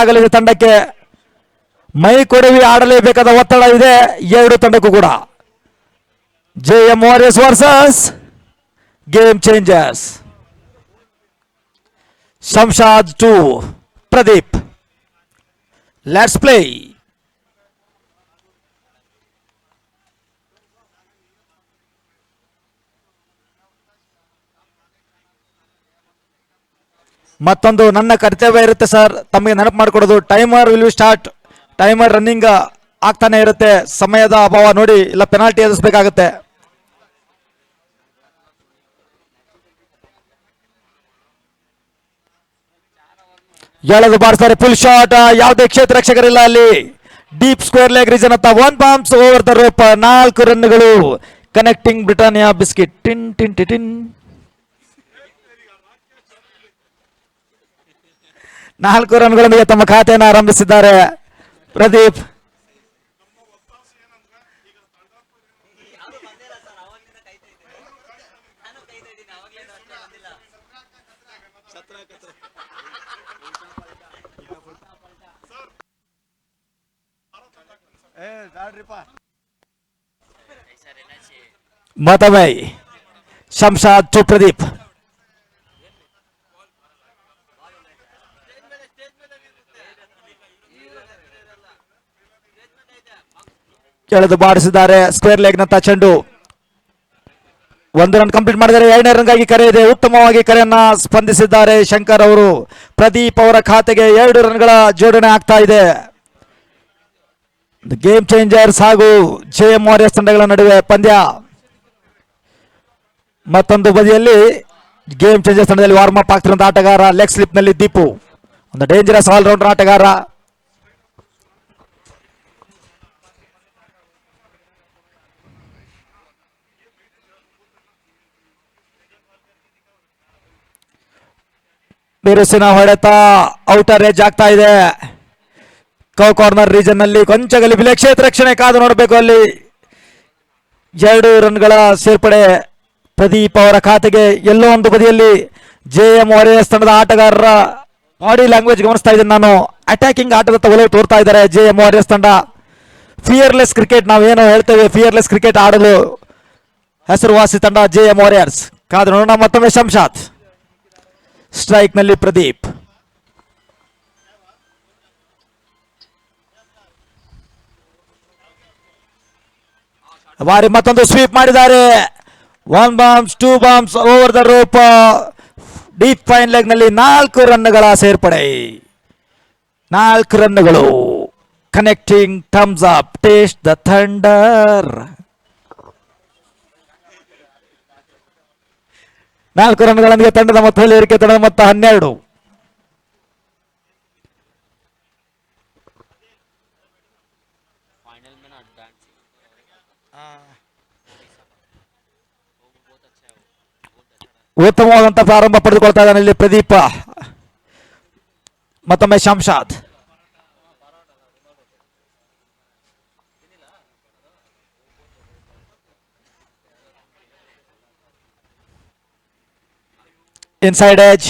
ಆಗಲಿದೆ ತಂಡಕ್ಕೆ. ಮೈ ಕೊಡವಿ ಆಡಲೇಬೇಕಾದ ಒತ್ತಡ ಇದೆ ಎರಡು ತಂಡಕ್ಕೂ ಕೂಡ. JM Warriors versus game changers. Shamshad to Pradeep. Let's play. ಮತ್ತೊಂದು ನನ್ನ ಕರ್ತವ್ಯ ಇರುತ್ತೆ ಸರ್, ತಮಗೆ ನೆನಪು ಮಾಡಿಕೊಡೋದು. Timer will start. Timer running ಆಗ್ತಾನೆ ಇರುತ್ತೆ. ಸಮಯದ ಅಭಾವ ನೋಡಿ, ಇಲ್ಲ ಪೆನಾಲ್ಟಿ ಎದುರಿಸಬೇಕಾಗುತ್ತೆ. ಎಳೆದು ಬಾರಿಸ್ತಾರೆ. Full shot. ಯಾವುದೇ ಕ್ಷೇತ್ರ ರಕ್ಷಕರಿಲ್ಲ ಅಲ್ಲಿ. ಡೀಪ್ ಸ್ಕ್ವೇರ್ ಲೆಗ್ ರೀಜನ್ ಅಂತ 1 ಬಾಂಬ್ಸ್ ಓವರ್ ದ ರೋಪ್. 4 ರನ್ಗಳು. Connecting Britannia biscuit. Tin tin tin. 4 ರನ್ಗಳೊಂದಿಗೆ ತಮ್ಮ ಖಾತೆಯನ್ನು ಆರಂಭಿಸಿದ್ದಾರೆ ಪ್ರದೀಪ್. ಮತ್ತೊಮ್ಮೆ ಶಂಶಾದ್ ಟು ಪ್ರದೀಪ್. ಎಳೆದು ಬಾರಿಸಿದ್ದಾರೆ. ಸ್ಕ್ವೇರ್ ಲೆಗ್ ನಂತ ಚೆಂಡು. 1 ರನ್ ಕಂಪ್ಲೀಟ್ ಮಾಡಿದರೆ 2ನೇ ರನ್ಗಾಗಿ ಕರೆ ಇದೆ. ಉತ್ತಮವಾಗಿ ಕರೆಯನ್ನ ಸ್ಪಂದಿಸಿದ್ದಾರೆ ಶಂಕರ್ ಅವರು. ಪ್ರದೀಪ್ ಅವರ ಖಾತೆಗೆ 2 ರನ್ಗಳ ಜೋಡಣೆ ಆಗ್ತಾ ಇದೆ. ಗೇಮ್ ಚೇಂಜರ್ಸ್ ಹಾಗೂ JM Warriors ತಂಡಗಳ ನಡುವೆ ಪಂದ್ಯ. ಮತ್ತೊಂದು ಬದಿಯಲ್ಲಿ ಗೇಮ್ ಚೇಂಜರ್ಸ್ ತಂಡದಲ್ಲಿ ವಾರ್ಮ್ ಅಪ್ ಆಗ್ತಿರುವಂತಹ ಆಟಗಾರ ಲೆಗ್ ಸ್ಲಿಪ್ ನಲ್ಲಿ ದೀಪು, ಒಂದು ಡೇಂಜರಸ್ ಆಲ್ರೌಂಡರ್ ಆಟಗಾರ. ಬಿರುಸಿನ ಹೊಡೆತ ಔಟರ್ ಏಜ್ ಆಗ್ತಾ ಇದೆ. ಕಾರ್ನರ್ ರೀಜನ್ ನಲ್ಲಿ ಕೊಂಚ ಗಲಿಬಿಲಿ. ಕ್ಷೇತ್ರ ರಕ್ಷಣೆ ಕಾದು ನೋಡಬೇಕು ಅಲ್ಲಿ. 2 ರನ್ಗಳ ಸೇರ್ಪಡೆ ಪ್ರದೀಪ್ ಅವರ ಖಾತೆಗೆ. ಎಲ್ಲೋ ಒಂದು ಬದಿಯಲ್ಲಿ JM Warriors ತಂಡದ ಆಟಗಾರರ ಬಾಡಿ ಲ್ಯಾಂಗ್ವೇಜ್ ಗಮನಿಸ್ತಾ ಇದ್ದೀನಿ ನಾನು. ಅಟ್ಯಾಕಿಂಗ್ ಆಟದತ್ತ ಒಲವು ತೋರ್ತಾ ಇದ್ದಾರೆ JM Warriors ತಂಡ. ಫಿಯರ್ಲೆಸ್ ಕ್ರಿಕೆಟ್ ನಾವೇನೋ ಹೇಳ್ತೇವೆ, ಫಿಯರ್ಲೆಸ್ ಕ್ರಿಕೆಟ್ ಆಡಲು ಹೆಸರುವಾಸಿ ತಂಡ JM Warriors. ಕಾದು ನೋಡೋಣ. ಮತ್ತೊಮ್ಮೆ ಶಂಶಾದ್. ಸ್ಟ್ರೈಕ್ ನಲ್ಲಿ ಪ್ರದೀಪ್. ಬಾರಿ ಮತ್ತೊಂದು ಸ್ವೀಪ್ ಮಾಡಿದ್ದಾರೆ. 1 bounce 2 bounce over the rope. Deep fine leg ನಲ್ಲಿ 4 ರನ್ಗಳ ಸೇರ್ಪಡೆ. 4 ರನ್ಗಳು. Connecting Thums Up. Taste the thunder. 4 ರನ್ಗಳೊಂದಿಗೆ ತಂಡದ ಮೊತ್ತದಲ್ಲಿ ಏರಿಕೆ. ತಂಡದ ಮೊತ್ತ 12. ಉತ್ತಮವಾದಂತಹ ಪ್ರಾರಂಭ ಪಡೆದುಕೊಳ್ತಾ ಇದ್ದಾನೆ ಇಲ್ಲಿ ಪ್ರದೀಪ. ಮತ್ತೊಮ್ಮೆ ಶಂಶಾದ್. Inside age.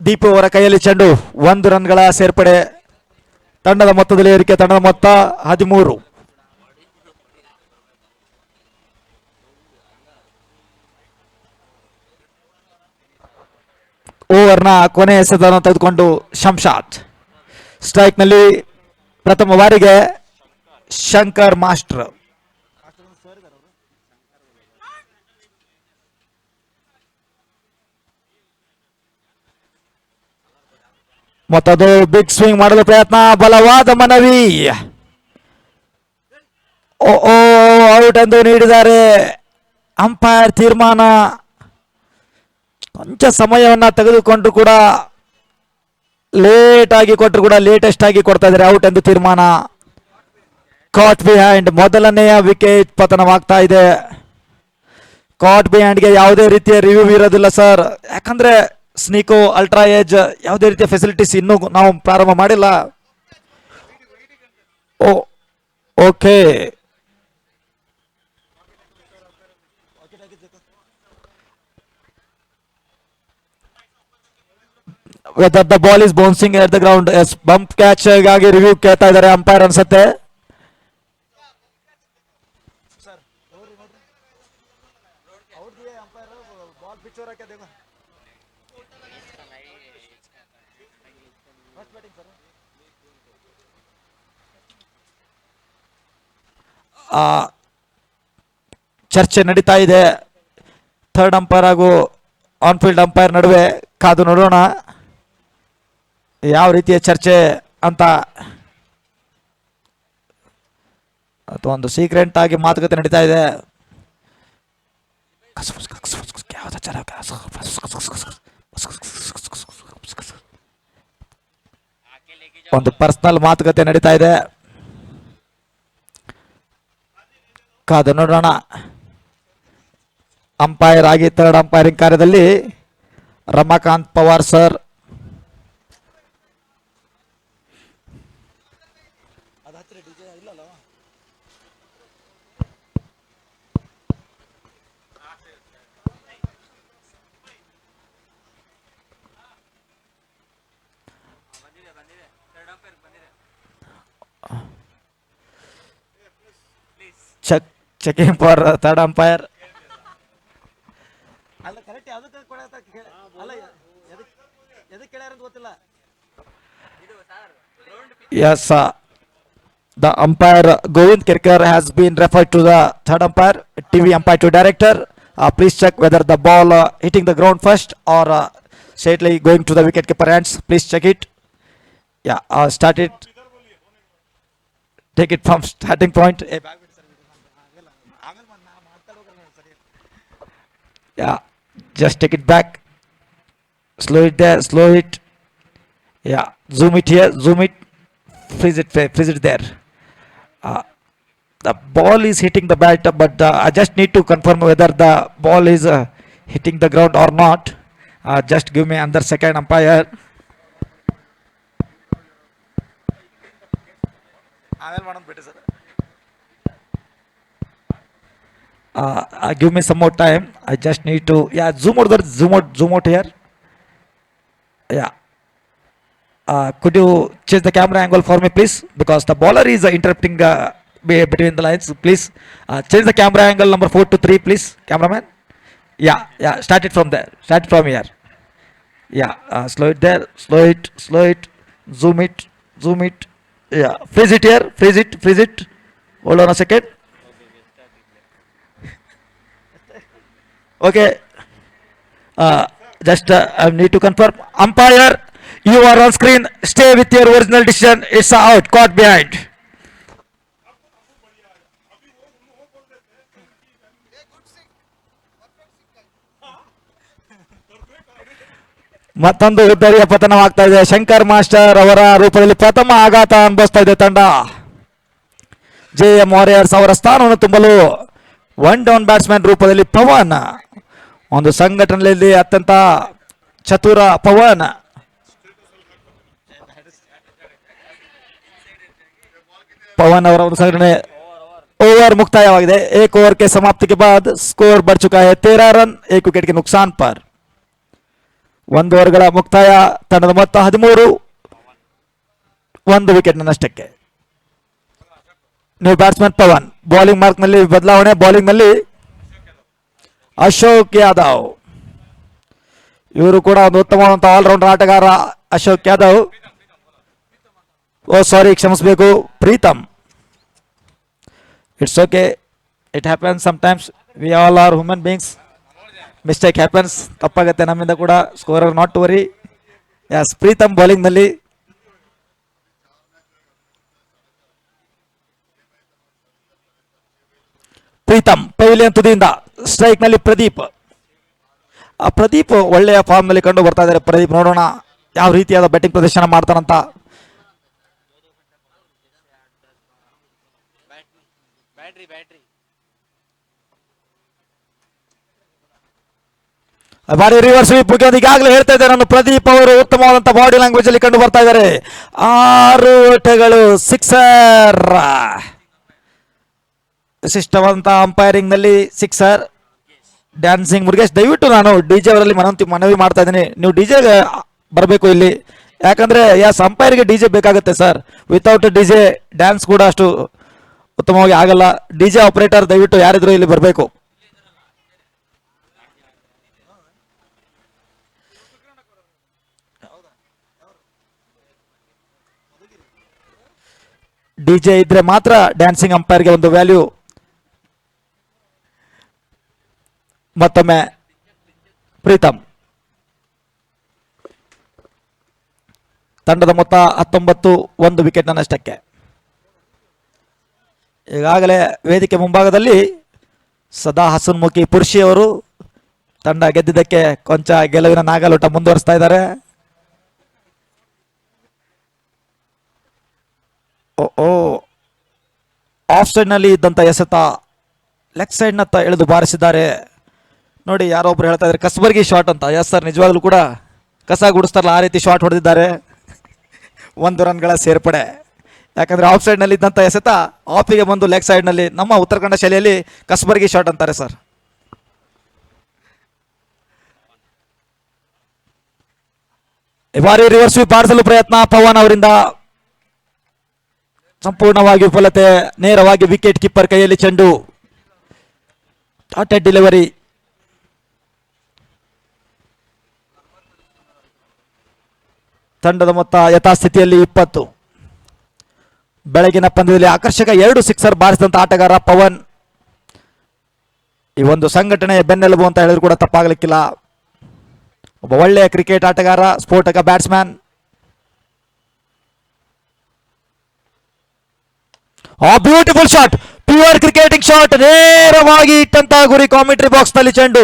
ದೀಪು ಅವರ ಕೈಯಲ್ಲಿ ಚೆಂಡು. 1 ರನ್ಗಳ ಸೇರ್ಪಡೆ. ತಂಡದ ಮೊತ್ತದಲ್ಲಿ ಏರಿಕೆ. ತಂಡದ ಮೊತ್ತ 13. ಓವರ್ನ ಕೊನೆ ಎಸೆತವನ್ನು ತೆಗೆದುಕೊಂಡು ಶಂಶಾದ್. ಸ್ಟ್ರೈಕ್ ನಲ್ಲಿ ಪ್ರಥಮ ಬಾರಿಗೆ ಶಂಕರ್ ಮಾಸ್ಟರ್. ಮತ್ತದು ಬಿಗ್ ಸ್ವಿಂಗ್ ಮಾಡಲು ಪ್ರಯತ್ನ. ಬಲವಾದ ಮನವಿ. ಔಟ್ ಎಂದು ನೀಡಿದ್ದಾರೆ. ಅಂಪೈರ್ ತೀರ್ಮಾನ. ಕೊಂಚ ಸಮಯವನ್ನ ತೆಗೆದುಕೊಂಡು ಕೂಡ ಲೇಟ್ ಆಗಿ ಕೊಟ್ಟರು ಕೂಡ ಲೇಟೆಸ್ಟ್ ಆಗಿ ಕೊಡ್ತಾ ಇದ್ದಾರೆ. ಔಟ್ ಎಂದು ತೀರ್ಮಾನ. ಕಾಟ್ ಬಿಹೈಂಡ್. ಮೊದಲನೆಯ ವಿಕೆಟ್ ಪತನವಾಗ್ತಾ ಇದೆ. ಕಾಟ್ ಬಿಹೈಂಡ್ಗೆ ಯಾವುದೇ ರೀತಿಯ ರಿವ್ಯೂ ಇರೋದಿಲ್ಲ ಸರ್, ಯಾಕಂದ್ರೆ ಸ್ನೀಕೋ ಅಲ್ಟ್ರಾ ಏಜ್ ಯಾವುದೇ ರೀತಿಯ ಫೆಸಿಲಿಟೀಸ್ ಇನ್ನೂ ನಾವು ಪ್ರಾರಂಭ ಮಾಡಿಲ್ಲ. Okay, whether the ball is bouncing at the ground. Yes, bump catch ಗಾಗಿ ರಿವ್ಯೂ ಕೇಳ್ತಾ ಇದ್ದಾರೆ ಅಂಪೈರ್ ಅನ್ಸತ್ತೆ. ಚರ್ಚೆ ನಡೀತಾ ಇದೆ ಥರ್ಡ್ ಅಂಪೈರ್ ಹಾಗೂ ಆನ್ ಫೀಲ್ಡ್ ಅಂಪೈರ್ ನಡುವೆ. ಕಾದು ನೋಡೋಣ ಯಾವ ರೀತಿಯ ಚರ್ಚೆ ಅಂತ. ಅಥವಾ ಒಂದು ಸೀಕ್ರೆಂಟ್ ಆಗಿ ಮಾತುಕತೆ ನಡೀತಾ ಇದೆ. ಒಂದು ಪರ್ಸನಲ್ ಮಾತುಕತೆ ನಡೀತಾ ಇದೆ. ಕಾದು ನೋಡೋಣ. ಅಂಪೈರ್ ಆಗಿ ಥರ್ಡ್ ಅಂಪೈರಿಂಗ್ ಕಾರ್ಯದಲ್ಲಿ Ramakant Pawar sir. Checking for third umpire. Yes, the umpire Govind Kirkar has been referred to the third umpire, TV umpire to director. Please check whether the ball hitting the ground first or straightly going to the wicket keeper hands. Please check it. Yeah, start it. Take it from starting point. Yeah, just take it back. Slow it there, slow it. Yeah, zoom it here, zoom it. Freeze it there. The ball is hitting the bat, but I just need to confirm whether the ball is hitting the ground or not. Just give me another second, umpire. Give me some more time. I just need to zoom out here. Yeah. Could you change the camera angle for me, please? Because the bowler is interrupting between the lines. Please change the camera angle number 4 to 3, please, cameraman. Yeah. Start it from there. Start it from here. Yeah. Slow it there. Slow it. Zoom it. Yeah. Freeze it here. Freeze it. Hold on a second. Okay. Just I need to confirm. Umpire, you are on screen. Stay with your original decision. It's out. Caught behind. ಮತ್ತೊಂದು ಉದ್ದರಿಯ ಪತನವಾಗ್ತಾ ಇದೆ. Shankar master ಅವರ ರೂಪದಲ್ಲಿ ಪ್ರಥಮ ಆಘಾತ ಅನುಭವಿಸ್ತಾ ಇದೆ ತಂಡ. JM warriors ಅವರ ಸ್ಥಾನವನ್ನು ತುಂಬಲು ಒನ್ ಡೌನ್ ಬ್ಯಾಟ್ಸ್ಮನ್ ರೂಪದಲ್ಲಿ ಪವನ್, ಒಂದು ಸಂಘಟನೆಯಲ್ಲಿ ಅತ್ಯಂತ ಚತುರ ಪವನ್. पवन और संघटने ओवर मुक्तायवाಗಿದೆ. एक ओवर के समाप्ति के बाद स्कोर बढ़ चुका है 13 रन, 1 विकेट के नुकसान पर. ಒಂದು ಓವರ್ಗಳ ಮುಕ್ತಾಯ, ತಂಡದ ಮೊತ್ತ 13, 1 ವಿಕೆಟ್ ನಷ್ಟಕ್ಕೆ. New batsman Pawan. Bowling mark ನಲ್ಲಿ ಬದಲಾವಣೆ. ಬೌಲಿಂಗ್ ನಲ್ಲಿ ಅಶೋಕ್ ಯಾದವ್, ಇವರು ಕೂಡ ಒಂದು ಉತ್ತಮವಾದಂತಹ ಆಲ್ರೌಂಡರ್ ಆಟಗಾರ ಅಶೋಕ್ ಯಾದವ್. ಸಾರಿ, ಕ್ಷಮಿಸಬೇಕು, Pritam. It's okay, it happens sometimes. We all are human beings. Mistake happens, ತಪ್ಪಾಗತ್ತೆ ನಮ್ಮಿಂದ ಕೂಡ. Scorer not to worry. Yes, Pritam bowling ನಲ್ಲಿ. ಪ್ರೀತಮ್ ಪವಿಲಿಯನ್ ತುದಿಯಿಂದ. ಸ್ಟ್ರೈಕ್ ನಲ್ಲಿ ಪ್ರದೀಪ್. ಪ್ರದೀಪ್ ಒಳ್ಳೆಯ ಫಾರ್ಮ್ ನಲ್ಲಿ ಕಂಡು ಬರ್ತಾ ಇದ್ದಾರೆ. ಪ್ರದೀಪ್ ನೋಡೋಣ ಯಾವ ರೀತಿಯಾದ ಬ್ಯಾಟಿಂಗ್ ಪ್ರದರ್ಶನ ಮಾಡ್ತಾರಂತ. ಬಾಡಿ ರಿವರ್ಸ್ ಸ್ವೀಪ್ ಈಗಾಗಲೇ ಹೇಳ್ತಾ ಇದ್ದಾರೆ ನಾನು. ಪ್ರದೀಪ್ ಅವರು ಉತ್ತಮವಾದಂತಹ ಬಾಡಿ ಲ್ಯಾಂಗ್ವೇಜ್ ಅಲ್ಲಿ ಕಂಡು ಬರ್ತಾ ಇದ್ದಾರೆ. 6 ಓಟಗಳು, ಸಿಕ್ಸರ್. ವಿಶಿಷ್ಟವಾದಂತಹ ಅಂಪೈರಿಂಗ್ ನಲ್ಲಿ ಸಿಕ್ಸರ್. ಡ್ಯಾನ್ಸಿಂಗ್ ಮುರುಗೇಶ್, ದಯವಿಟ್ಟು ನಾನು ಡಿಜೆ ಅವರಲ್ಲಿ ಮನವಿ ಮಾಡ್ತಾ ಇದ್ದೀನಿ, ನೀವು ಡಿಜೆ ಬರಬೇಕು ಇಲ್ಲಿ. ಯಾಕಂದ್ರೆ ಅಂಪೈರ್ಗೆ ಡಿಜೆ ಬೇಕಾಗುತ್ತೆ ಸರ್. ವಿತೌಟ್ ಡಿಜೆ ಡ್ಯಾನ್ಸ್ ಕೂಡ ಅಷ್ಟು ಉತ್ತಮವಾಗಿ ಆಗಲ್ಲ. ಡಿಜೆ ಆಪರೇಟರ್ ದಯವಿಟ್ಟು ಯಾರಿದ್ರು ಇಲ್ಲಿ ಬರಬೇಕು. ಡಿಜೆ ಇದ್ರೆ ಮಾತ್ರ ಡ್ಯಾನ್ಸಿಂಗ್ ಅಂಪೈರ್ಗೆ ಒಂದು ವ್ಯಾಲ್ಯೂ. ಮತ್ತೊಮ್ಮೆ ಪ್ರೀತಮ್. ತಂಡದ ಮೊತ್ತ 19, 1 ವಿಕೆಟ್ ನಷ್ಟಕ್ಕೆ. ಈಗಾಗಲೇ ವೇದಿಕೆ ಮುಂಭಾಗದಲ್ಲಿ ಸದಾ ಹಸನ್ಮುಖಿ ಪುರುಷಿಯವರು ತಂಡ ಗೆದ್ದಿದ್ದಕ್ಕೆ ಕೊಂಚ ಗೆಲುವಿನ ನಾಗಲೋಟ ಮುಂದುವರಿಸ್ತಾ ಇದ್ದಾರೆ. ಓ ಆಫ್ ಸೈಡ್ ನಲ್ಲಿ ಇದ್ದಂತ ಎಸೆತ ಲೆಗ್ ಸೈಡ್ ನತ್ತ ಎಳೆದು ಬಾರಿಸಿದ್ದಾರೆ. ನೋಡಿ, ಯಾರೋ ಒಬ್ರು ಹೇಳ್ತಾ ಇದ್ದಾರೆ ಕಸ್ಬರ್ಗಿ ಶಾಟ್ ಅಂತ. ಎಸ್ ಸರ್, ನಿಜವಾಗ್ಲೂ ಕೂಡ ಕಸ ಗುಡಿಸ್ತಾರಲ್ಲ ಆ ರೀತಿ ಶಾಟ್ ಹೊಡೆದಿದ್ದಾರೆ. 1 ರನ್ಗಳ ಸೇರ್ಪಡೆ. ಯಾಕಂದ್ರೆ ಆಫ್ ಸೈಡ್ ನಲ್ಲಿ ಇದ್ದಂತ ಎಸೆತ ಆಫಿಗೆ ಬಂದು ಲೆಗ್ ಸೈಡ್ ನಲ್ಲಿ, ನಮ್ಮ ಉತ್ತರ ಕನ್ನಡ ಶೈಲಿಯಲ್ಲಿ ಕಸ್ಬರ್ಗಿ ಶಾಟ್ ಅಂತಾರೆ ಸರ್. ಈ ಬಾರಿ ರಿವರ್ಸ್ ಸ್ವೀಪ್ ಬಾರಿಸಲು ಪ್ರಯತ್ನ ಪವನ್ ಅವರಿಂದ ಸಂಪೂರ್ಣವಾಗಿ ವಿಫಲತೆ. ನೇರವಾಗಿ ವಿಕೆಟ್ ಕೀಪರ್ ಕೈಯಲ್ಲಿ ಚೆಂಡು. ಟಾಟೆಡ್ ಡೆಲಿವರಿ. ತಂಡದ ಮೊತ್ತ ಯಥಾಸ್ಥಿತಿಯಲ್ಲಿ 20. ಬೆಳಗಿನ ಪಂದ್ಯದಲ್ಲಿ ಆಕರ್ಷಕ 2 ಸಿಕ್ಸರ್ ಬಾರಿಸಿದಂತ ಆಟಗಾರ ಪವನ್. ಈ ಒಂದು ಸಂಘಟನೆಯ ಬೆನ್ನೆಲುಬು ಅಂತ ಹೇಳಿದ್ರು ಕೂಡ ತಪ್ಪಾಗಲಿಕ್ಕಿಲ್ಲ. ಒಬ್ಬ ಒಳ್ಳೆಯ ಕ್ರಿಕೆಟ್ ಆಟಗಾರ, ಸ್ಫೋಟಕ batsman. Beautiful shot, pure cricketing shot. ನೇರವಾಗಿ ಇಟ್ಟಂತ ಗುರಿ ಕಾಮೆಂಟ್ರಿ ಬಾಕ್ಸ್ ನಲ್ಲಿ ಚೆಂಡು.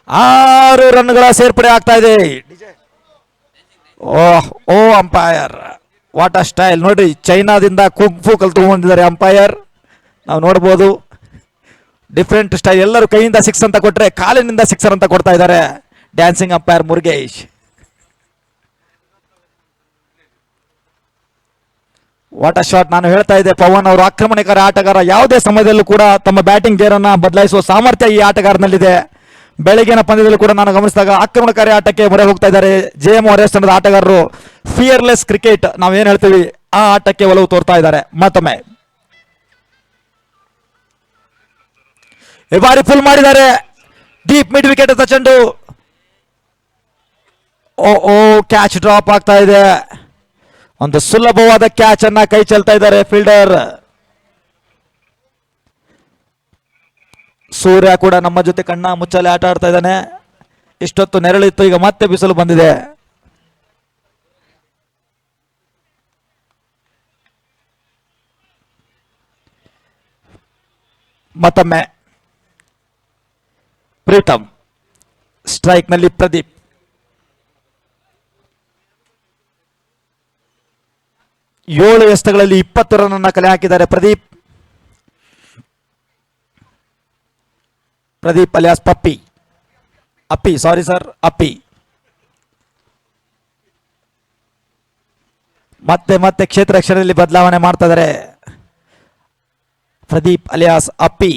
6 ರನ್ಗಳ ಸೇರ್ಪಡೆ ಆಗ್ತಾ ಇದೆ. ಓ ಅಂಪೈರ್, ವಾಟ್ ಅ ಸ್ಟೈಲ್ ನೋಡಿ. ಚೈನಾದಿಂದ ಕುಂಫು ಕಲ್ತುಕೊಂಡಿದ್ದಾರೆ ಅಂಪೈರ್. ನಾವು ನೋಡ್ಬೋದು ಡಿಫ್ರೆಂಟ್ ಸ್ಟೈಲ್. ಎಲ್ಲರೂ ಕೈಯಿಂದ 6 ಅಂತ ಕೊಟ್ರೆ ಕಾಲಿನಿಂದ 6 ಅಂತ ಕೊಡ್ತಾ ಇದ್ದಾರೆ. Dancing umpire Murugesh. What a shot. ನಾನು ಹೇಳ್ತಾ ಇದ್ದೆ, ಪವನ್ ಅವರು ಆಕ್ರಮಣಕಾರಿ ಆಟಗಾರ. ಯಾವುದೇ ಸಮಯದಲ್ಲೂ ಕೂಡ ತಮ್ಮ ಬ್ಯಾಟಿಂಗ್ ಗೇರನ್ನ ಬದಲಾಯಿಸುವ ಸಾಮರ್ಥ್ಯ ಈ ಆಟಗಾರನಲ್ಲಿದೆ. ಬೆಳಗಿನ ಪಂದ್ಯದಲ್ಲಿ ಕೂಡ ನಾನು ಗಮನಿಸಿದಾಗ ಆಕ್ರಮಣಕಾರಿ ಆಟಕ್ಕೆ ಮೊರೆ ಹೋಗ್ತಾ ಇದ್ದಾರೆ JM ವಾರಿಯರ್ಸ್ ತಂಡದ ಆಟಗಾರರು. ಫಿಯರ್ಲೆಸ್ ಕ್ರಿಕೆಟ್ ನಾವೇನ್ ಹೇಳ್ತೀವಿ ಆ ಆಟಕ್ಕೆ ಒಲವು ತೋರ್ತಾ ಇದ್ದಾರೆ. ಮತ್ತೊಮ್ಮೆ ಈ ಬಾರಿ ಫುಲ್ ಮಾಡಿದ್ದಾರೆ. ಡೀಪ್ ಮಿಡ್ ವಿಕೆಟ್ ಅಂತ ಚೆಂಡು. ಓ ಕ್ಯಾಚ್ ಡ್ರಾಪ್ ಆಗ್ತಾ ಇದೆ. ಒಂದು ಸುಲಭವಾದ ಕ್ಯಾಚ್ ಅನ್ನ ಕೈ ಚೆಲ್ತಾ ಇದ್ದಾರೆ ಫೀಲ್ಡರ್. ಸೂರ್ಯ ಕೂಡ ನಮ್ಮ ಜೊತೆ ಕಣ್ಣ ಮುಚ್ಚಾಲೆ ಆಟ ಆಡ್ತಾ ಇದ್ದಾನೆ. ಇಷ್ಟೊತ್ತು ನೆರಳಿತ್ತು, ಈಗ ಮತ್ತೆ ಬಿಸಿಲು ಬಂದಿದೆ. ಮತ್ತೊಮ್ಮೆ ಪ್ರೀತಮ್. ಸ್ಟ್ರೈಕ್ ನಲ್ಲಿ ಪ್ರದೀಪ್. ಏಳು ಎಸೆತಗಳಲ್ಲಿ 20 ರನ್ ಅನ್ನ ಕಲೆ ಹಾಕಿದ್ದಾರೆ ಪ್ರದೀಪ್. ಪ್ರದೀಪ್ ಅಲಿಯಾಸ್ ಅಪ್ಪಿ ಸಾರಿ ಸರ್, ಅಪ್ಪಿ. ಮತ್ತೆ ಕ್ಷೇತ್ರ ರಕ್ಷಣೆಯಲ್ಲಿ ಬದಲಾವಣೆ ಮಾಡ್ತಾ ಇದ್ದಾರೆ. ಪ್ರದೀಪ್ ಅಲಿಯಾಸ್ ಅಪ್ಪಿ.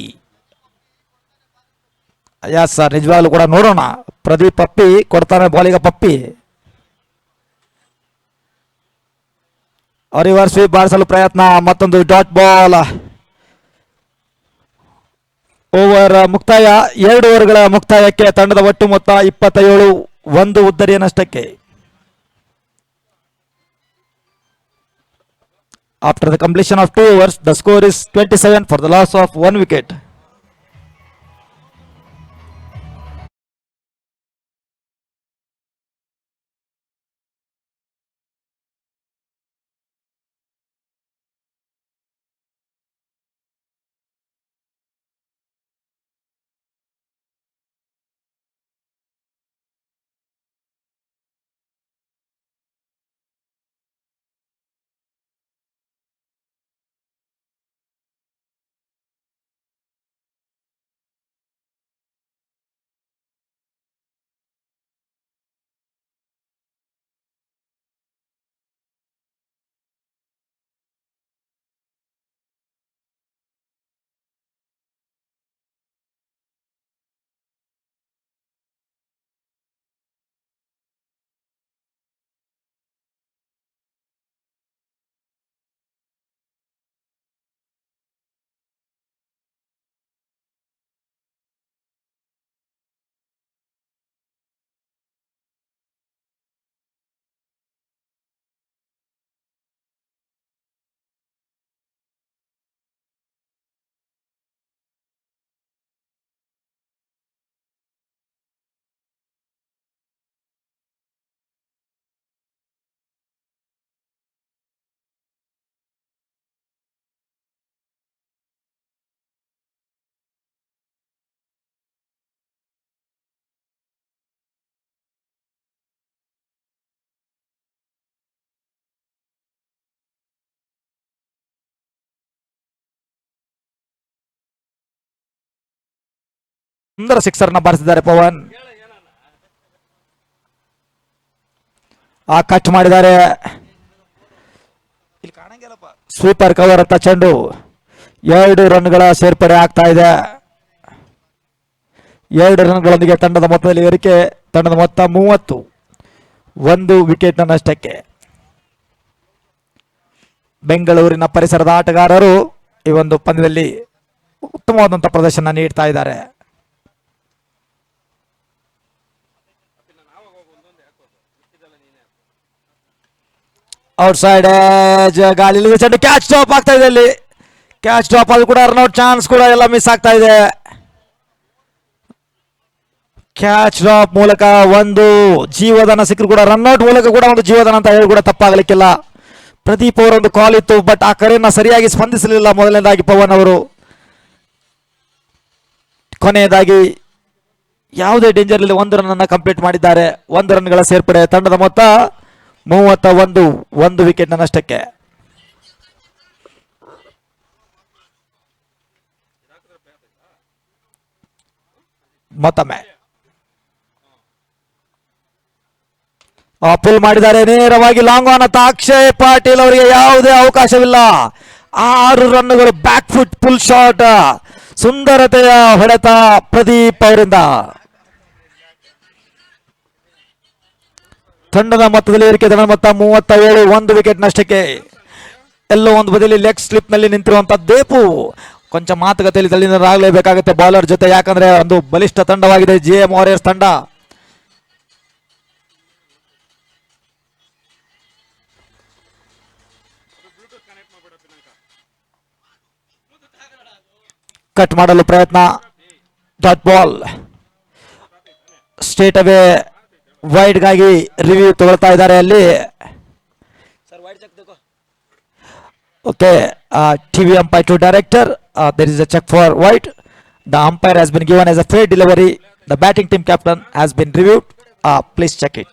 ಅಲಿಯಾಸ್ ಸರ್, ನಿಜವಾಗ್ಲೂ ಕೂಡ ನೋಡೋಣ. ಪ್ರದೀಪ್ ಅಪ್ಪಿ ಕೊಡ್ತಾನೆ ಬಾಲಿಗ ಪಪ್ಪಿ. ರಿವರ್ಸ್ ಸ್ವೀಪ್ ಬಾರಿಸಲು ಪ್ರಯತ್ನ. ಮತ್ತೊಂದು ಡಾಟ್ ಬಾಲ್. ಓವರ್ ಮುಕ್ತಾಯ. 2 ಓವರ್ಗಳ ಮುಕ್ತಾಯಕ್ಕೆ ತಂಡದ ಒಟ್ಟು ಮೊತ್ತ 27, 1 ಉದ್ದರಿಯ ನಷ್ಟಕ್ಕೆ. After the completion of 2 overs, the score is 27 for the loss of 1 wicket. Sundara sixer ನ ಬಾರಿಸಿದ್ದಾರೆ ಪವನ್. ಕಟ್ ಮಾಡಿದ್ದಾರೆ. ಸ್ವೀಪರ್ ಕವರ್ ಅಂತ ಚೆಂಡು. 2 ರನ್ಗಳ ಸೇರ್ಪಡೆ ಆಗ್ತಾ ಇದೆ. 2 ರನ್ಗಳೊಂದಿಗೆ ತಂಡದ ಮೊತ್ತದಲ್ಲಿ ಏರಿಕೆ. ತಂಡದ ಮೊತ್ತ 30. 1 ವಿಕೆಟ್ ನಷ್ಟಕ್ಕೆ. ಬೆಂಗಳೂರಿನ ಪರಿಸರದ ಆಟಗಾರರು ಈ ಒಂದು ಪಂದ್ಯದಲ್ಲಿ ಉತ್ತಮವಾದಂತಹ ಪ್ರದರ್ಶನ ನೀಡ್ತಾ ಇದ್ದಾರೆ. ಔಟ್ ಸೈಡ್ ಗಾಳಿ ಚೆಂಡು ಕ್ಯಾಚ್ ಡ್ರಾಪ್ ಆಗ್ತಾ ಇದೆ. ಅಲ್ಲಿ ಕ್ಯಾಚ್ ಡ್ರಾಪ್ ಅದು ಕೂಡ ರನ್ಔಟ್ ಚಾನ್ಸ್ ಕೂಡ ಎಲ್ಲ ಮಿಸ್ ಆಗ್ತಾ ಇದೆ. ಕ್ಯಾಚ್ ಡ್ರಾಪ್ ಮೂಲಕ ಒಂದು ಜೀವದಾನ ಸಿಕ್ಕರು ಕೂಡ ರನ್ಔಟ್ ಮೂಲಕ ಕೂಡ ಒಂದು ಜೀವದಾನ ಅಂತ ಹೇಳಿ ಕೂಡ ತಪ್ಪಾಗಲಿಕ್ಕಿಲ್ಲ. ಪ್ರದೀಪ್ ಅವರೊಂದು ಕಾಲ್ ಇತ್ತು, ಬಟ್ ಆ ಕರೆಯನ್ನ ಸರಿಯಾಗಿ ಸ್ಪಂದಿಸಲಿಲ್ಲ ಮೊದಲನೇದಾಗಿ ಪವನ್ ಅವರು. ಕೊನೆಯದಾಗಿ ಯಾವುದೇ ಡೇಂಜರ್ ಇಲ್ಲಿ 1 ರನ್ ಅನ್ನ ಕಂಪ್ಲೀಟ್ ಮಾಡಿದ್ದಾರೆ. 1 ರನ್ಗಳ ಸೇರ್ಪಡೆ. ತಂಡದ ಮೊತ್ತ 31. 1 ವಿಕೆಟ್ ನಷ್ಟಕ್ಕೆ. ಮತ್ತೊಮ್ಮೆ ಪುಲ್ ಮಾಡಿದ್ದಾರೆ ನೇರವಾಗಿ ಲಾಂಗ್ ಆನ್ ಅಂತ. ಅಕ್ಷಯ್ ಪಾಟೀಲ್ ಅವರಿಗೆ ಯಾವುದೇ ಅವಕಾಶವಿಲ್ಲ. 6 ರನ್ಗಳು. Back foot pull shot. ಸುಂದರತೆಯ ಹೊಡೆತ ಪ್ರದೀಪ್ ಅವರಿಂದ. ತಂಡದ ಮೊತ್ತದಲ್ಲಿ ಏರಿಕೆ. ತಂಡದ ಮೊತ್ತ 37. 1 ವಿಕೆಟ್ ನಷ್ಟಕ್ಕೆ. ಎಲ್ಲೋ ಒಂದು ಬದಿಯಲ್ಲಿ ಲೆಗ್ ಸ್ಲಿಪ್ ನಲ್ಲಿ ನಿಂತಿರುವಂತಹ ದೇಪು ಕೊಂಚ ಮಾತುಕತೆಯಲ್ಲಿ ತಳ್ಳಿನರಾಗಲೇಬೇಕಾಗುತ್ತೆ ಬೌಲರ್ ಜೊತೆ. ಯಾಕಂದ್ರೆ ಒಂದು ಬಲಿಷ್ಠ ತಂಡವಾಗಿದೆ JM ವಾರಿಯರ್ಸ್ ತಂಡ. ಕಟ್ ಮಾಡಲು ಪ್ರಯತ್ನ. Dot ball. Straight away wide ಗಾಗಿ ರಿವ್ಯೂ ತಗೊಳ್ತಾ ಇದ್ದಾರೆ ಅಲ್ಲಿ. Okay, TV umpire to director. There is a check for white. The umpire has been given as a fair delivery. The batting team captain has been reviewed. Please check it.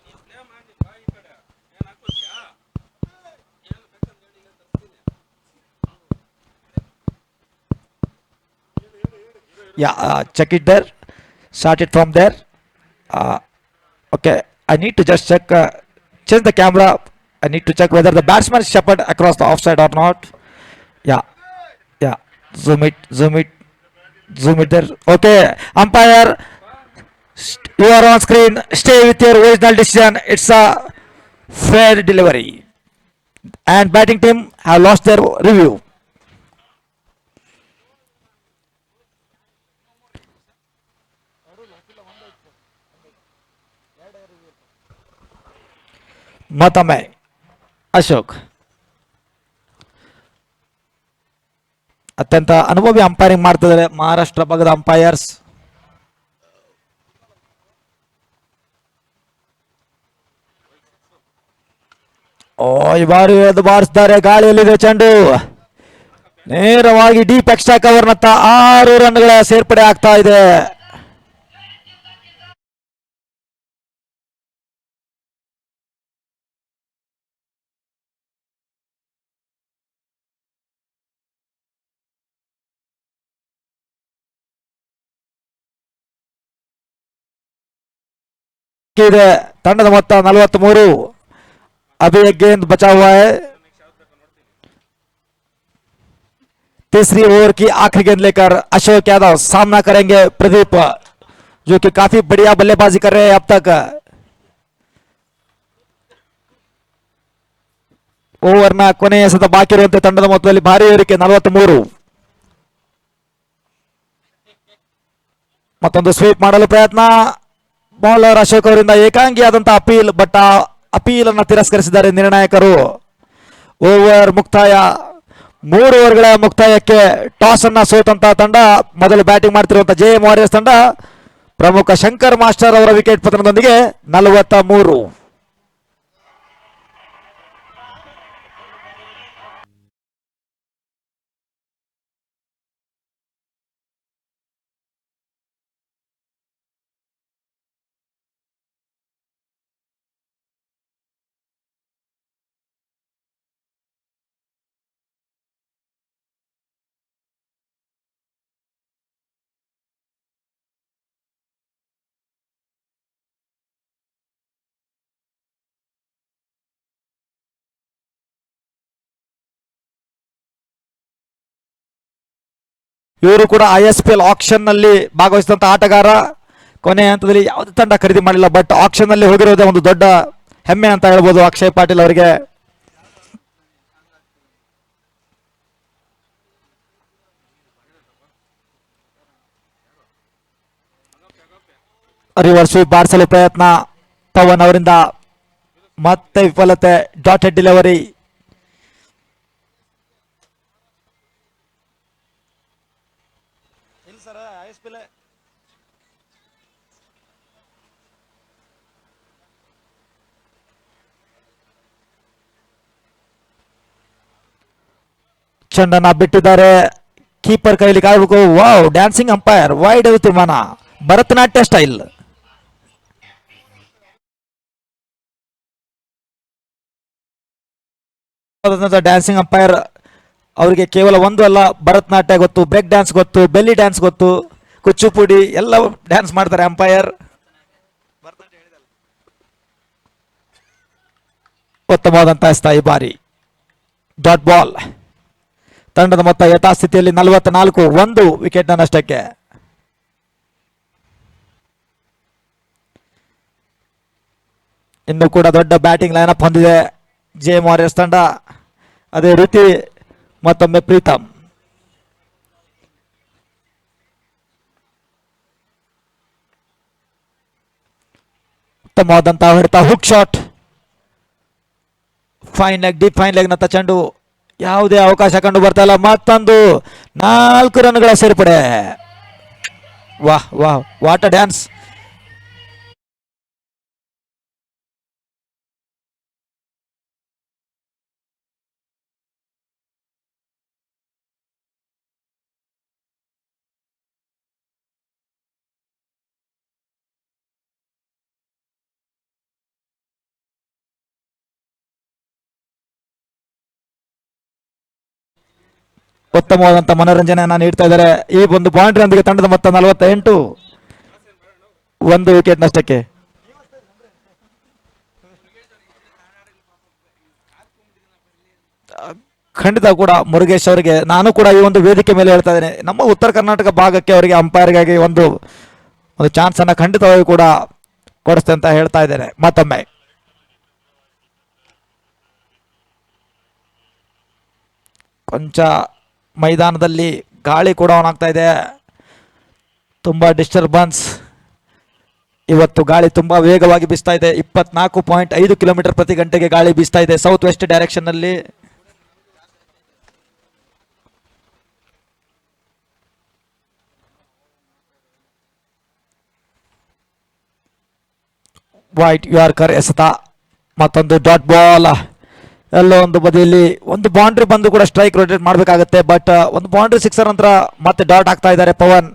Yeah, check it there. Start it from there. Okay, I need to just check. Change the camera. I need to check whether the batsman is shepherd across the offside or not. Yeah. Zoom it there. Okay, umpire, you are on screen. Stay with your original decision. It's a fair delivery. And batting team have lost their review. ಮತ್ತೊಮ್ಮೆ ಅಶೋಕ್ ಅತ್ಯಂತ ಅನುಭವಿ umpiring ಮಾಡ್ತಿದ್ದಾರೆ ಮಹಾರಾಷ್ಟ್ರ ಭಾಗದ umpires. ಈ ಬಾರಿ ಎದ್ದು ಬಾರಿಸಿದ್ದಾರೆ. ಗಾಳಿಯಲ್ಲಿದೆ ಚೆಂಡು. ನೇರವಾಗಿ ಡೀಪ್ ಎಕ್ಸ್ಟ್ರಾ ಕವರ್ನತ್ತ 6 ರನ್ಗಳ ಸೇರ್ಪಡೆ ಆಗ್ತಾ ಇದೆ. ತಂಡದ ಮೊತ್ತ 43. अभी एक गेंद बचा हुआ है. तीसरी ओवर की आखिरी गेंद लेकर अशोक यादव सामना करेंगे प्रदीप, जो कि काफी बढ़िया बल्लेबाजी कर रहे हैं अब तक. ಓವರ್ನ ಕೊನೆಯ ಎಸೆತ ಬಾಕಿ ಇರುವಂತೆ ತಂಡದ ಮೊತ್ತದಲ್ಲಿ ಭಾರಿ ಏರಿಕೆ 43. ಮತ್ತೊಂದು ಸ್ವೀಪ್ ಮಾಡಲು ಪ್ರಯತ್ನ. ಬೌಲರ್ ಅಶೋಕ್ ಅವರಿಂದ ಏಕಾಂಗಿಯಾದಂತಹ ಅಪೀಲ್, ಬಟ್ ಆ ಅಪೀಲ್ ಅನ್ನು ತಿರಸ್ಕರಿಸಿದ್ದಾರೆ ನಿರ್ಣಾಯಕರು. ಓವರ್ ಮುಕ್ತಾಯ. 3 ಓವರ್ಗಳ ಮುಕ್ತಾಯಕ್ಕೆ ಟಾಸ್ ಅನ್ನ ಸೋತಂತಹ ತಂಡ ಮೊದಲು ಬ್ಯಾಟಿಂಗ್ ಮಾಡ್ತಿರುವಂತಹ JM ವಾರಿಯರ್ಸ್ ತಂಡ ಪ್ರಮುಖ ಶಂಕರ್ ಮಾಸ್ಟರ್ ಅವರ ವಿಕೆಟ್ ಪತನದೊಂದಿಗೆ 43. ಇವರು ಕೂಡ ISPL ಆಕ್ಷನ್ ನಲ್ಲಿ ಭಾಗವಹಿಸಿದಂತ ಆಟಗಾರ. ಕೊನೆ ಹಂತದಲ್ಲಿ ಯಾವುದೇ ತಂಡ ಖರೀದಿ ಮಾಡಿಲ್ಲ, ಬಟ್ ಆಕ್ಷನ್ ನಲ್ಲಿ ಹೋಗಿರೋದೇ ಒಂದು ದೊಡ್ಡ ಹೆಮ್ಮೆ ಅಂತ ಹೇಳ್ಬೋದು ಅಕ್ಷಯ್ ಪಾಟೀಲ್ ಅವರಿಗೆ. ರಿವರ್ಸ್ ಸ್ವೀಪ್ ಬಾರಿಸಲು ಪ್ರಯತ್ನ ಪವನ್ ಅವರಿಂದ, ಮತ್ತೆ ವಿಫಲತೆ. Dot head delivery. ಚೆಂಡನ್ನ ಬಿಟ್ಟಿದ್ದಾರೆ, ಕೀಪರ್ ಕೈಲಿ ಕಾಯಬೇಕು. ವಾವ್, ಡ್ಯಾನ್ಸಿಂಗ್ ಅಂಪೈರ್, ವೈಡ್ ತೀರ್ಮಾನ, ಭರತನಾಟ್ಯ ಸ್ಟೈಲ್. ಡ್ಯಾನ್ಸಿಂಗ್ ಅಂಪೈರ್ ಅವರಿಗೆ ಕೇವಲ ಒಂದು ಅಲ್ಲ, ಭರತನಾಟ್ಯ ಗೊತ್ತು, ಬ್ರೇಕ್ ಡ್ಯಾನ್ಸ್ ಗೊತ್ತು, ಬೆಲ್ಲಿ ಡ್ಯಾನ್ಸ್ ಗೊತ್ತು, ಕುಚ್ಚುಪುಡಿ ಎಲ್ಲ ಡ್ಯಾನ್ಸ್ ಮಾಡ್ತಾರೆ ಅಂಪೈರ್. ಉತ್ತಮವಾದಂತಹ ಸ್ಥಾಯಿ ಬಾರಿ. Dot ball. ತಂಡದ ಮೊತ್ತ ಯಥಾಸ್ಥಿತಿಯಲ್ಲಿ 44, 1 ವಿಕೆಟ್ ನಷ್ಟಕ್ಕೆ. ಇನ್ನು ಕೂಡ ದೊಡ್ಡ ಬ್ಯಾಟಿಂಗ್ ಲೈನಪ್ ಹೊಂದಿದೆ JM ವಾರಿಯರ್ಸ್ ತಂಡ. ಅದೇ ರೀತಿ ಮತ್ತೊಮ್ಮೆ ಪ್ರೀತಮ್. ಉತ್ತಮವಾದಂತಹ ಹೊಡೆತ, hook shot, fine leg, deep fine leg ನತ್ತ ಚೆಂಡು. ಯಾವುದೇ ಅವಕಾಶ ಕಂಡು ಬರ್ತಾ ಇಲ್ಲ. ಮತ್ತೊಂದು 4 ರನ್ಗಳ ಸೇರ್ಪಡೆ. ವಾಹ್ ವಾಹ್, ವಾಟ್ ಅ ಡ್ಯಾನ್ಸ್. ಉತ್ತಮವಾದಂತಹ ಮನೋರಂಜನೆಯನ್ನ ನೀಡ್ತಾ ಇದ್ದಾರೆ. ಈ ಒಂದು ಬೌಂಡ್ರಿಯೊಂದಿಗೆ ತಂಡದ ಮೊತ್ತ 48, 1 ವಿಕೆಟ್ ನಷ್ಟಕ್ಕೆ. ಖಂಡಿತ ಕೂಡ ಮುರುಗೇಶ್ ಅವರಿಗೆ ನಾನು ಕೂಡ ಈ ಒಂದು ವೇದಿಕೆ ಮೇಲೆ ಹೇಳ್ತಾ ಇದ್ದೇನೆ, ನಮ್ಮ ಉತ್ತರ ಕರ್ನಾಟಕ ಭಾಗಕ್ಕೆ ಅವರಿಗೆ ಅಂಪೈರ್ಗಾಗಿ ಒಂದು ಚಾನ್ಸ್ ಅನ್ನ ಖಂಡಿತವಾಗಿ ಕೂಡ ಕೊಡಿಸ್ತೇನೆ ಅಂತ ಹೇಳ್ತಾ ಇದ್ದೇನೆ. ಮತ್ತೊಮ್ಮೆ ಕೊಂಚ ಮೈದಾನದಲ್ಲಿ ಗಾಳಿ ಕೂಡ ಆನ್ ಆಗ್ತಾ ಇದೆ, ತುಂಬಾ ಡಿಸ್ಟರ್ಬೆನ್ಸ್. ಇವತ್ತು ಗಾಳಿ ತುಂಬಾ ವೇಗವಾಗಿ ಬೀಸ್ತಾ ಇದೆ. 24.5 ಕಿಲೋಮೀಟರ್ ಪ್ರತಿ ಗಂಟೆಗೆ ಗಾಳಿ ಬೀಸ್ತಾ ಇದೆ ಸೌತ್ ವೆಸ್ಟ್ ಡೈರೆಕ್ಷನ್ ನಲ್ಲಿ. ವೈಟ್ ಯಾರ್ಕರ್ ಎಸೆತ, ಮತ್ತೊಂದು ಡಾಟ್ ಬಾಲ್. ಎಲ್ಲೋ ಒಂದು ಬದಿಯಲ್ಲಿ ಒಂದು ಬೌಂಡ್ರಿ ಬಂದು ಕೂಡ ಸ್ಟ್ರೈಕ್ ರೊಟೇಟ್ ಮಾಡಬೇಕಾಗುತ್ತೆ, ಬಟ್ ಒಂದು ಬೌಂಡ್ರಿ ಸಿಕ್ಸರ್ ನಂತರ ಮತ್ತೆ ಡಾಟ್ ಆಗ್ತಾ ಇದ್ದಾರೆ ಪವನ್.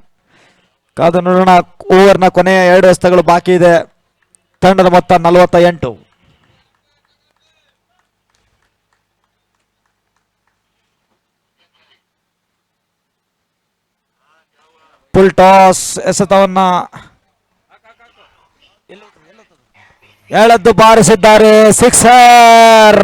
ಕಾದು ನೋಡೋಣ. ಓವರ್ನ ಕೊನೆಯ 2 ಎಸೆತಗಳು ಬಾಕಿ ಇದೆ. ತಂಡದ ಮೊತ್ತ 48. ಫುಲ್ ಟಾಸ್ ಎಸೆತವನ್ನ ಎಳೆದು ಬಾರಿಸಿದ್ದಾರೆ, ಸಿಕ್ಸರ್.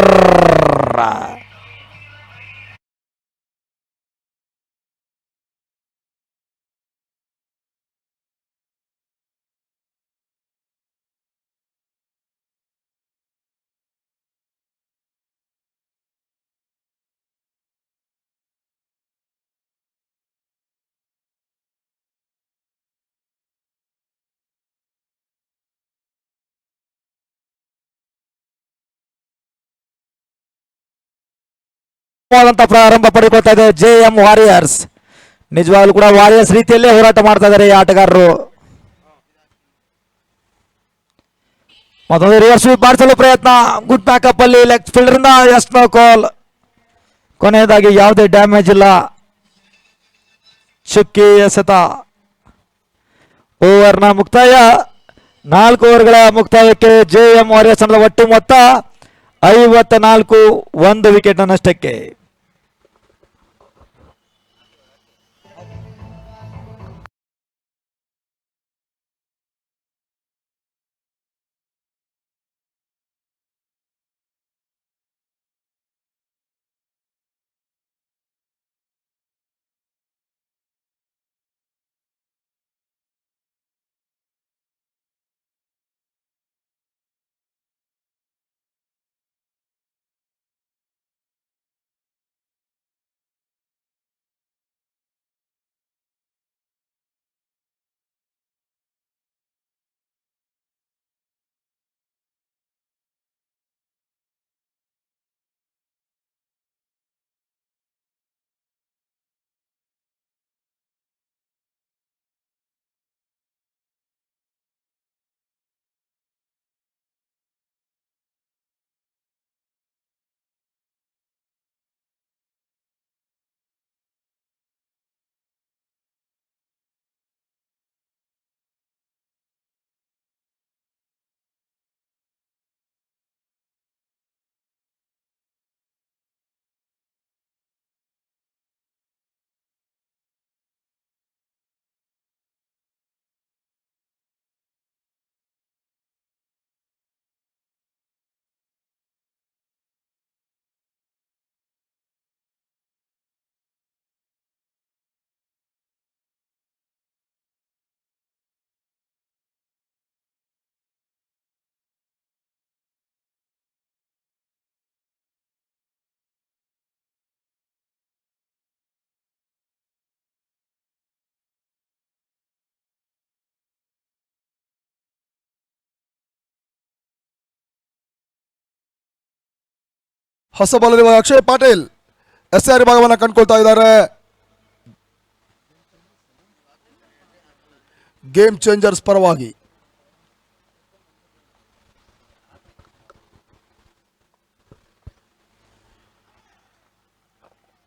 ಪ್ರಾರಂಭ ಪಡೆದುಕೊಳ್ತಾ ಇದೆ JM ವಾರಿಯರ್ಸ್. ನಿಜವಾಗ್ಲೂ ಕೂಡ ವಾರಿಯರ್ಸ್ ರೀತಿಯಲ್ಲೇ ಹೋರಾಟ ಮಾಡ್ತಾ ಇದ್ದಾರೆ ಈ ಆಟಗಾರರು. ಮತ್ತೊಂದು ರಿವರ್ಸ್ ಸ್ವೀಪ್ ಮಾಡಿಸಲು ಪ್ರಯತ್ನ, ಗುಡ್ ಬ್ಯಾಕಪ್ ಅಲ್ಲಿ ಲೆಗ್ ಫೀಲ್ಡರ್ ಇಂದ ಎಸ್ ನೋ ಕಾಲ್. ಕೊನೆಯದಾಗಿ ಯಾವುದೇ ಡ್ಯಾಮೇಜ್ ಇಲ್ಲ. ಚುಕ್ಕಿ ಎಸೆತ. ಓವರ್ನ ಮುಕ್ತಾಯ. 4 ಓವರ್ಗಳ ಮುಕ್ತಾಯಕ್ಕೆ JM ವಾರಿಯರ್ಸ್ ತಂಡದ ಒಟ್ಟು ಮೊತ್ತ 54, 1 ವಿಕೆಟ್ ನಷ್ಟಕ್ಕೆ. ಹೊಸ ಬಾಲಲ್ಲಿರುವ ಅಕ್ಷಯ್ ಪಾಟೀಲ್ SR ಭಾಗವನ್ನು ಕಂಡುಕೊಳ್ತಾ ಇದ್ದಾರೆ. ಗೇಮ್ ಚೇಂಜರ್ಸ್ ಪರವಾಗಿ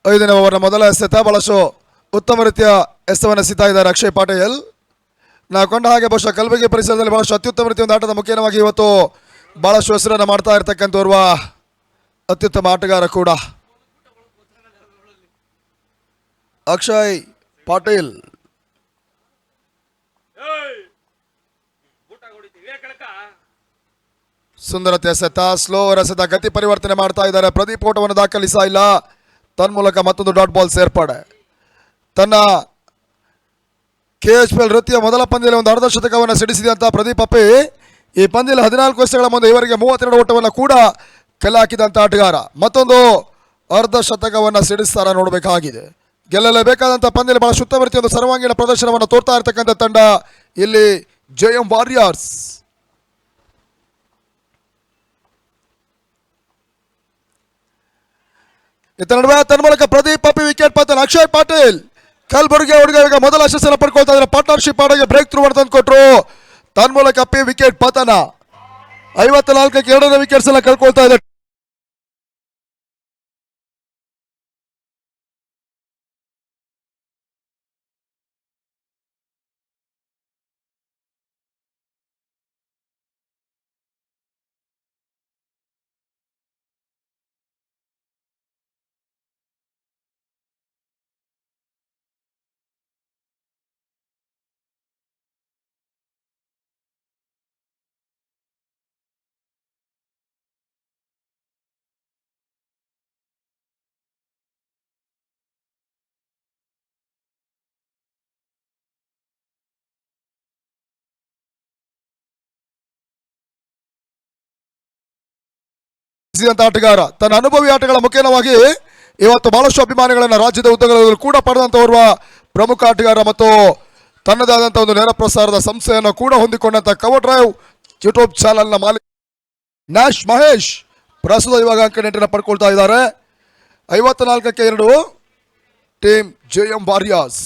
ಐದನೇ ಓವರ್ನ ಮೊದಲ ಎಸೆತ ಬಹಳಷ್ಟು ಉತ್ತಮ ರೀತಿಯ ಎಸೆತವನ್ನು ಎಸೆತಾ ಇದ್ದಾರೆ ಅಕ್ಷಯ್ ಪಾಟೀಲ್. ನಾವು ಕೊಂಡ ಹಾಗೆ ಬಹುಶಃ ಕಲಬುರಗಿ ಪರಿಸರದಲ್ಲಿ ಬಹಳಷ್ಟು ಅತ್ಯುತ್ತಮ ರೀತಿಯ ಒಂದು ಆಟದ ಮುಖೇನವಾಗಿ ಇವತ್ತು ಬಹಳಷ್ಟು ಹೆಸರನ್ನು ಮಾಡ್ತಾ ಇರ್ತಕ್ಕಂಥ ಓರ್ವ ಅತ್ಯುತ್ತಮ ಆಟಗಾರ ಕೂಡ ಅಕ್ಷಯ್ ಪಾಟೀಲ್. ಸುಂದರತೆ ಎಸೆತ, ಸ್ಲೋವರ್ ಎಸೆತ, ಗತಿ ಪರಿವರ್ತನೆ ಮಾಡ್ತಾ ಇದ್ದಾರೆ. ಪ್ರದೀಪ್ ಓಟವನ್ನು ದಾಖಲಿಸ ಇಲ್ಲ, ತನ್ಮೂಲಕ ಮತ್ತೊಂದು ಡಾಟ್ ಬಾಲ್ ಸೇರ್ಪಡೆ. ತನ್ನ KHPL ವೃತ್ತಿಯ ಮೊದಲ ಪಂದ್ಯದಲ್ಲಿ ಒಂದು ಅರ್ಧ ಶತಕವನ್ನು ಸಿಡಿಸಿದಂಥ ಪ್ರದೀಪ್ ಅಪ್ಪಿ ಈ ಪಂದ್ಯದಲ್ಲಿ 14 ವರ್ಷಗಳ ಮುಂದೆ ಇವರಿಗೆ 32 ಓಟವನ್ನು ಕೂಡ ಕಲೆ ಹಾಕಿದಂಥ ಆಟಗಾರ. ಮತ್ತೊಂದು ಅರ್ಧ ಶತಕವನ್ನು ಸಿಡಿಸ್ತಾರ ನೋಡಬೇಕಾಗಿದೆ. ಗೆಲ್ಲಲೇಬೇಕಾದಂಥ ಪಂದ್ಯದಲ್ಲಿ ಬಹಳ ಉತ್ತಮ ರೀತಿಯ ಒಂದು ಸರ್ವಾಂಗೀಣ ಪ್ರದರ್ಶನವನ್ನು ತೋರ್ತಾ ಇರ್ತಕ್ಕಂಥ ತಂಡ ಇಲ್ಲಿ JM ವಾರಿಯರ್ಸ್. ಇತ್ತ ನಡುವೆ ತನ್ಮೂಲಕ ಪ್ರದೀಪ್ ಅಪ್ಪಿ ವಿಕೆಟ್ ಪತನ. ಅಕ್ಷಯ್ ಪಾಟೀಲ್ ಕಲಬುರಗಿ ಹುಡುಗ ಈಗ ಮೊದಲ ಯಶಸ್ಸನ್ನು ಪಡ್ಕೊಳ್ತಾ ಇದ್ದಾರೆ. ಪಾರ್ಟ್ನರ್ಶಿಪ್ ಆಡೋಗೆ ಬ್ರೇಕ್ ಥ್ರೂ ತಂದು ಕೊಟ್ಟರು. ತನ್ಮೂಲಕ ಅಪ್ಪಿ ವಿಕೆಟ್ ಪತನ. 54ಕ್ಕೆ 2ನೇ ವಿಕೆಟ್ಸ್ ಅನ್ನ ಕಳ್ಕೊಳ್ತಾ ಇದೆ. ಆಟಗಾರ ತನ್ನ ಅನುಭವಿ ಆಟಗಳ ಮುಖೇನವಾಗಿ ಇವತ್ತು ಬಹಳಷ್ಟು ಅಭಿಮಾನಿಗಳನ್ನು ರಾಜ್ಯದ ಉದ್ದಗಲಲ್ಲಿ ಕೂಡ ಪಡೆದಂತ ಓರ್ವ ಪ್ರಮುಖ ಆಟಗಾರ ಮತ್ತು ತನ್ನದಾದಂತಹ ಒಂದು ನೇರ ಪ್ರಸಾರದ ಸಂಸ್ಥೆಯನ್ನು ಕೂಡ ಹೊಂದಿಕೊಂಡಂತ ಕವರ್ ಡ್ರೈವ್ ಯೂಟ್ಯೂಬ್ ಚಾನಲ್ನ ಮಾಲೀಕ ನ್ಯಾಶ್ ಮಹೇಶ್ ಪ್ರಸ್ತುತ ಇವಾಗ ಅಂಕ ನೆಂಟನ್ನು ಪಡ್ಕೊಳ್ತಾ ಇದ್ದಾರೆ. 54ಕ್ಕೆ 2 ಟೀಮ್ JM ವಾರಿಯರ್ಸ್.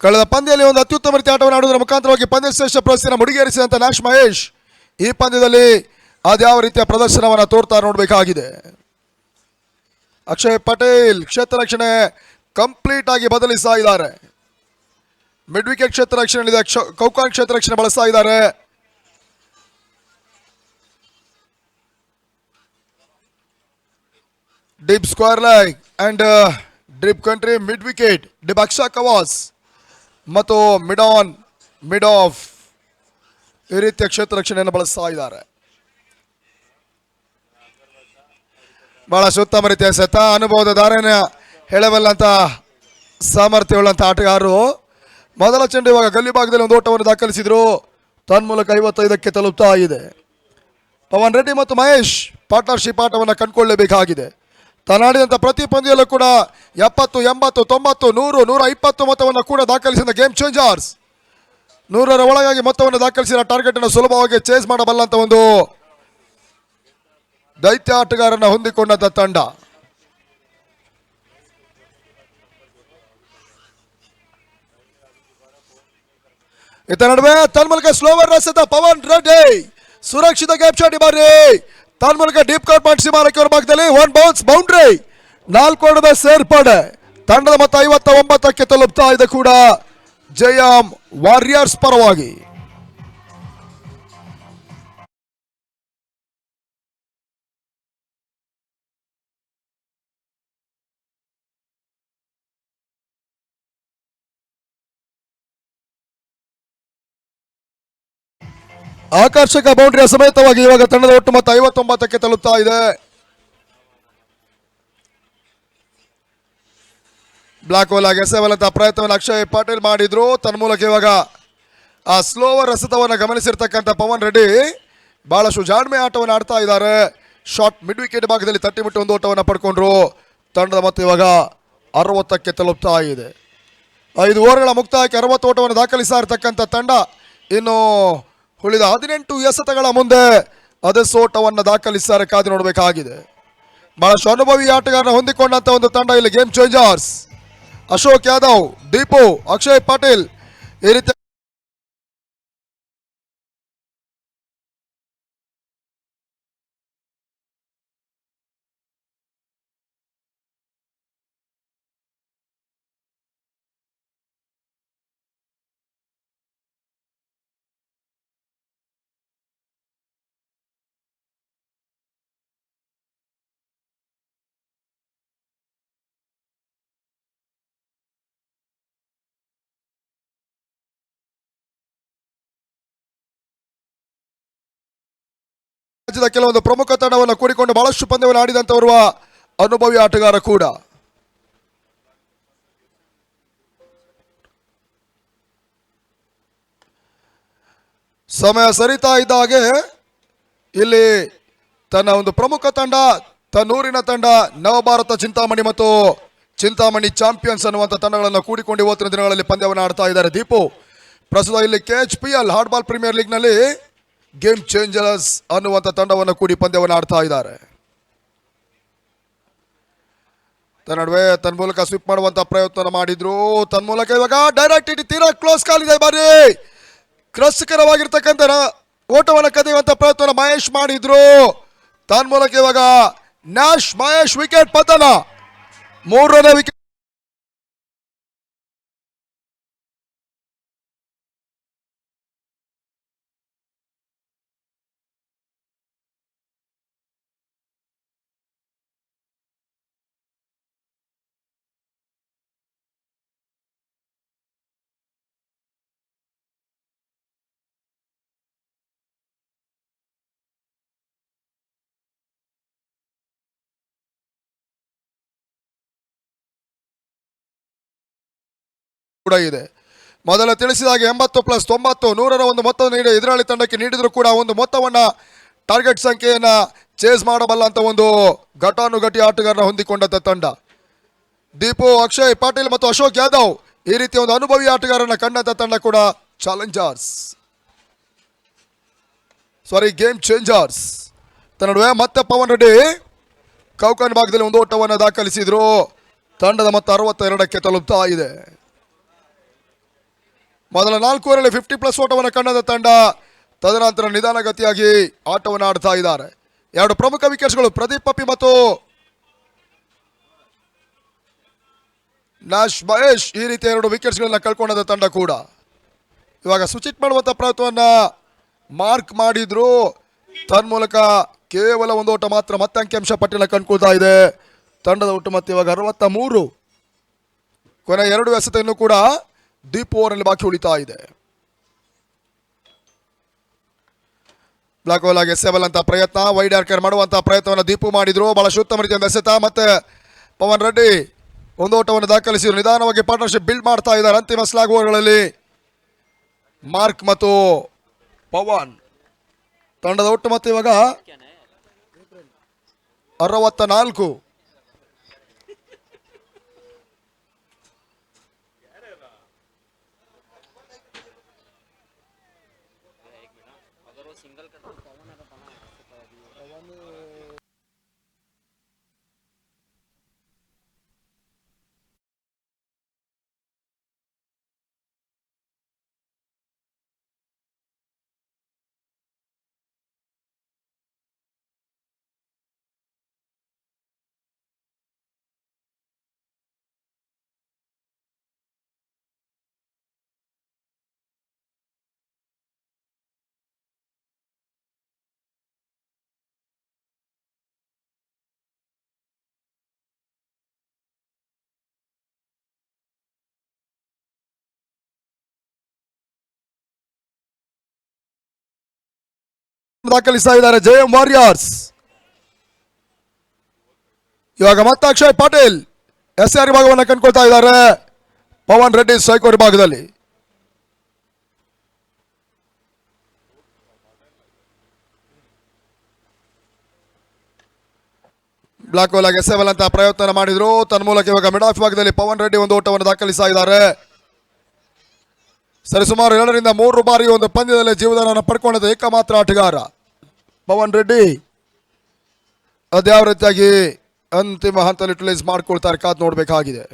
ಕಳೆದ ಪಂದ್ಯದಲ್ಲಿ ಒಂದು ಅತ್ಯುತ್ತಮ ರೀತಿಯ ಆಟವನ್ನು ಆಡುವುದರ ಮುಖಾಂತರವಾಗಿ ಪಂದ್ಯ ಶ್ರೇಷ್ಠ ಪ್ರಶಸ್ತಿಯನ್ನು ಮುಡಿಗೇರಿಸಿದಂತ ನ್ಯಾಶ್ ಮಹೇಶ್ ಈ ಪಂದ್ಯದಲ್ಲಿ ಅದ್ಯಾವ ರೀತಿಯ ಪ್ರದರ್ಶನವನ್ನು ತೋರ್ತಾ ನೋಡಬೇಕಾಗಿದೆ. ಅಕ್ಷಯ್ ಪಟೇಲ್ ಕ್ಷೇತ್ರ ರಕ್ಷಣೆ ಕಂಪ್ಲೀಟ್ ಆಗಿ ಬದಲಿಸ್ತಾ ಇದ್ದಾರೆ. ಮಿಡ್ ವಿಕೆಟ್ ಕ್ಷೇತ್ರ ರಕ್ಷಣೆ ಕೌಕಾನ್ ಕ್ಷೇತ್ರ ರಕ್ಷಣೆ ಬಳಸ್ತಾ ಇದ್ದಾರೆ. Deep square leg and deep country mid wicket deep extra covers ಮತ್ತು ಮಿಡ್ ಆನ್ ಮಿಡ್ ಆಫ್ ಈ ರೀತಿಯ ಕ್ಷೇತ್ರ ರಕ್ಷಣೆಯನ್ನು ಬಳಸ್ತಾ ಇದ್ದಾರೆ. ಬಹಳ ಉತ್ತಮ ರೀತಿಯ ಸೆತ ಅನುಭವದ ದಾರನ ಹೇಳಬಲ್ಲಂತ ಸಾಮರ್ಥ್ಯವುಳ್ಳಂತ ಆಟಗಾರರು. ಮೊದಲ ಚೆಂಡು ಇವಾಗ ಗಲ್ಲಿ ಭಾಗದಲ್ಲಿ ಒಂದು ಓಟವನ್ನು ದಾಖಲಿಸಿದ್ರು. ತನ್ಮೂಲಕ 55ಕ್ಕೆ ತಲುಪ್ತಾ ಇದೆ. ಪವನ್ ರೆಡ್ಡಿ ಮತ್ತು ಮಹೇಶ್ ಪಾರ್ಟ್ನರ್ಶಿಪ್ ಆಟವನ್ನು ಕಂಡುಕೊಳ್ಳಬೇಕಾಗಿದೆ. ತನ್ನಾಡಿದಂಥ ಪ್ರತಿ ಪಂದ್ಯದಲ್ಲೂ ಕೂಡ 70, 80, 90, 100, 120 ಮೊತ್ತವನ್ನು ಕೂಡ ದಾಖಲಿಸಿದ ಗೇಮ್ ಚೇಂಜರ್ಸ್. 100ರ ಒಳಗಾಗಿ ಮೊತ್ತವನ್ನು ದಾಖಲಿಸಿದ ಟಾರ್ಗೆಟ್ ಅನ್ನು ಸುಲಭವಾಗಿ ಚೇಸ್ ಮಾಡಬಲ್ಲಂತ ಒಂದು ದೈತ್ಯ ಆಟಗಾರನ ಹೊಂದಿಕೊಂಡಂತ ತಂಡ. ಇತ್ತ ನಡುವೆ ತನ್ಮೂಲಕ ಸ್ಲೋವರ್ ರಸದ ಪವನ್ ರೆಡ್ಡಿ ಸುರಕ್ಷಿತ ಗೇಮ್ ಶಾಟ್ ಬಾರಿ ತನ್ಮೂಲಕ ಡೀಪ್ ಕಟ್ ಮಾಡಿಸಿ ಮಾರಕ್ಕೆ ಭಾಗದಲ್ಲಿ 1 ಬೌನ್ಸ್ ಬೌಂಡ್ರಿ 4 ಓಟದ ಸೇರ್ಪಡೆ. ತಂಡದ ಮೊತ್ತ 59ಕ್ಕೆ ತಲುಪ್ತಾ ಇದೆ ಕೂಡ JM ವಾರಿಯರ್ಸ್ ಪರವಾಗಿ. ಆಕರ್ಷಕ ಬೌಂಡ್ರಿಯ ಸಮೇತವಾಗಿ ಇವಾಗ ತಂಡದ ಒಟ್ಟು ಮೊತ್ತ 59ಕ್ಕೆ ತಲುಪ್ತಾ ಇದೆ. ಬ್ಲಾಕ್ ಹೋಲ್ ಆಗಿ ಎಸೆಬಲ್ಲಂತ ಪ್ರಯತ್ನವನ್ನು ಅಕ್ಷಯ್ ಪಾಟೀಲ್ ಮಾಡಿದ್ರು. ತನ್ಮೂಲಕ ಇವಾಗ ಆ ಸ್ಲೋವರ್ ರಸತವನ್ನು ಗಮನಿಸಿರ್ತಕ್ಕಂಥ ಪವನ್ ರೆಡ್ಡಿ ಬಹಳಷ್ಟು ಜಾಣ್ಮೆ ಆಟವನ್ನು ಆಡ್ತಾ ಇದ್ದಾರೆ. ಶಾರ್ಟ್ ಮಿಡ್ ವಿಕೆಟ್ ಭಾಗದಲ್ಲಿ ತಟ್ಟಿ ಮುಟ್ಟಿ ಒಂದು ಓಟವನ್ನು ಪಡ್ಕೊಂಡ್ರು. ತಂಡದ ಮೊತ್ತ ಇವಾಗ 60ಕ್ಕೆ ತಲುಪ್ತಾ ಇದೆ. 5 ಓವರ್ಗಳ ಮುಕ್ತಾಯಕ್ಕೆ 60 ಓಟವನ್ನು ದಾಖಲಿಸ್ತಾ ಇರತಕ್ಕಂಥ ತಂಡ ಇನ್ನು ಉಳಿದ 18 ಎಸೆತಗಳ ಮುಂದೆ ಅದೆಸೋಟವನ್ನು ದಾಖಲಿಸಿದ್ದಾರೆ, ಕಾದು ನೋಡಬೇಕಾಗಿದೆ. ಬಹಳಷ್ಟು ಅನುಭವಿ ಆಟಗಾರನ ಹೊಂದಿಕೊಂಡಂತ ಒಂದು ತಂಡ ಇಲ್ಲಿ ಗೇಮ್ ಚೇಂಜರ್ಸ್. ಅಶೋಕ್ ಯಾದವ್, ದೀಪು, ಅಕ್ಷಯ್ ಪಾಟೀಲ್ ಈ ರೀತಿ ರಾಜ್ಯದ ಕೆಲವೊಂದು ಪ್ರಮುಖ ತಂಡವನ್ನು ಕೂಡಿಕೊಂಡು ಬಹಳಷ್ಟು ಪಂದ್ಯವನ್ನು ಆಡಿದಂತವರು ಅನುಭವಿ ಆಟಗಾರ ಕೂಡ. ಸಮಯ ಸರಿತಾ ಇದ್ದ ಹಾಗೆ ಇಲ್ಲಿ ತನ್ನ ಒಂದು ಪ್ರಮುಖ ತಂಡ, ತನ್ನೂರಿನ ತಂಡ ನವಭಾರತ ಚಿಂತಾಮಣಿ ಮತ್ತು ಚಿಂತಾಮಣಿ ಚಾಂಪಿಯನ್ಸ್ ಅನ್ನುವಂಥ ತಂಡಗಳನ್ನು ಕೂಡಿಕೊಂಡು ಇವತ್ತಿನ ದಿನಗಳಲ್ಲಿ ಪಂದ್ಯವನ್ನು ಆಡ್ತಾ ಇದ್ದಾರೆ. ದೀಪು ಪ್ರಸ್ತುತ ಇಲ್ಲಿ KHPL ಹಾರ್ಡ್ಬಾಲ್ ಪ್ರೀಮಿಯರ್ ಲೀಗ್ನಲ್ಲಿ ಗೇಮ್ ಚೇಂಜರ್ಸ್ ಅನ್ನುವಂಥ ತಂಡವನ್ನು ಕೂಡಿ ಪಂದ್ಯವನ್ನು ಆಡ್ತಾ ಇದ್ದಾರೆ. ತನ್ನ ನಡುವೆ ತನ್ನ ಮೂಲಕ ಸ್ವಿಪ್ ಮಾಡುವಂತ ಪ್ರಯತ್ನ ಮಾಡಿದ್ರು. ತನ್ನ ಮೂಲಕ ಇವಾಗ ಡೈರೆಕ್ಟ್ ಇಟ್ ತೀರಾ ಕ್ಲೋಸ್ ಕಾಲ್ ಇದೆ. ಬಾರಿ ಕ್ರಸ್ಕರವಾಗಿರ್ತಕ್ಕಂಥ ಓಟವನ್ನು ಕದಿಯುವಂತ ಪ್ರಯತ್ನ ಮಹೇಶ್ ಮಾಡಿದ್ರು. ತನ್ನ ಮೂಲಕ ಇವಾಗ ಮಹೇಶ್ ವಿಕೆಟ್ ಪತನ, 3ನೇ ವಿಕೆಟ್. ಕೂಡ ಇದೆ. ಮೊದಲ ತಿಳಿಸಿದಾಗ 80+90 100ರ ಒಂದು ಮೊತ್ತವನ್ನು ನೀಡಿ ಎದುರಾಳಿ ತಂಡಕ್ಕೆ ನೀಡಿದ್ರು ಕೂಡ ಒಂದು ಮೊತ್ತವನ್ನ ಟಾರ್ಗೆಟ್ ಸಂಖ್ಯೆಯನ್ನ ಚೇಸ್ ಮಾಡಬಲ್ಲ ಅಂತ ಒಂದು ಘಟಾನುಘಟಿ ಆಟಗಾರನ ಹೊಂದಿಕೊಂಡಂತ ತಂಡ. ದೀಪು, ಅಕ್ಷಯ್ ಪಾಟೀಲ್ ಮತ್ತು ಅಶೋಕ್ ಯಾದವ್ ಈ ರೀತಿಯ ಒಂದು ಅನುಭವಿ ಆಟಗಾರನ ಕಂಡಂತ ತಂಡ ಕೂಡ ಗೇಮ್ ಚೇಂಜರ್ಸ್. ನಡುವೆ ಮತ್ತೆ ಪವನ್ ರೆಡ್ಡಿ ಕೌಕನ್ ಭಾಗದಲ್ಲಿ ಒಂದು ಓಟವನ್ನು ದಾಖಲಿಸಿದ್ರು. ತಂಡದ ಮೊತ್ತ 62ಕ್ಕೆ ತಲುಪ್ತಾ ಇದೆ. ಮೊದಲ 4 ಓವರಲ್ಲಿ 50+ ಓಟವನ್ನು ಕಂಡಂತ ತಂಡ ತದನಂತರ ನಿಧಾನಗತಿಯಾಗಿ ಆಟವನ್ನು ಆಡ್ತಾ ಇದ್ದಾರೆ. 2 ಪ್ರಮುಖ ವಿಕೆಟ್ಸ್ಗಳು ಪ್ರದೀಪ್ ಪಪ್ಪಿ ಮತ್ತು ಮಹೇಶ್ ಈ ರೀತಿಯ 2 ವಿಕೆಟ್ಸ್ಗಳನ್ನ ಕಳ್ಕೊಂಡಂತ ತಂಡ ಕೂಡ ಇವಾಗ ಸ್ವಿಚ್ ಮಾಡುವಂತ ಪ್ರಯತ್ನವನ್ನ ಮಾರ್ಕ್ ಮಾಡಿದ್ರು. ತನ್ಮೂಲಕ ಕೇವಲ ಒಂದು ಓಟ ಮಾತ್ರ ಮತ್ತೆ ಅಂಕಿಅಂಶ ಪಟ್ಟಿನ ಕಂಡುಕೊಳ್ತಾ ಇದೆ. ತಂಡದ ಒಟ್ಟು ಮತ್ತೆ ಇವಾಗ 63. ಕೊನೆ 2 ಎಸೆತವನ್ನು ಕೂಡ ದೀಪ್ ಓವರ್ನಲ್ಲಿ ಬಾಕಿ ಉಳಿತಾ ಇದೆ. ಬ್ಲಾಕ್ ಬಾಲ್ ಆಗಿ ಎಸೆಬಲ್ ಅಂತ ಪ್ರಯತ್ನ, ವೈಡ್ ಆರ್ಕರ್ ಮಾಡುವಂತ ಪ್ರಯತ್ನವನ್ನು ದೀಪು ಮಾಡಿದ್ರು. ಬಹಳ ಉತ್ತಮ ರೀತಿಯಿಂದ ಎಸೆತ. ಮತ್ತೆ ಪವನ್ ರೆಡ್ಡಿ ಒಂದು ಓಟವನ್ನು ದಾಖಲಿಸಿದ್ರು. ನಿಧಾನವಾಗಿ ಪಾರ್ಟ್ನರ್ಶಿಪ್ ಬಿಲ್ಡ್ ಮಾಡ್ತಾ ಇದ್ದಾರೆ. ಅಂತಿಮ ಸ್ಲಾಗ್ ಓವರ್ಗಳಲ್ಲಿ ಮಾರ್ಕ್ ಮತ್ತು ಪವನ್. ತಂಡದ ಒಟ್ಟು ಮತ್ತೆ ಇವಾಗ 64. ದಾಖಲಿಸ್ತಾ ಇದ್ದಾರೆ ಜೆಎಂ ವಾರಿಯರ್ಸ್. ಇವಾಗ ಮತ್ತೆ ಅಕ್ಷಯ್ ಪಾಟೀಲ್ SR ಭಾಗವನ್ನು ಕಂಡುಕೊಳ್ತಾ ಇದ್ದಾರೆ. ಪವನ್ ರೆಡ್ಡಿ ಸ್ಟ್ರೈಕ್ ಭಾಗದಲ್ಲಿ. ಬ್ಲಾಕ್ ಬಾಲ್ ಆಗಿ ಎಸೆಬಲ್ ಅಂತ ಪ್ರಯತ್ನ ಮಾಡಿದ್ರು. ತನ್ಮೂಲಕ ಇವಾಗ ಮಿಡ್ ಆಫ್ ಭಾಗದಲ್ಲಿ ಪವನ್ ರೆಡ್ಡಿ ಒಂದು ಓಟವನ್ನು ದಾಖಲಿಸ್ತಾ ಇದ್ದಾರೆ. ಸರಿಸುಮಾರು 2 ರಿಂದ 3 ಬಾರಿ ಒಂದು ಪಂದ್ಯದಲ್ಲಿ ಜೀವದಾನ ಪಡ್ಕೊಂಡ ಏಕಮಾತ್ರ ಆಟಗಾರ. ಪವನ್ ರೆಡ್ಡಿ ಅದ್ಯಾವ ರೀತಿಯಾಗಿ ಅಂತಿಮ ಹಂತದಲ್ಲಿ ಯುಟಿಲೈಸ್ ಮಾಡ್ಕೊಳ್ತಾರೆ ಕಾದ್ ನೋಡ್ಬೇಕಾಗಿದೆ.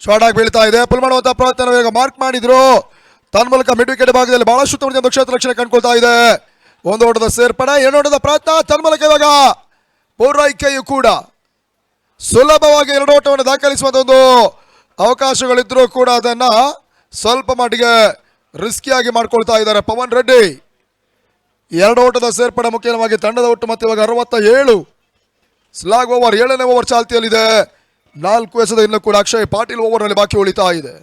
ಶಾರ್ಟ್ ಆಗಿ ಬೀಳ್ತಾ ಇದೆ. ಪುಲ್ ಮಾಡುವಂತಹ ಪ್ರಯತ್ನ ಮಾರ್ಕ್ ಮಾಡಿದ್ರು. ತನ್ನ ಮೂಲಕ ಮಿಡ್ ವಿಕೆಟ್ ಭಾಗದಲ್ಲಿ ಬಹಳಷ್ಟು ಉತ್ತಮ ಕ್ಷೇತ್ರ ರಕ್ಷಣೆ ಕಂಡುಕೊಳ್ತಾ ಇದೆ. ಒಂದು ಓಟದ ಸೇರ್ಪಡೆ, ಎರಡು ಓಟದ ಪ್ರಯತ್ನ. ತನ್ನ ಮೂಲಕ ಇವಾಗ ಪೂರೈಕೆಯು ಕೂಡ ಸುಲಭವಾಗಿ ಎರಡು ಓಟವನ್ನು ದಾಖಲಿಸುವಂತ ಒಂದು ಅವಕಾಶಗಳಿದ್ರೂ ಕೂಡ ಅದನ್ನ ಸ್ವಲ್ಪ ಮಟ್ಟಿಗೆ ರಿಸ್ಕಿಯಾಗಿ ಮಾಡ್ಕೊಳ್ತಾ ಇದ್ದಾರೆ ಪವನ್ ರೆಡ್ಡಿ. ಎರಡು ಓಟದ ಸೇರ್ಪಡೆ ಮುಖ್ಯವಾಗಿ ತಂಡದ ಒಟ್ಟು ಮತ್ತೆ ಇವಾಗ 67 ಸ್ಲಾಗ್ ಓವರ್ 7ನೇ ಓವರ್ ಚಾಲ್ತಿಯಲ್ಲಿದೆ. 4 ಎಸೆದ ಇನ್ನು ಕೂಡ ಅಕ್ಷಯ್ ಪಾಟೀಲ್ ಓವರ್ನಲ್ಲಿ ಬಾಕಿ ಉಳಿತಾ ಇದೆ.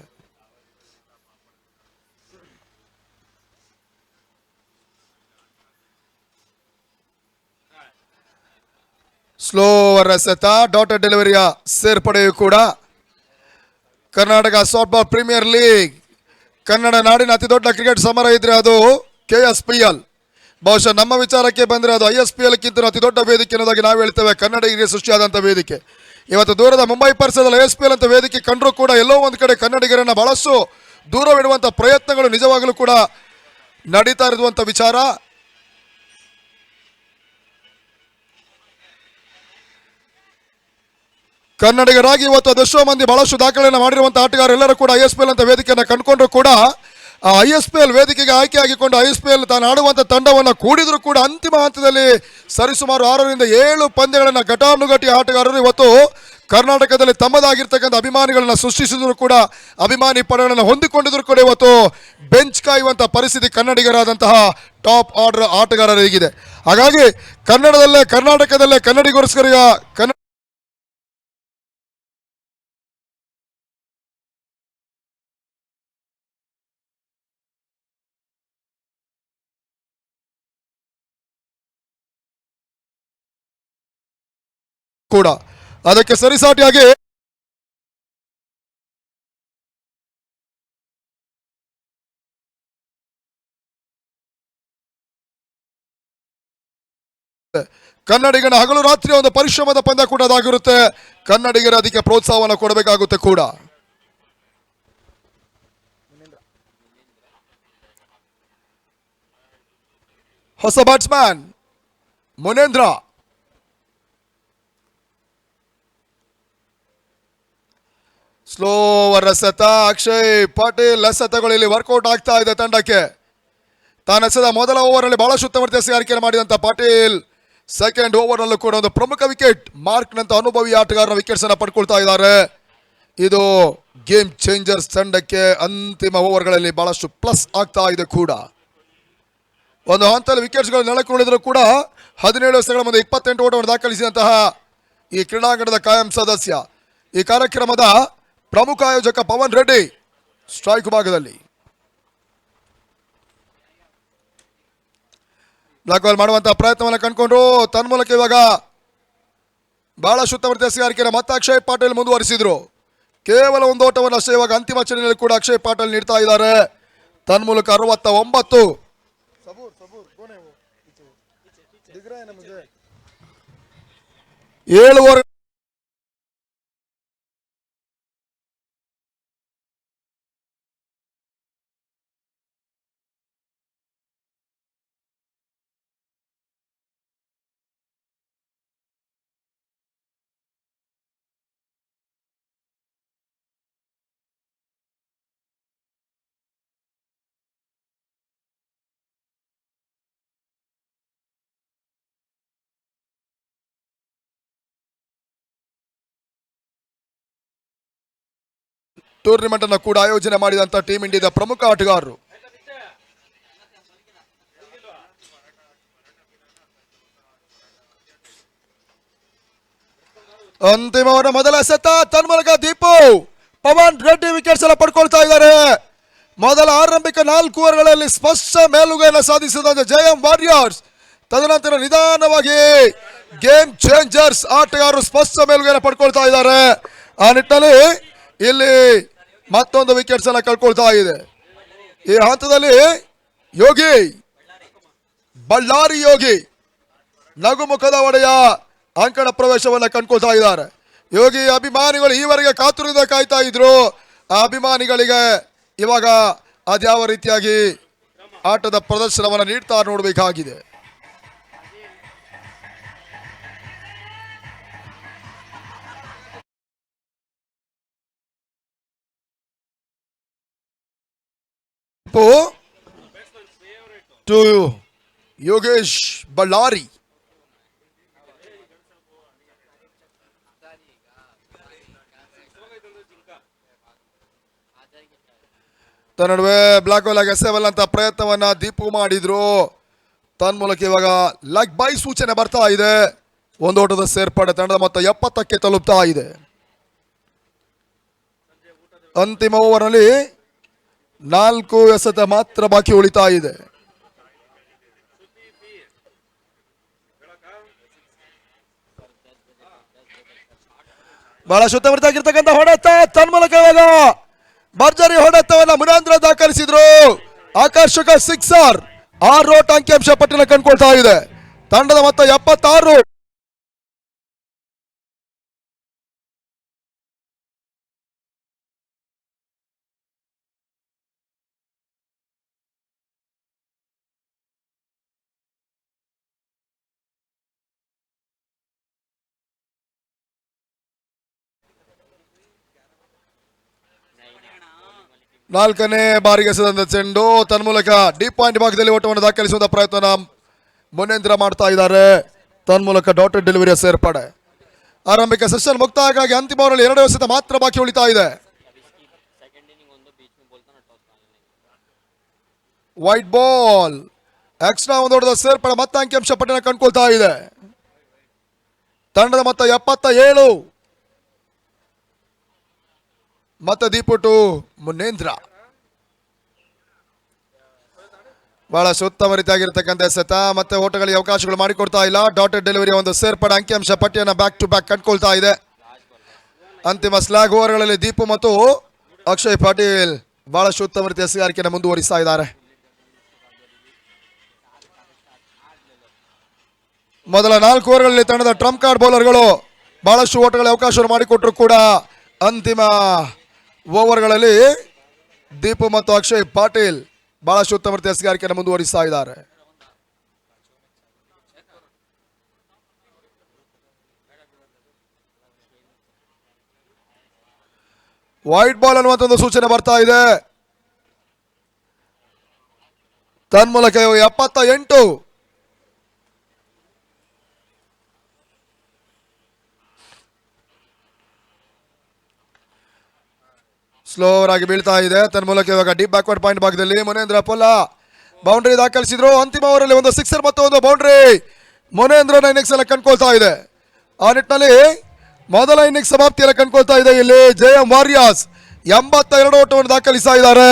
ಸ್ಲೋವರ್ ಎಸೆತ, ಡಾಟೆಡ್ ಡೆಲಿವರಿಯ ಸೇರ್ಪಡೆಯೂ ಕೂಡ. Karnataka soft ball premier league, Kannada ನಾಡಿನ ಅತಿ ದೊಡ್ಡ ಕ್ರಿಕೆಟ್ ಸಮರ ಇದ್ರೆ ಅದು KSPL. ಬಹುಶಃ ನಮ್ಮ ವಿಚಾರಕ್ಕೆ ಬಂದರೆ ಅದು ISPL ಗಿಂತ ಅತಿ ದೊಡ್ಡ ವೇದಿಕೆ ಅನ್ನೋದಾಗಿ ನಾವು ಹೇಳ್ತೇವೆ. ಕನ್ನಡಿಗರಿಗೆ ಸೃಷ್ಟಿಯಾದಂಥ ವೇದಿಕೆ. ಇವತ್ತು ದೂರದ ಮುಂಬೈ ಪರ್ಸದಲ್ಲಿ ISPL ಅಂತ ವೇದಿಕೆ ಕಂಡರೂ ಕೂಡ ಎಲ್ಲೋ ಒಂದು ಕಡೆ ಕನ್ನಡಿಗರನ್ನ ಬಹಳಷ್ಟು ದೂರವಿಡುವಂಥ ಪ್ರಯತ್ನಗಳು ನಿಜವಾಗಲೂ ಕೂಡ ನಡೀತಾ ಇರುವಂಥ ವಿಚಾರ. ಕನ್ನಡಿಗರಾಗಿ ಇವತ್ತು ಅದೆಷ್ಟೋ ಮಂದಿ ಬಹಳಷ್ಟು ದಾಖಲೆಯನ್ನು ಮಾಡಿರುವಂತಹ ಆಟಗಾರರೆಲ್ಲರೂ ಕೂಡ ISPL ಅಂತ ವೇದಿಕೆಯನ್ನು ಕಂಡುಕೊಂಡ್ರು ಕೂಡ ಆ ISPL ವೇದಿಕೆಗೆ ಆಯ್ಕೆ ಆಗಿಕೊಂಡು ISPL ತಾನು ಆಡುವಂಥ ತಂಡವನ್ನು ಕೂಡಿದ್ರು ಕೂಡ ಅಂತಿಮ ಹಂತದಲ್ಲಿ ಸರಿಸುಮಾರು 6ರಿಂದ 7 ಪಂದ್ಯಗಳನ್ನು ಘಟಾನುಘಟಿ ಆಟಗಾರರು ಇವತ್ತು ಕರ್ನಾಟಕದಲ್ಲಿ ತಮ್ಮದಾಗಿರ್ತಕ್ಕಂಥ ಅಭಿಮಾನಿಗಳನ್ನ ಸೃಷ್ಟಿಸಿದ್ರು ಕೂಡ, ಅಭಿಮಾನಿ ಪಡೆಗಳನ್ನು ಹೊಂದಿಕೊಂಡಿದ್ರು ಕೂಡ ಇವತ್ತು ಬೆಂಚ್ ಕಾಯುವಂಥ ಪರಿಸ್ಥಿತಿ ಕನ್ನಡಿಗರಾದಂತಹ ಟಾಪ್ ಆರ್ಡರ್ ಆಟಗಾರರಿಗಿದೆ. ಹಾಗಾಗಿ ಕರ್ನಾಟಕದಲ್ಲೇ ಕನ್ನಡಿಗರಿಗೋಸ್ಕರ ಕೂಡ ಅದಕ್ಕೆ ಸರಿಸಾಟಿಯಾಗಿ ಕನ್ನಡಿಗನ ಹಗಲು ರಾತ್ರಿ ಒಂದು ಪರಿಶ್ರಮದ ಪಂದ್ಯ ಕೂಡ ಅದಾಗಿರುತ್ತೆ. ಕನ್ನಡಿಗರ ಅದಕ್ಕೆ ಪ್ರೋತ್ಸಾಹವನ್ನು ಕೊಡಬೇಕಾಗುತ್ತೆ ಕೂಡ. ಹೊಸ ಬ್ಯಾಟ್ಸ್ಮನ್ ಮುನೇಂದ್ರ. ಸ್ಲೋವರ್ ಎಸೆತ, ಅಕ್ಷಯ್ ಪಾಟೀಲ್ ಎಸೆತಗಳು ಇಲ್ಲಿ ವರ್ಕೌಟ್ ಆಗ್ತಾ ಇದೆ ತಂಡಕ್ಕೆ. ತಾನು ಎಸೆದ ಮೊದಲ ಓವರ್ನಲ್ಲಿ ಬಹಳಷ್ಟು ಉತ್ತಮ ಎಸೆಗಾರಿಕೆಯನ್ನು ಮಾಡಿದಂಥ ಪಾಟೀಲ್ ಸೆಕೆಂಡ್ ಓವರ್ನಲ್ಲೂ ಕೂಡ ಒಂದು ಪ್ರಮುಖ ವಿಕೆಟ್ ಮಾರ್ಕ್ನಂತ ಅನುಭವಿ ಆಟಗಾರರ ವಿಕೆಟ್ಸ್ ಅನ್ನು ಪಡ್ಕೊಳ್ತಾ ಇದ್ದಾರೆ. ಇದು ಗೇಮ್ ಚೇಂಜರ್ಸ್ ತಂಡಕ್ಕೆ ಅಂತಿಮ ಓವರ್ಗಳಲ್ಲಿ ಬಹಳಷ್ಟು ಪ್ಲಸ್ ಆಗ್ತಾ ಇದೆ ಕೂಡ. ಒಂದು ಹಂತದಲ್ಲಿ ವಿಕೆಟ್ಸ್ಗಳು ನೆಲಕ್ಕುಳಿದ್ರು ಕೂಡ 17 ಎಸೆಗಳ ಮುಂದೆ 28 ಓಟವನ್ನು ದಾಖಲಿಸಿದಂತಹ ಈ ಕ್ರೀಡಾಂಗಣದ ಕಾಯಂ ಸದಸ್ಯ, ಈ ಕಾರ್ಯಕ್ರಮದ ಪ್ರಮುಖ ಆಯೋಜಕ ಪವನ್ ರೆಡ್ಡಿ ಸ್ಟ್ರೈಕ್ ಭಾಗದಲ್ಲಿ ಬ್ಲಾಕ್ ಬಾಲ್ ಮಾಡುವಂತಹ ಪ್ರಯತ್ನವನ್ನು ಕಂಡುಕೊಂಡ್ರು. ತನ್ಮೂಲಕ ಇವಾಗ ಬಹಳಷ್ಟು ಉತ್ತಮ ಎಸೆಗಾರಿಕೆಯನ್ನು ಮತ್ತೆ ಅಕ್ಷಯ್ ಪಾಟೀಲ್ ಮುಂದುವರಿಸಿದ್ರು. ಕೇವಲ ಒಂದು ಓಟವನ್ನು ಅಷ್ಟೇ ಇವಾಗ ಅಂತಿಮ ಚರಣೆಯಲ್ಲಿ ಕೂಡ ಅಕ್ಷಯ್ ಪಾಟೀಲ್ ನೀಡ್ತಾ ಇದ್ದಾರೆ. ತನ್ಮೂಲಕ 69 7 ಓವರ್ ಟೂರ್ನಿಮೆಂಟ್ ಅನ್ನು ಕೂಡ ಆಯೋಜನೆ ಮಾಡಿದಂತ ಟೀಮ್ ಇಂಡಿಯಾದ ಪ್ರಮುಖ ಆಟಗಾರರು. ಅಂತಿಮವಾದ ಮೊದಲ ಎಸೆತ, ತನ್ಮೂಲಕ ದೀಪು ಪವನ್ ರೆಡ್ಡಿ ವಿಕೆಟ್ಸ್ ಎಲ್ಲ ಪಡ್ಕೊಳ್ತಾ ಇದ್ದಾರೆ. ಮೊದಲ ಆರಂಭಿಕ 4 ಓವರ್ಗಳಲ್ಲಿ ಸ್ಪಷ್ಟ ಮೇಲುಗೈಯನ್ನು ಸಾಧಿಸಿದ ಜಯಂ ವಾರಿಯರ್ಸ್. ತದನಂತರ ನಿಧಾನವಾಗಿ ಗೇಮ್ ಚೇಂಜರ್ಸ್ ಆಟಗಾರರು ಸ್ಪಷ್ಟ ಮೇಲುಗೈಯನ್ನು ಪಡ್ಕೊಳ್ತಾ ಇದ್ದಾರೆ. ಆ ನಿಟ್ಟಿನಲ್ಲಿ ಇಲ್ಲಿ ಮತ್ತೊಂದು ವಿಕೆಟ್ಸ್ ಅನ್ನ ಕಳ್ಕೊಳ್ತಾ ಇದೆ. ಈ ಹಂತದಲ್ಲಿ ಯೋಗಿ ಬಳ್ಳಾರಿ ಯೋಗಿ ನಗುಮುಖದ ಒಡೆಯ ಅಂಕಣ ಪ್ರವೇಶವನ್ನ ಕಂಡುಕೊಳ್ತಾ ಇದ್ದಾರೆ. ಯೋಗಿ ಅಭಿಮಾನಿಗಳು ಈವರೆಗೆ ಕಾತುರದಿಂದ ಕಾಯ್ತಾ ಇದ್ರು. ಆ ಅಭಿಮಾನಿಗಳಿಗೆ ಇವಾಗ ಅದ್ಯಾವ ರೀತಿಯಾಗಿ ಆಟದ ಪ್ರದರ್ಶನವನ್ನು ನೀಡ್ತಾ ನೋಡಬೇಕಾಗಿದೆ. ಟು ಯೋಗೇಶ್ ಬಳ್ಳಾರಿ. ನಡುವೆ ಬ್ಲಾಕ್ ಬಾಲ್ ಆಗಿ ಎಸೆಯಬಲ್ಲಂತ ಪ್ರಯತ್ನವನ್ನ ದೀಪು ಮಾಡಿದ್ರು. ತನ್ಮೂಲಕ ಇವಾಗ ಲೆಗ್ ಬೈ ಸೂಚನೆ ಬರ್ತಾ ಇದೆ. ಒಂದು ಓಟದ ಸೇರ್ಪಡೆ ತಂಡದ ಮೊತ್ತ 70ಕ್ಕೆ ತಲುಪ್ತಾ ಇದೆ. ಅಂತಿಮ ಓವರ್ನಲ್ಲಿ 4 ಎಸೆತ ಮಾತ್ರ ಬಾಕಿ ಉಳಿತಾ ಇದೆ. ಬಹಳ ಶುದ್ಧವೃತ್ತಾಗಿರ್ತಕ್ಕಂಥ ಹೊಡೆತ. ತನ್ಮೂಲಕ ಇವಾಗ ಭರ್ಜರಿ ಹೊಡೆತವನ್ನ ಮುನೇಂದ್ರ ದಾಖಲಿಸಿದ್ರು. ಆಕರ್ಷಕ ಸಿಕ್ಸರ್. 6 ಓಟ ಅಂಕಿಅಂಶ ಪಟ್ಟಿನ ಕಂಡುಕೊಳ್ತಾ ಇದೆ. ತಂಡದ ಮೊತ್ತ 76. ನಾಲ್ಕನೇ ಬಾರಿಗೆ ಎಸೆದಂತ ಚೆಂಡು. ತನ್ಮೂಲಕ ಡೀಪ್ ಪಾಯಿಂಟ್ ಭಾಗದಲ್ಲಿ ಓಟವನ್ನು ದಾಖಲಿಸುವ ಪ್ರಯತ್ನ ಮುನೇಂದ್ರ ಮಾಡ್ತಾ ಇದ್ದಾರೆ. ತನ್ಮೂಲಕ ಡಾಟೆಡ್ ಡೆಲಿವರಿಯ ಸೇರ್ಪಡೆ. ಆರಂಭಿಕ ಸೆಷನ್ ಮುಕ್ತಾಯವಾಗಿ ಅಂತಿಮ ಓವರ್ನಲ್ಲಿ 2 ಎಸೆತ ಮಾತ್ರ ಬಾಕಿ ಉಳಿತಾ ಇದೆ. White ball. ಎಕ್ಸ್ಟ್ರಾ ಒಂದು ಓಟದ ಸೇರ್ಪಡೆ ಮತ್ತೆ ಅಂಕಿಅಂಶ ಪಟ್ಟಿನ ಕಂಡುಕೊಳ್ತಾ ಇದೆ. ತಂಡದ ಮೊತ್ತ 77. ಮತ್ತೆ ದೀಪು ಟು ಮುನೇಂದ್ರ. ಬಹಳ ಉತ್ತಮ ರೀತಿಯಾಗಿರ್ತಕ್ಕಂಥ ಎಸೆತ. ಮತ್ತೆ ಓಟಗಳಿಗೆ ಅವಕಾಶಗಳು ಮಾಡಿಕೊಡ್ತಾ ಇಲ್ಲ. ಡಾಟೆಡ್ ಡೆಲಿವರಿ ಒಂದು ಸೇರ್ಪಡೆ ಅಂಕಿಅಂಶ ಪಟ್ಟಿಯನ್ನು ಬ್ಯಾಕ್ ಟು ಬ್ಯಾಕ್ ಕಂಡುಕೊಳ್ತಾ ಇದೆ. ಅಂತಿಮ ಸ್ಲಾಗ್ ಓವರ್ಗಳಲ್ಲಿ ದೀಪು ಮತ್ತು ಅಕ್ಷಯ್ ಪಾಟೀಲ್ ಬಹಳಷ್ಟು ಉತ್ತಮ ರೀತಿಯ ಎಸೆಗಾರಿಕೆಯನ್ನು ಮುಂದುವರಿಸ್ತಾ ಇದ್ದಾರೆ. ಮೊದಲ 4 ಓವರ್ಗಳಲ್ಲಿ ತಂಡದ ಟ್ರಂಪ್ ಕಾರ್ಡ್ ಬೌಲರ್ಗಳು ಬಹಳಷ್ಟು ಓಟಗಳ ಅವಕಾಶವನ್ನು ಮಾಡಿಕೊಟ್ರು ಕೂಡ ಅಂತಿಮ ಓವರ್ಗಳಲ್ಲಿ ದೀಪು ಮತ್ತು ಅಕ್ಷಯ್ ಪಾಟೀಲ್ ಬಹಳಷ್ಟು ಉತ್ತಮ ರೀತಿಯ ಎಸೆಗಾರಿಕೆಯನ್ನು ಮುಂದುವರಿಸ್ತಾ ಇದ್ದಾರೆ. ವೈಟ್ ಬಾಲ್ ಅನ್ನುವಂಥ ಒಂದು ಸೂಚನೆ ಬರ್ತಾ ಇದೆ. ತನ್ಮೂಲಕ 78. ಸ್ಲೋವರ್ ಆಗಿ ಬೀಳ್ತಾ ಇದೆ. ತನ್ಮೂಲಕ ಇವಾಗ ಡೀಪ್ ಬ್ಯಾಕ್ವರ್ಡ್ ಪಾಯಿಂಟ್ ಭಾಗದಲ್ಲಿ ಮುನೇಂದ್ರ ಪೊಲ್ಲ ಬೌಂಡ್ರಿ ದಾಖಲಿಸಿದ್ರು. ಅಂತಿಮ ಓವರಲ್ಲಿ ಒಂದು ಸಿಕ್ಸರ್ ಮತ್ತು ಒಂದು ಬೌಂಡ್ರಿ ಮುನೇಂದ್ರನ ಇನ್ನಿಂಗ್ಸ್ ಎಲ್ಲ ಕಂಡುಕೊಳ್ತಾ ಇದೆ. ಆ ನಿಟ್ಟಿನಲ್ಲಿ ಮೊದಲ ಇನ್ನಿಂಗ್ಸ್ ಸಮಾಪ್ತಿಯಲ್ಲಿ ಕಂಡುಕೊಳ್ತಾ ಇದೆ. ಇಲ್ಲಿ ಜಯಂ ವಾರಿಯರ್ಸ್ 82 ಓಟವನ್ನು ದಾಖಲಿಸ್ತಾ ಇದ್ದಾರೆ.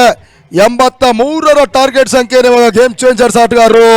83ರ ಟಾರ್ಗೆಟ್ ಸಂಖ್ಯೆ ಗೇಮ್ ಚೇಂಜರ್ಸ್ ಆಟಗಾರರು.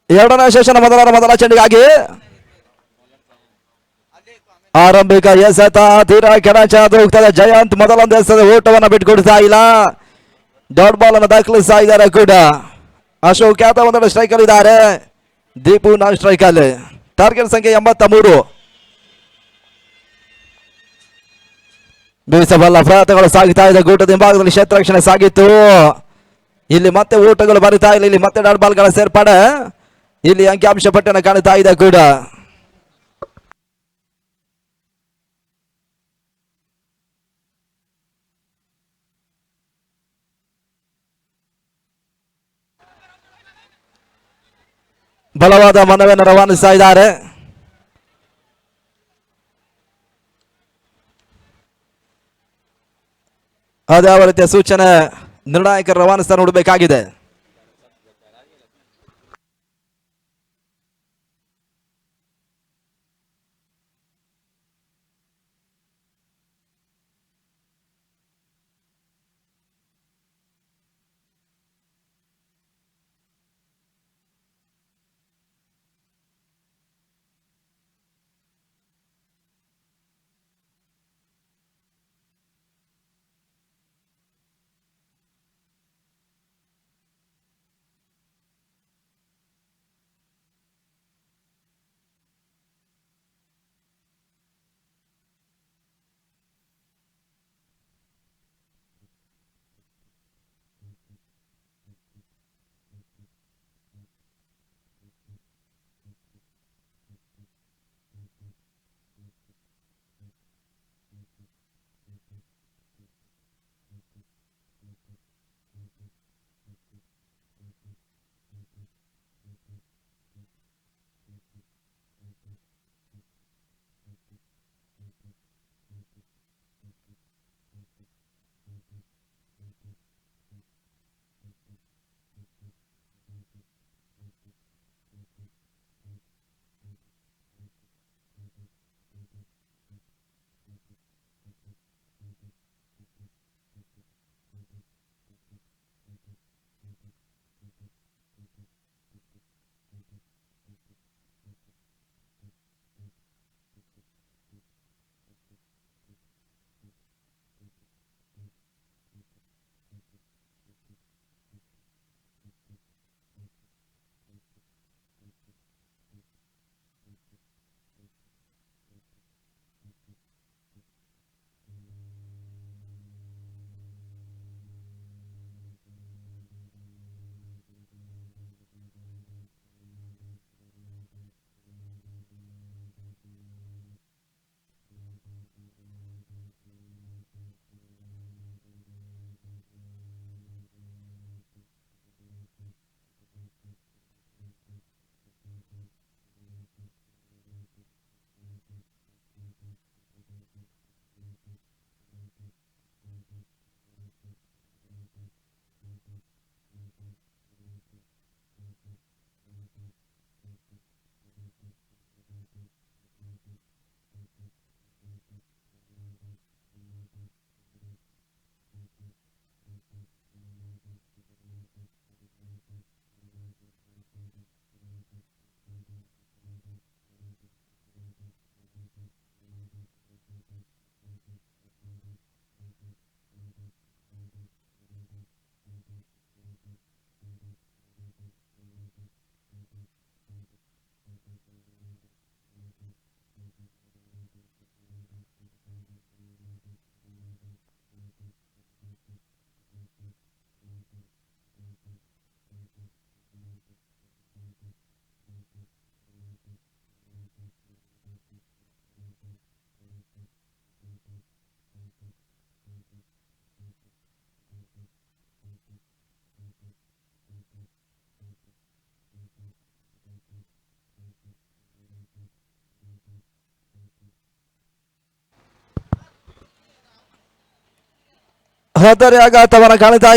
ಎರಡನೇ ಸೆಷನ್ ಮೊದಲ ಚೆಂಡಿಗಾಗಿ ಆರಂಭಿಕ ಎಸೆತ ತೀರಾ ಕೆಳಚಾದು ಹೋಗ್ತದೆ. ಜಯಂತ್ ಮೊದಲೊಂದು ಎಸೆದ ಓಟವನ್ನು ಬಿಟ್ಕೊಡ್ತಾ ಇಲ್ಲ. ಡಾಟ್ ಬಾಲ್ ಅನ್ನು ದಾಖಲಿಸ್ತಾ ಇದ್ದಾರೆ ಕೂಡ. ಅಶೋಕ್ ಖ್ಯಾತ ಒಂದೆರಡು ಸ್ಟ್ರೈಕಲ್ ಇದ್ದಾರೆ. ದೀಪು ನಾನ್ ಸ್ಟ್ರೈಕಲ್. ಟಾರ್ಗೆಟ್ ಸಂಖ್ಯೆ 83. ಬೀಸಬಲ್ಲ ಪ್ರಯತ್ನಗಳು ಸಾಗಿತಾ ಇದೆ. ಗೂಟದ ಹಿಂಭಾಗದಲ್ಲಿ ಕ್ಷೇತ್ರರಕ್ಷಣೆ ಸಾಗಿತ್ತು. ಇಲ್ಲಿ ಮತ್ತೆ ಓಟಗಳು ಬರಿತಾ ಇಲ್ಲ. ಇಲ್ಲಿ ಮತ್ತೆ ಡಾಟ್ ಬಾಲ್ಗಳ ಸೇರ್ಪಡೆ. ಇಲ್ಲಿ ಅಂಕಿಅಂಶ ಪಟ್ಟಿಯನ್ನು ಕಾಣುತ್ತಾ ಇದೆ ಕೂಡ. ಬಲವಾದ ಮನವಿಯನ್ನು ರವಾನಿಸ್ತಾ ಇದ್ದಾರೆ. ಅದ್ಯಾವ ರೀತಿಯ ಸೂಚನೆ ನಿರ್ಣಾಯಕರು ರವಾನಿಸ್ತಾ ನೋಡಬೇಕಾಗಿದೆ. ಹೃದಯ ಆಘಾತವನ್ನು ಕಾಣ್ತಾ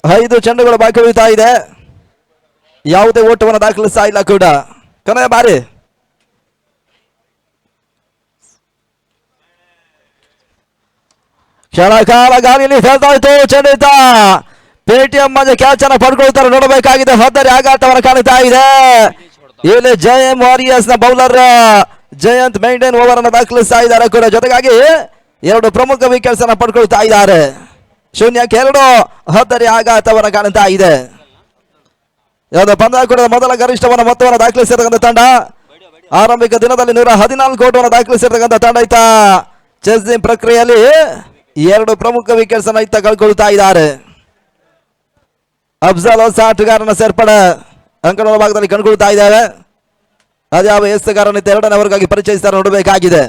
5 ಚೆಂಡುಗಳು ಬಾಕಿ ಉಳಿತಾ ಇದೆ. ಯಾವುದೇ ಓಟವನ್ನು ದಾಖಲಿಸ್ತಾ ಇಲ್ಲ ಕೂಡ. ಕೊನೆಯ ಬಾರಿ ಕ್ಷಣ ಕಾಲ ಗಾಳಿಯಲ್ಲಿ ಹೇಳ್ತಾ ಇತ್ತು. ಚೆಂಡಿತ ಪೇಟಿಎಂ ಮಂಜು ಕ್ಯಾಚ್ ಅನ್ನು ಪಡ್ಕೊಳ್ತಾರೆ. ನೋಡಬೇಕಾಗಿದೆ. ಹದ್ದರಿ ಆಘಾತವನ್ನು ಕಾಣುತ್ತಾ ಇದೆ. ಇಲ್ಲಿ ಜಯಂ ವಾರಿಯರ್ಸ್ ನ ಬೌಲರ್ ಜಯಂತ್ ಮೈಂಡೇನ್ ಓವರ್ ಅನ್ನು ದಾಖಲಿಸ್ತಾ ಇದ್ದಾರೆ ಕೂಡ. ಜೊತೆಗಾಗಿ 2 ಪ್ರಮುಖ ವಿಕೆಟ್ಸ್ ಅನ್ನು ಪಡ್ಕೊಳ್ತಾ ಇದ್ದಾರೆ. 0-2 ಹದ್ದರಿ ಆಘಾತವನ್ನು ಕಾಣುತ್ತಾ ಇದೆ. ಯಾವುದು ಪಂದ್ಯಾಕೂಟದ ಮೊದಲ ಗರಿಷ್ಠವನ್ನು ಮೊತ್ತವನ್ನು ದಾಖಲಿಸಿರ್ತಕ್ಕಂಥ ತಂಡ. ಆರಂಭಿಕ ದಿನದಲ್ಲಿ 114 ಓಟವನ್ನು ದಾಖಲಿಸಿರ್ತಕ್ಕಂಥ ತಂಡ ಇತ್ತ ಚೆಸ್ಸಿಂಗ್ ಪ್ರಕ್ರಿಯೆಯಲ್ಲಿ 2 ಪ್ರಮುಖ ವಿಕೆಟ್ಸ್ ಅನ್ನು ಇತ್ತ ಕಳ್ಕೊಳ್ತಾ ಇದ್ದಾರೆ. ಅಫ್ಜಲ್ ಹೊಸ ಆಟಗಾರನ ಸೇರ್ಪಡೆ ಅಂಕಣದ ಭಾಗದಲ್ಲಿ ಕಂಡುಕೊಳ್ತಾ ಇದ್ದಾರೆ. ಅದ್ಯಾವ ಎಸ್ತುಗಾರನಿತ್ತ 2ನೇ ವರ್ಗವಾಗಿ ಪರಿಚಯಿಸ್ತಾರೆ ನೋಡಬೇಕಾಗಿದೆ.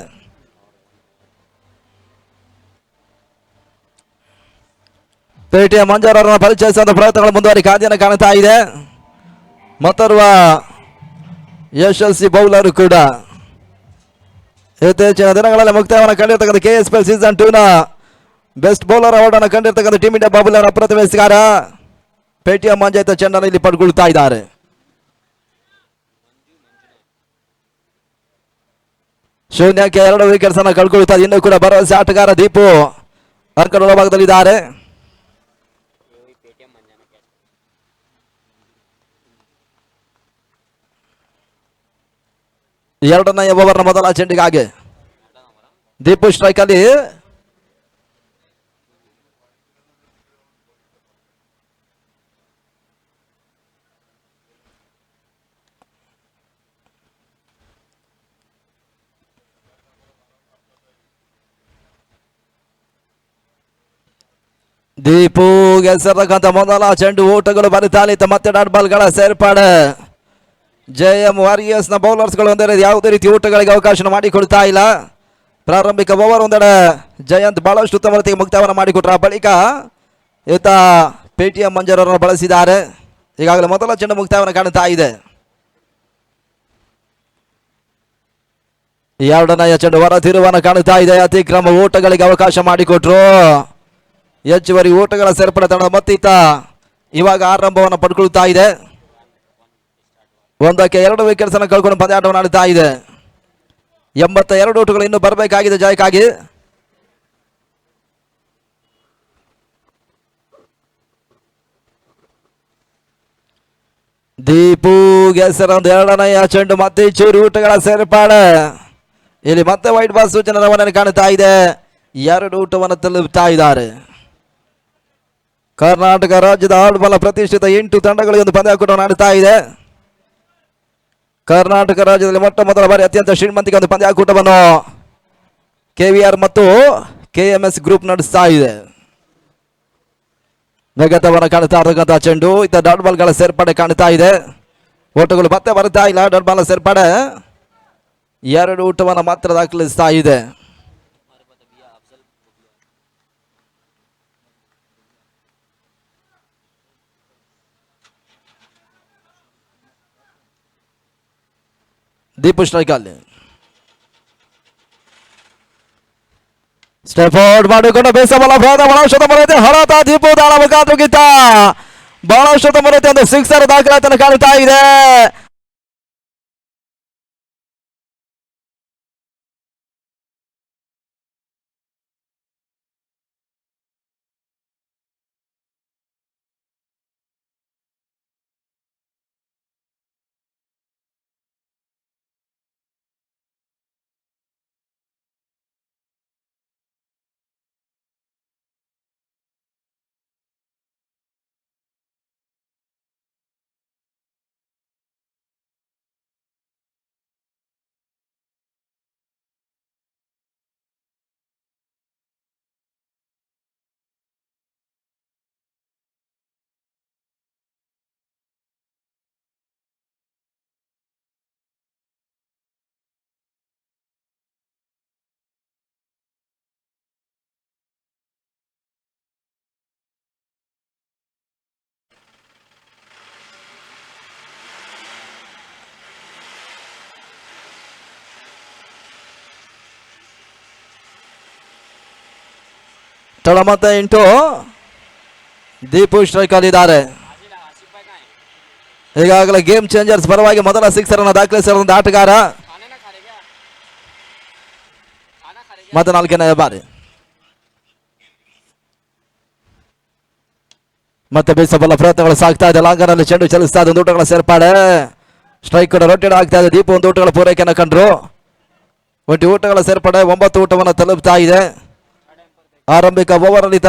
ಪೇಟೆಯ ಮಂಜಾರರನ್ನು ಪರಿಚಯಿಸುವಂತ ಪ್ರಯತ್ನಗಳು ಮುಂದುವರಿ ಕಾದ್ಯನ ಕಾಣ್ತಾ ಇದೆ. ಮತ್ತೋರ್ವ ಯಶಸ್ವಿ ಬೌಲರ್ ಕೂಡ ಇತ್ತೀಚಿನ ದಿನಗಳಲ್ಲಿ ಮುಕ್ತಾಯವನ್ನು ಕಂಡಿರ್ತಕ್ಕಂಥ KSPL ಸೀಸನ್ 2 ನ ಬೆಸ್ಟ್ ಬೌಲರ್ ಅವಾರ್ಡ್ ಅನ್ನು ಕಂಡಿರ್ತಕ್ಕಂಥ ಟೀಮ್ ಇಂಡಿಯಾ ಬೌಲರ್ ಅಪ್ರತಿಮ ಎಸೆಗಾರ ಪೇಟಿಎಂ ಮಂಜಾಯ್ತ ಚೆಂಡನ್ನು ಇಲ್ಲಿ ಪಡ್ಕೊಳ್ತಾ ಇದ್ದಾರೆ. ಶೂನ್ಯಕ್ಕೆ 2 ವಿಕೆಟ್ಸ್ ಅನ್ನು ಕಳ್ಕೊಳ್ತಾರೆ. ಇನ್ನೂ ಕೂಡ ಭರವಸೆ ಆಟಗಾರ ದೀಪು ಅಂಕಣ ಭಾಗದಲ್ಲಿದ್ದಾರೆ. ಎರಡನೇ ಓವರ್ನ ಮೊದಲ ಚೆಂಡಿಗಾಗಿ ದೀಪು ಸ್ಟ್ರೈಕ್ ಅಲ್ಲಿ ದೀಪು ಗೆಲ್ಸಿರ್ತಕ್ಕಂಥ ಮೊದಲ ಚೆಂಡು ಓಟಗಳು ಬರಿತಾಲಿತ. ಮತ್ತೆ ಡಾಟ್ ಬಾಲ್ಗಳ ಸೇರ್ಪಾಡೆ. ಜೆಎಂ ವಾರಿಯರ್ಸ್ ನ ಬೌಲರ್ಸ್ ಗಳು ಒಂದೆಡೆ ಯಾವುದೇ ರೀತಿ ಊಟಗಳಿಗೆ ಅವಕಾಶ ಮಾಡಿಕೊಡ್ತಾ ಇಲ್ಲ. ಪ್ರಾರಂಭಿಕ ಓವರ್ ಒಂದೆಡೆ ಜಯಂತ್ ಬಹಳಷ್ಟು ಉತ್ತಮ ರೀತಿಗೆ ಮುಕ್ತಾಯವನ್ನು ಮಾಡಿಕೊಟ್ರ ಬಳಿಕ ಈತ ಪೇಟಿಎಂ ಮಂಜರನ್ನು ಬಳಸಿದ್ದಾರೆ. ಈಗಾಗಲೇ ಮೊದಲ ಚೆಂಡು ಮುಕ್ತಾಯವನ್ನು ಕಾಣುತ್ತಾ ಇದೆ. ಎರಡನೆಯ ಚೆಂಡು ಹೊರ ತಿರುವನ್ನು ಕಾಣುತ್ತಾ ಇದೆ. ಅತಿಕ್ರಮ ಓಟಗಳಿಗೆ ಅವಕಾಶ ಮಾಡಿಕೊಟ್ರು. ಹೆಚ್ಚುವರಿ ಓಟಗಳ ಸೇರ್ಪಡೆ ತಂಡ ಮತ್ತೀತ ಇವಾಗ ಆರಂಭವನ್ನು ಪಡ್ಕೊಳ್ತಾ ಇದೆ. 1-2 ವಿಕೆಟ್ಸ್ ಅನ್ನು ಕಳ್ಕೊಂಡು ಪಂದ್ಯಾಟವನ್ನು ಆಡುತ್ತಾ ಇದೆ. 82 ಓಟಗಳು ಇನ್ನೂ ಬರಬೇಕಾಗಿದೆ ಜಯಕ್ಕಾಗಿ. ದೀಪು ಗೆಸರ ಎರಡನೆಯ ಚೆಂಡು ಮತ್ತೆ ಚೂರು ಊಟಗಳ ಸೇರ್ಪಾಡೆ. ಇಲ್ಲಿ ಮತ್ತೆ ವೈಟ್ ಬಾಲ್ ಸೂಚನೆ ರವಾನೆ ಕಾಣುತ್ತಾ ಇದೆ. 2 ಊಟವನ್ನು ತಲುಪುತ್ತಾ ಇದ್ದಾರೆ. ಕರ್ನಾಟಕ ರಾಜ್ಯದ ಆಡುಬಲ ಪ್ರತಿಷ್ಠಿತ 8 ತಂಡಗಳಿಗೆ ಒಂದು ಪಂದ್ಯಾಕೂಟವನ್ನು ಆಡುತ್ತಾ ಇದೆ. ಕರ್ನಾಟಕ ರಾಜ್ಯದಲ್ಲಿ ಮೊಟ್ಟ ಮೊದಲ ಬಾರಿ ಅತ್ಯಂತ ಶ್ರೀಮಂತಿಗೆ ಒಂದು ಪಂದ್ಯಾಕೂಟವನ್ನು KVR ಮತ್ತು KMS ಗ್ರೂಪ್ ನಡೆಸ್ತಾ ಇದೆ. ವೇಗತವನ್ನು ಕಾಣುತ್ತಾ ಇರತಕ್ಕಂಥ ಚೆಂಡು ಇತ್ತ ಡಾಟ್ ಬಾಲ್ಗಳ ಸೇರ್ಪಡೆ ಕಾಣುತ್ತಾ ಇದೆ. ಓಟಗಳು ಮತ್ತೆ ಬರುತ್ತಾ ಇಲ್ಲ. ಡಾಟ್ ಬಾಲ್ ಸೇರ್ಪಡೆ 2 ಊಟವನ್ನು ಮಾತ್ರ ದಾಖಲಿಸ್ತಾ ಇದೆ. ದೀಪು ಸ್ಟ್ರೈಕ್ ಅಲ್ಲಿ ಸ್ಟೆಪ್ ಔಟ್ ಮಾಡಿಕೊಂಡು ಬೇಸಬಲ ಬಹಳಷ್ಟು ಬರುತ್ತೆ. ಹಳತ ದೀಪು ದಾಳ ಮುಖಾಂತರಗಿಂತ ಬಹಳಷ್ಟು ಬರುತ್ತೆ. ಒಂದು 6 ದಾಖಲಾತಿಯನ್ನು ಕಾಣುತ್ತಾ ಇದೆ. ತಳ ಮತ್ತೆ 8 ದೀಪು ಸ್ಟ್ರೈಕ್ ಅಲ್ಲಿದ್ದಾರೆ. ಈಗಾಗಲೇ ಗೇಮ್ ಚೇಂಜರ್ಸ್ ಪರವಾಗಿ ಮೊದಲ ಸಿಕ್ಸರ್ ಅನ್ನು ದಾಖಲಿಸಿರುವಂತಹ ಆಟಗಾರ ಮತ್ತೆ 4ನೇ ಬಾರಿ ಮತ್ತೆ ಬೇಸಬಲ್ಲ ಪ್ರಯತ್ನಗಳು ಸಾಗ್ತಾ ಇದೆ. ಲಾಂಗನಲ್ಲಿ ಚೆಂಡು ಚಲಿಸ್ತಾ ಇದೆ. ಒಂದು ಊಟಗಳ ಸೇರ್ಪಾಡೆ ಸ್ಟ್ರೈಕ್ ಕೂಡ ರೊಟೇಟ್ ಆಗ್ತಾ ಇದೆ. ದೀಪು ಒಂದು ಊಟಗಳ ಪೂರೈಕೆಯನ್ನು ಕಂಡ್ರು. ಒಟ್ಟು ಊಟಗಳ ಸೇರ್ಪಡೆ 9 ಊಟವನ್ನು ತಲುಪ್ತಾ ಇದೆ. ಆರಂಭಿಕ ಓವರ್ ಅಲ್ಲಿ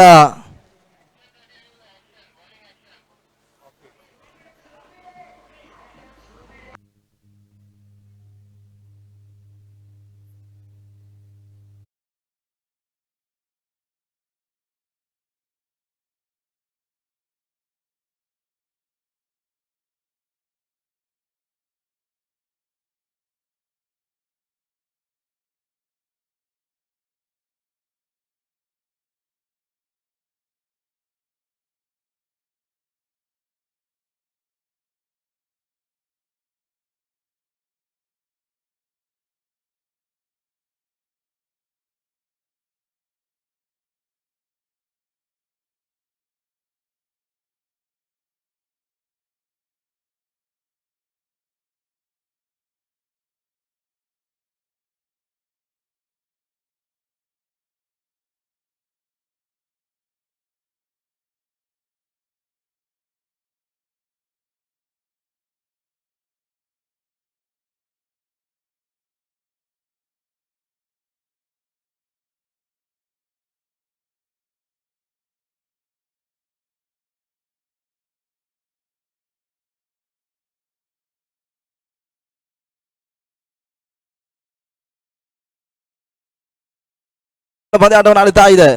ಪಂದ್ಯಾಟವನ್ನು ಆಡುತ್ತಾ ಇದೆ.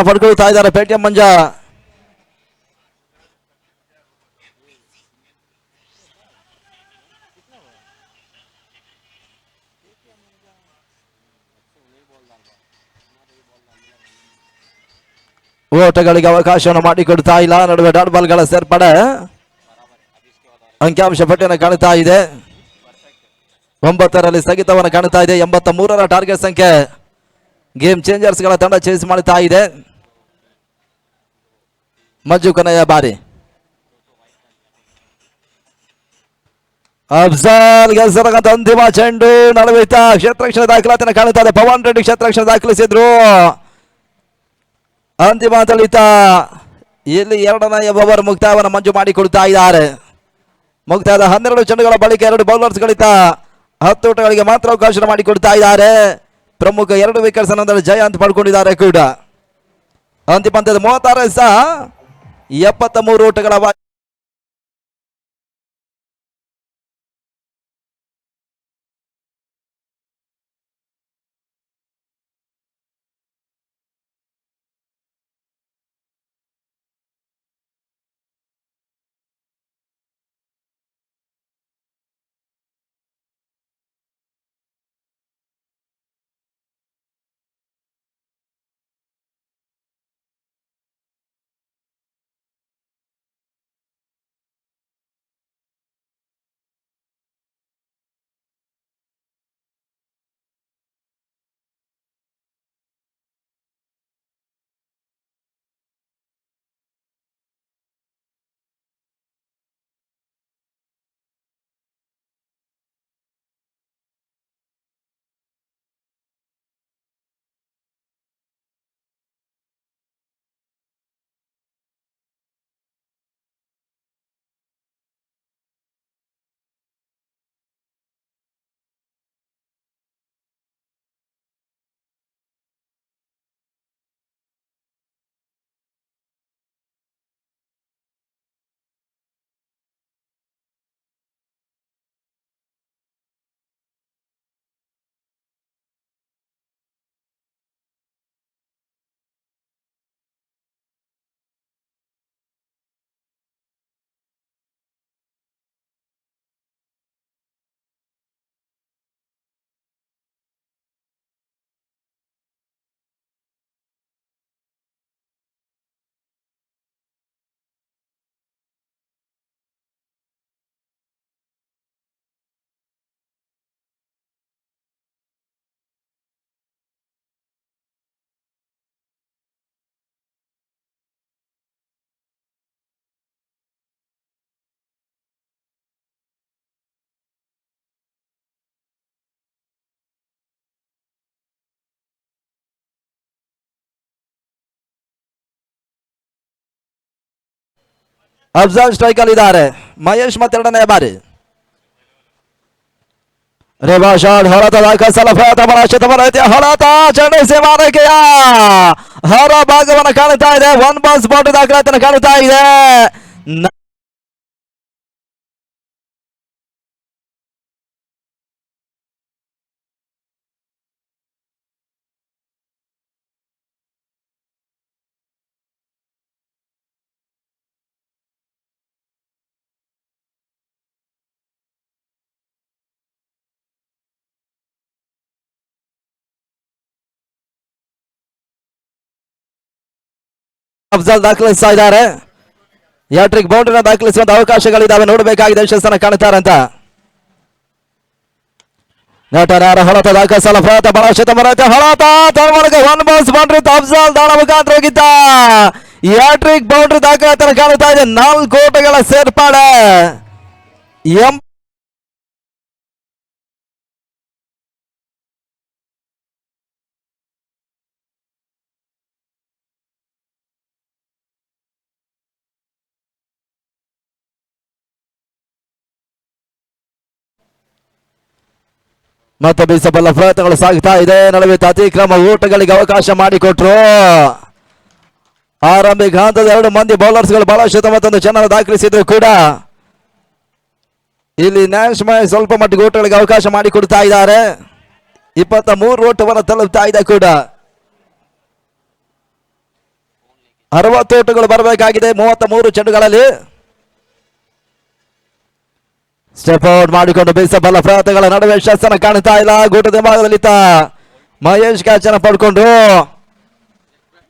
ಪಡ್ಕೊಳ್ತಾ ಇದ್ದಾರೆ ಪೇಟಿಎಂ ಮಂಜ. ಓಟಗಳಿಗೆ ಅವಕಾಶವನ್ನು ಮಾಡಿಕೊಡ್ತಾ ಇಲ್ಲ. ನಡುವೆ ಡಾಟ್ ಬಾಲ್ಗಳ ಸೇರ್ಪಡೆ ಅಂಕಿಅಂಶ ಪಟ್ಟಿಯನ್ನು ಕಾಣುತ್ತಾ ಇದೆ. 9ರಲ್ಲಿ ಸ್ಥಗಿತವನ್ನು ಕಾಣುತ್ತಾ ಇದೆ. 83ರ ಟಾರ್ಗೆಟ್ ಸಂಖ್ಯೆ ಗೇಮ್ ಚೇಂಜರ್ಸ್ಗಳ ತಂಡ ಚೇಸ್ ಮಾಡುತ್ತಾ ಇದೆ. ಮಂಜು ಕೊನೆಯ ಬಾರಿ ಅಫ್ಜಲ್ ಗೆಲ್ಸತಕ್ಕಂಥ ಅಂತಿಮ ಚೆಂಡು ನಲವತ್ತ ಕ್ಷೇತ್ರಕ್ಷಣ ದಾಖಲಾತಿಯನ್ನು ಕಾಣುತ್ತಾ ಇದೆ. ಪವನ್ ರೆಡ್ಡಿ ಕ್ಷೇತ್ರಕ್ಷಣ ದಾಖಲಿಸಿದ್ರು. ಅಂತಿಮ ತಳಿತ ಇಲ್ಲಿ 2ನೇ ಓವರ್ ಮುಕ್ತಾಯವನ್ನು ಮಂಜು ಮಾಡಿಕೊಡ್ತಾ ಇದ್ದಾರೆ. ಮುಕ್ತಾಯದ 12 ಚೆಂಡುಗಳ ಬಳಿಕ 2 ಬೌಲರ್ಸ್ ಗಳಿತ 10 ಊಟಗಳಿಗೆ ಮಾತ್ರ ಅವಕಾಶ ಮಾಡಿಕೊಡ್ತಾ ಇದ್ದಾರೆ. ಪ್ರಮುಖ 2 ವಿಕೆಟ್ಸ್ ಅನ್ನು ಜಯಂತ್ ಪಡ್ಕೊಂಡಿದ್ದಾರೆ ಕೂಡ. ಅಂತಿಮ ಹಂತದ 36 ಸಹ 73 ಊಟಗಳ ಅಫ್ಜಲ್ ಸ್ಟ್ರೈಕ್ ಅಲ್ಲಿ ಇದ್ದಾರೆ. ಮಹೇಶ್ ಮತ್ತೆ ಎರಡನೇ ಬಾರಿ ರೇವಾಶಾಡ್ ಹೊರತ ದಾಖಲಿಸಲು ಪ್ರಯತ್ನ ಹೊರತ ಚಂಡಿಸಿ ಮಾರಕೆಯ ಹೊರ ಭಾಗವನ್ನು ಕಾಣುತ್ತಾ ಇದೆ. 1 ಬಾಲ್ಸ್ ಬೌಂಡ್ರಿ ದಾಖಲಾತಿಯನ್ನು ಕಾಣುತ್ತಾ ಇದೆ. ಅಫ್ಜಲ್ ದಾಖಲಿಸ್ತಾ ಇದ್ದಾರೆ. ಯಾಟ್ರಿಕ್ ಬೌಂಡ್ರಿನ ದಾಖಲಿಸುವಂತ ಅವಕಾಶಗಳಿದ್ದಾವೆ. ನೋಡಬೇಕಾಗಿದೆ ಯಶಸ್ಸನ್ನು ಕಾಣುತ್ತಾರೆ ಅಂತ. ನಟನಾರ ಹೊರತ ದಾಖಲಿಸಲು ಪ್ರಯತ್ನ ಬಲಶತ ಹೊರತ ತಳವರೆಗೆ 1 ಬಾಲ್ಸ್ ಬೌಂಡ್ರಿ ಅಫ್ಜಲ್ ದಾಳ ಮುಖಾಂತರ ಹೋಗಿದ್ದ. ಯಾಟ್ರಿಕ್ ಬೌಂಡ್ರಿ ದಾಖಲಾತಿಯನ್ನು ಕಾಣುತ್ತಾ ಇದೆ. 4 ಓಟಗಳ ಸೇರ್ಪಾಡೆ. ಮತ್ತೆ ಬೀಸಬಲ್ಲ ಪ್ರಯತ್ನಗಳು ಸಾಗ್ತಾ ಇದೆ. ನಡುವೆ ಅತಿಕ್ರಮ ಓಟಗಳಿಗೆ ಅವಕಾಶ ಮಾಡಿಕೊಟ್ರು. ಆರಂಭಿಕ ಹಂತದ 2 ಮಂದಿ ಬೌಲರ್ಸ್ಗಳು ಬಹಳ ಶತಮತ್ತೊಂದು ಚೆನ್ನಾಗಿ ದಾಖಲಿಸಿದ್ರು ಕೂಡ ಇಲ್ಲಿ ನ್ಯಾಶ್ ಮೈ ಸ್ವಲ್ಪ ಮಟ್ಟಿಗೆ ಓಟಗಳಿಗೆ ಅವಕಾಶ ಮಾಡಿಕೊಡ್ತಾ ಇದ್ದಾರೆ. 23 ಓಟವನ್ನು ತಲುಪ್ತಾ ಇದೆ ಕೂಡ. 60 ಓಟಗಳು ಬರಬೇಕಾಗಿದೆ 33 ಚೆಂಡುಗಳಲ್ಲಿ. ಸ್ಟೆಪ್ ಔಟ್ ಮಾಡಿಕೊಂಡು ಬೀಸಬಲ್ಲ ಪ್ರಯತ್ನಗಳ ನಡುವೆ ಯಶಸ್ಸನ್ನು ಕಾಣುತ್ತಾ ಇಲ್ಲ. ಗೂಟದ ಭಾಗದಲ್ಲಿದ್ದ ಮಹೇಶ್ ಕ್ಯಾಚನ್ನು ಪಡ್ಕೊಂಡು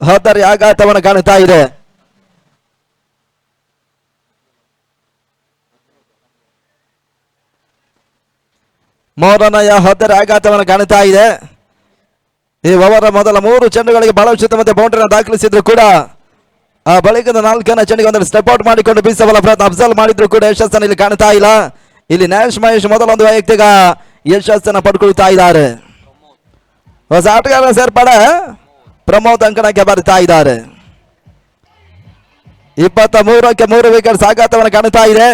ಹತ್ತರಿ ಆಘಾತವನ್ನು ಕಾಣುತ್ತಾ ಇದೆ. ಮೌರನಯ್ಯ ಹತ್ತರಿ ಆಘಾತವನ್ನು ಕಾಣುತ್ತಾ ಇದೆ. ಈ ಓವರ್ ಮೊದಲ 3 ಚೆಂಡುಗಳಿಗೆ ಬಹಳ ಉಚಿತ ಮತ್ತೆ ಬೌಂಡ್ರಿನ ದಾಖಲಿಸಿದ್ರು ಕೂಡ ಆ ಬಳಿಕದ 4ನೇ ಚೆಂಡಿಗೆ ಒಂದು ಸ್ಟೆಪ್ ಔಟ್ ಮಾಡಿಕೊಂಡು ಬೀಸಬಲ್ಲ ಪ್ರಯತ್ನ ಅಫ್ಜಲ್ ಮಾಡಿದ್ರು ಕೂಡ ಯಶಸ್ಸನ್ನು ಇಲ್ಲಿ ಕಾಣುತ್ತಾ ಇಲ್ಲ. ಇಲ್ಲಿ ನ್ಯಾಶ್ ಮಹೇಶ್ ಮೊದಲೊಂದು ವೈಯಕ್ತಿಕ ಯಶಸ್ಸನ್ನು ಪಡ್ಕೊಳ್ತಾ ಇದ್ದಾರೆ. ಹೊಸ ಆಟಗಾರರ ಸೇರ್ಪಡೆ ಪ್ರಮೋದ್ ಅಂಕಣಕ್ಕೆ ಬರ್ತಾ ಇದ್ದಾರೆ. 23ಕ್ಕೆ 3 ವಿಕೆಟ್ಸ್ ಆಘಾತವನ್ನು ಕಾಣುತ್ತಾ ಇದೆ.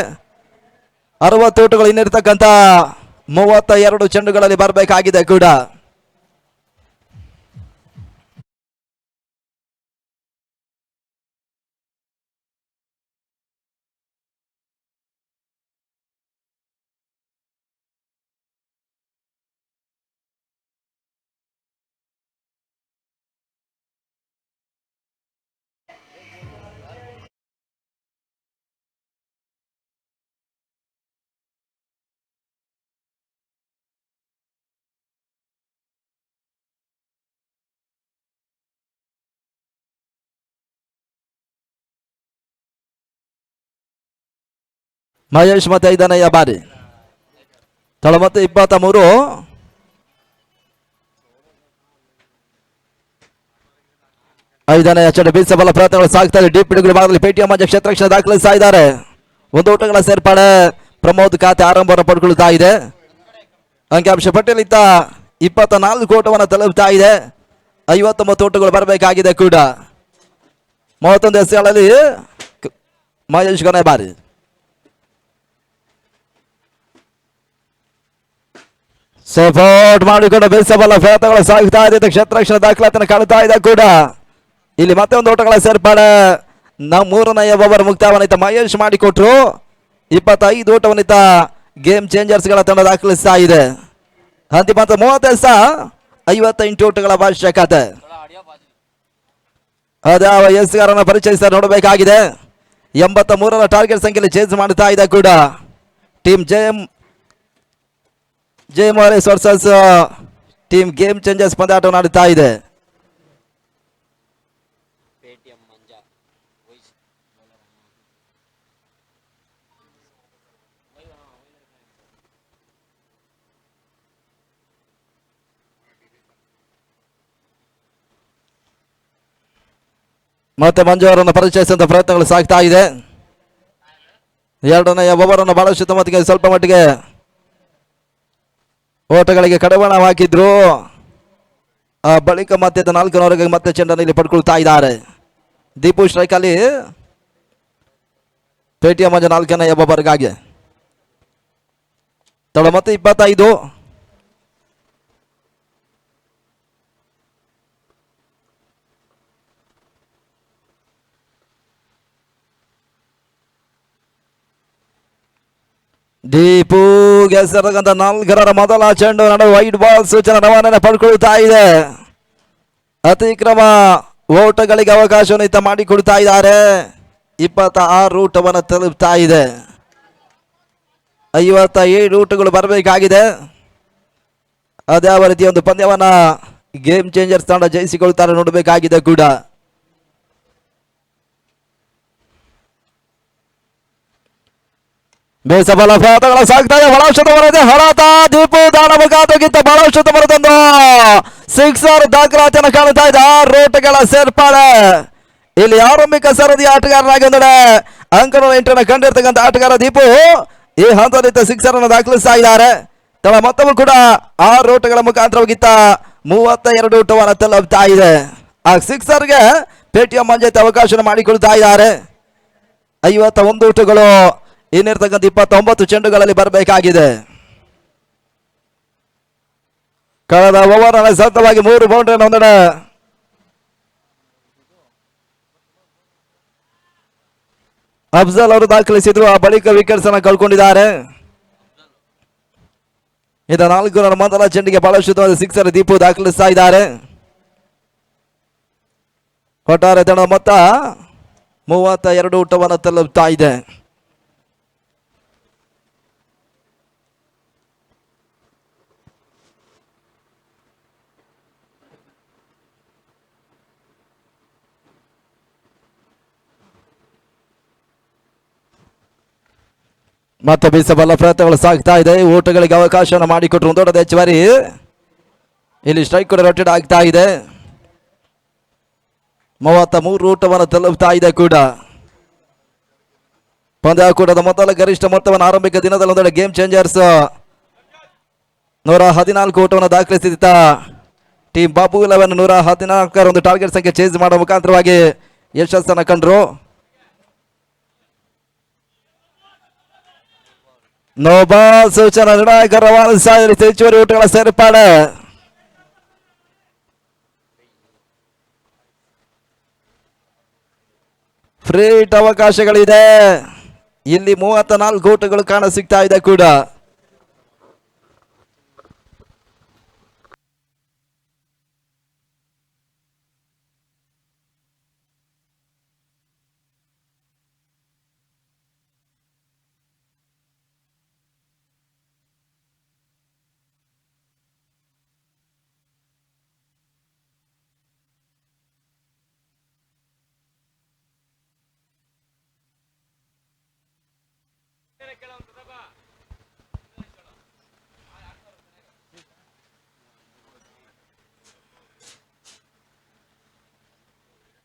60 ಓಟಗಳು ಇನ್ನಿರ್ತಕ್ಕಂಥ 32 ಚೆಂಡುಗಳಲ್ಲಿ ಬರಬೇಕಾಗಿದೆ ಕೂಡ. ಮಹೇಶ್ ಮತ್ತೆ 5ನೇ ಬಾರಿ ತಳ ಮತ್ತೆ 23. ಐದನೇ ಚೆಂಡು ಬೀಸಬಲ್ಲ ಪ್ರಯತ್ನಗಳು ಸಾಗ್ತಾ ಇದೆ. ಡೀಪ್ ಹಿಡುಗರು ಭಾಗದಲ್ಲಿ ಪೇಟಿಎಂ ಮಂಜ ಕ್ಷೇತ್ರಕ್ಷಣ ದಾಖಲಿಸ್ತಾ ಇದ್ದಾರೆ. 1 ಓಟಗಳ ಸೇರ್ಪಡೆ ಪ್ರಮೋದ್ ಖಾತೆ ಆರಂಭವನ್ನು ಪಡ್ಕೊಳ್ತಾ ಇದೆ. ಅಂಕಿಅಂಶ ಪಟ್ಟಿಯಲ್ಲಿದ್ದ 24 ಓಟವನ್ನು ತಲುಪ್ತಾ ಇದೆ. 59 ಓಟಗಳು ಬರಬೇಕಾಗಿದೆ ಕೂಡ. 31 ಎಸೆಗಳಲ್ಲಿ ಮಹೇಶ್ ಕೊನೆ ಬಾರಿ. ಸೇಫೌಟ್ ಮಾಡಿಕೊಂಡು ಬೀಸಬಲ್ಲ ಪ್ರಯತ್ನಗಳು ಸಾಗ್ತಾ ಇದೆ. ಕ್ಷೇತ್ರಕ್ಷಣ ದಾಖಲಾತಿಯನ್ನು ಕಾಣುತ್ತಾ ಇದೆ ಕೂಡ. ಇಲ್ಲಿ ಮತ್ತೆ 1 ಓಟಗಳ ಸೇರ್ಪಡೆ. 3ನೇ ಓವರ್ ಮುಕ್ತಾಯವನ್ನಿತ ಮಹೇಶ್ ಮಾಡಿಕೊಟ್ರು. 25 ಓಟವನ್ನಿತ ಗೇಮ್ ಚೇಂಜರ್ಸ್ಗಳ ತಂಡ ದಾಖಲಿಸ್ತಾ ಇದೆ. ಅಂತಿಮ 30 58 ಓಟಗಳ ಅವಶ್ಯಕತೆ. ಅದ್ಯಾವ ಎಸ್ಗಾರನ ಪರಿಚಯಿಸ ನೋಡಬೇಕಾಗಿದೆ. 83ರ ಟಾರ್ಗೆಟ್ ಸಂಖ್ಯೆಯಲ್ಲಿ ಚೇಂಜ್ ಮಾಡುತ್ತಾ ಇದೆ ಕೂಡ. ಟೀಮ್ ಜೆ ಮಾರಿಸ್ ವರ್ಸಸ್ ಟೀಮ್ ಗೇಮ್ ಚೇಂಜರ್ಸ್ ಪಂದ್ಯಾಟವನ್ನು ಆಡುತ್ತಾ ಇದೆ. ಮತ್ತೆ ಮಂಜು ಅವರನ್ನು ಪರಿಚಯಿಸುವಂತ ಪ್ರಯತ್ನಗಳು ಸಾಗ್ತಾ ಇದೆ. 2ನೇ ಓವರ್ ಅನ್ನು ಬಹಳಷ್ಟು ತಮ್ಮತ್ತಿಗೆ ಸ್ವಲ್ಪ ಮಟ್ಟಿಗೆ ಓಟಗಳಿಗೆ ಕಡಿವಾಣ ಹಾಕಿದ್ರು. ಆ ಬಳಿಕ ಮತ್ತೆ 4 ಮತ್ತೆ ಚೆಂಡನ್ನು ಇಲ್ಲಿ ಪಡ್ಕೊಳ್ತಾ ಇದ್ದಾರೆ. ದೀಪು ಸ್ಟ್ರೈಕ್ ಅಲ್ಲಿ ಪೇಟಿಎಂ ಮಂಜ 4ನೇ ಓವರ್ಗಾಗಿ ತಡ ಮತ್ತೆ 25. ದೀಪು ಗೆಸರಗಂತ 4ರ ಮೊದಲ ಚೆಂಡು ನಡುವೆ ವೈಡ್ ಬಾಲ್ ಸೂಚನೆ ರವಾನೆ ಪಡ್ಕೊಳ್ತಾ ಇದೆ. ಅತಿಕ್ರಮ ಓಟಗಳಿಗೆ ಅವಕಾಶವನ್ನು ಇತ್ತ ಮಾಡಿಕೊಡ್ತಾ ಇದ್ದಾರೆ. 26 ಊಟವನ್ನು ತಲುಪ್ತಾ ಇದೆ. 57 ಊಟಗಳು ಬರಬೇಕಾಗಿದೆ. ಅದ್ಯಾವ ರೀತಿಯ ಒಂದು ಪಂದ್ಯವನ್ನ ಗೇಮ್ ಚೇಂಜರ್ಸ್ ತಂಡ ಜಯಿಸಿಕೊಳ್ತಾರೆ ನೋಡಬೇಕಾಗಿದೆ ಕೂಡ. ಬೇಸಬಲ ಪ್ರಯತ್ನಗಳು ಸಾಗ್ತಾ ಇದೆ. ಬಹಳಷ್ಟು ಬರದೆ ಹೊಳತ ದೀಪು ದಾನ ಮುಖಾಂತರಕ್ಕಿಂತ ಬಹಳಷ್ಟು ಬರುತ್ತೊಂದು ಸಿಕ್ಸರ್ ದಾಖಲಾತಿಯನ್ನು ಕಾಣ್ತಾ ಇದೆ. 6 ಓಟಗಳ ಸೇರ್ಪಾಡೆ. ಇಲ್ಲಿ ಆರಂಭಿಕ ಸರದಿ ಆಟಗಾರರಾಗಿ ಒಂದೆಡೆ ಅಂಕಣ 8 ಕಂಡಿರ್ತಕ್ಕಂಥ ಆಟಗಾರ ದೀಪು ಈ ಹಂತದಲ್ಲಿ ಸಿಕ್ಸರ್ ಅನ್ನು ದಾಖಲಿಸ್ತಾ ಇದ್ದಾರೆ. ತಳ ಮೊತ್ತವು ಕೂಡ 6 ಓಟಗಳ ಮುಖಾಂತರವಾಗಿತ್ತ 32 ಊಟವನ್ನು ತಲುಪ್ತಾ ಇದೆ. ಆ ಸಿಕ್ಸರ್ಗೆ ಪೇಟಿಎಂ ಮಂಜೈತ್ ಅವಕಾಶ ಮಾಡಿಕೊಳ್ತಾ ಇದ್ದಾರೆ. 51 ಊಟಗಳು ಇನ್ನಿರ್ತಕ್ಕಂಥ 29 ಚೆಂಡುಗಳಲ್ಲಿ ಬರಬೇಕಾಗಿದೆ. ಕಳೆದ ಓವರ್ ಸತತವಾಗಿ 3 ಬೌಂಡ್ರಿಯನ್ನು ಹೊಂದಡೆ ಅಫ್ಜಲ್ ಅವರು ದಾಖಲಿಸಿದ್ರು. ಆ ಬಳಿಕ ವಿಕೆಟ್ಸ್ ಅನ್ನು ಕಳ್ಕೊಂಡಿದ್ದಾರೆ. ಇದ 4 ರನ್ ಮೊದಲ ಚೆಂಡಿಗೆ ಬಹಳಷ್ಟು ಸಿಕ್ಸರ್ ದೀಪು ದಾಖಲಿಸ್ತಾ ಇದ್ದಾರೆ. ಒಟ್ಟಾರೆ ತಂಡ ಮೊತ್ತ 32 ಊಟವನ್ನು ತಲುಪ್ತಾ ಇದೆ. ಮತ್ತೆ ಬೀಸಬಲ್ಲ ಪ್ರಯತ್ನಗಳು ಸಾಗ್ತಾ ಇದೆ. ಓಟಗಳಿಗೆ ಅವಕಾಶವನ್ನು ಮಾಡಿಕೊಟ್ರು ಒಂದು ದೊಡ್ಡ ಹೆಚ್ಚುವರಿ. ಇಲ್ಲಿ ಸ್ಟ್ರೈಕ್ ಕೂಡ ರೊಟೇಟ್ ಆಗ್ತಾ ಇದೆ. 33 ಊಟವನ್ನು ತಲುಪ್ತಾ ಇದೆ ಕೂಡ. ಪಂದ್ಯಾಕೂಟದ ಮೊದಲ ಗರಿಷ್ಠ ಮೊತ್ತವನ್ನು ಆರಂಭಿಕ ದಿನದಲ್ಲಿ ಒಂದೆಡೆ ಗೇಮ್ ಚೇಂಜರ್ಸ್ 114 ಊಟವನ್ನು ದಾಖಲಿಸಿದ್ದ ಟೀಮ್ ಬಾಬು 11 114 ಒಂದು ಟಾರ್ಗೆಟ್ ಸಂಖ್ಯೆ ಚೇಂಜ್ ಮಾಡುವ ಮುಖಾಂತರವಾಗಿ ಯಶಸ್ಸನ್ನು ಕಂಡ್ರು. ನೋಬಾಲ್ ಸೂಚನಾ ನಿರ್ಣಾಯಕ ರವಾನಿಸ್ತಾ ಹೆಚ್ಚುವರಿ ಊಟಗಳ ಸೇರ್ಪಾಡೆ. ಫ್ರೀಟ್ ಅವಕಾಶಗಳಿದೆ. ಇಲ್ಲಿ 34 ಊಟಗಳು ಕಾಣ ಸಿಗ್ತಾ ಇದೆ ಕೂಡ.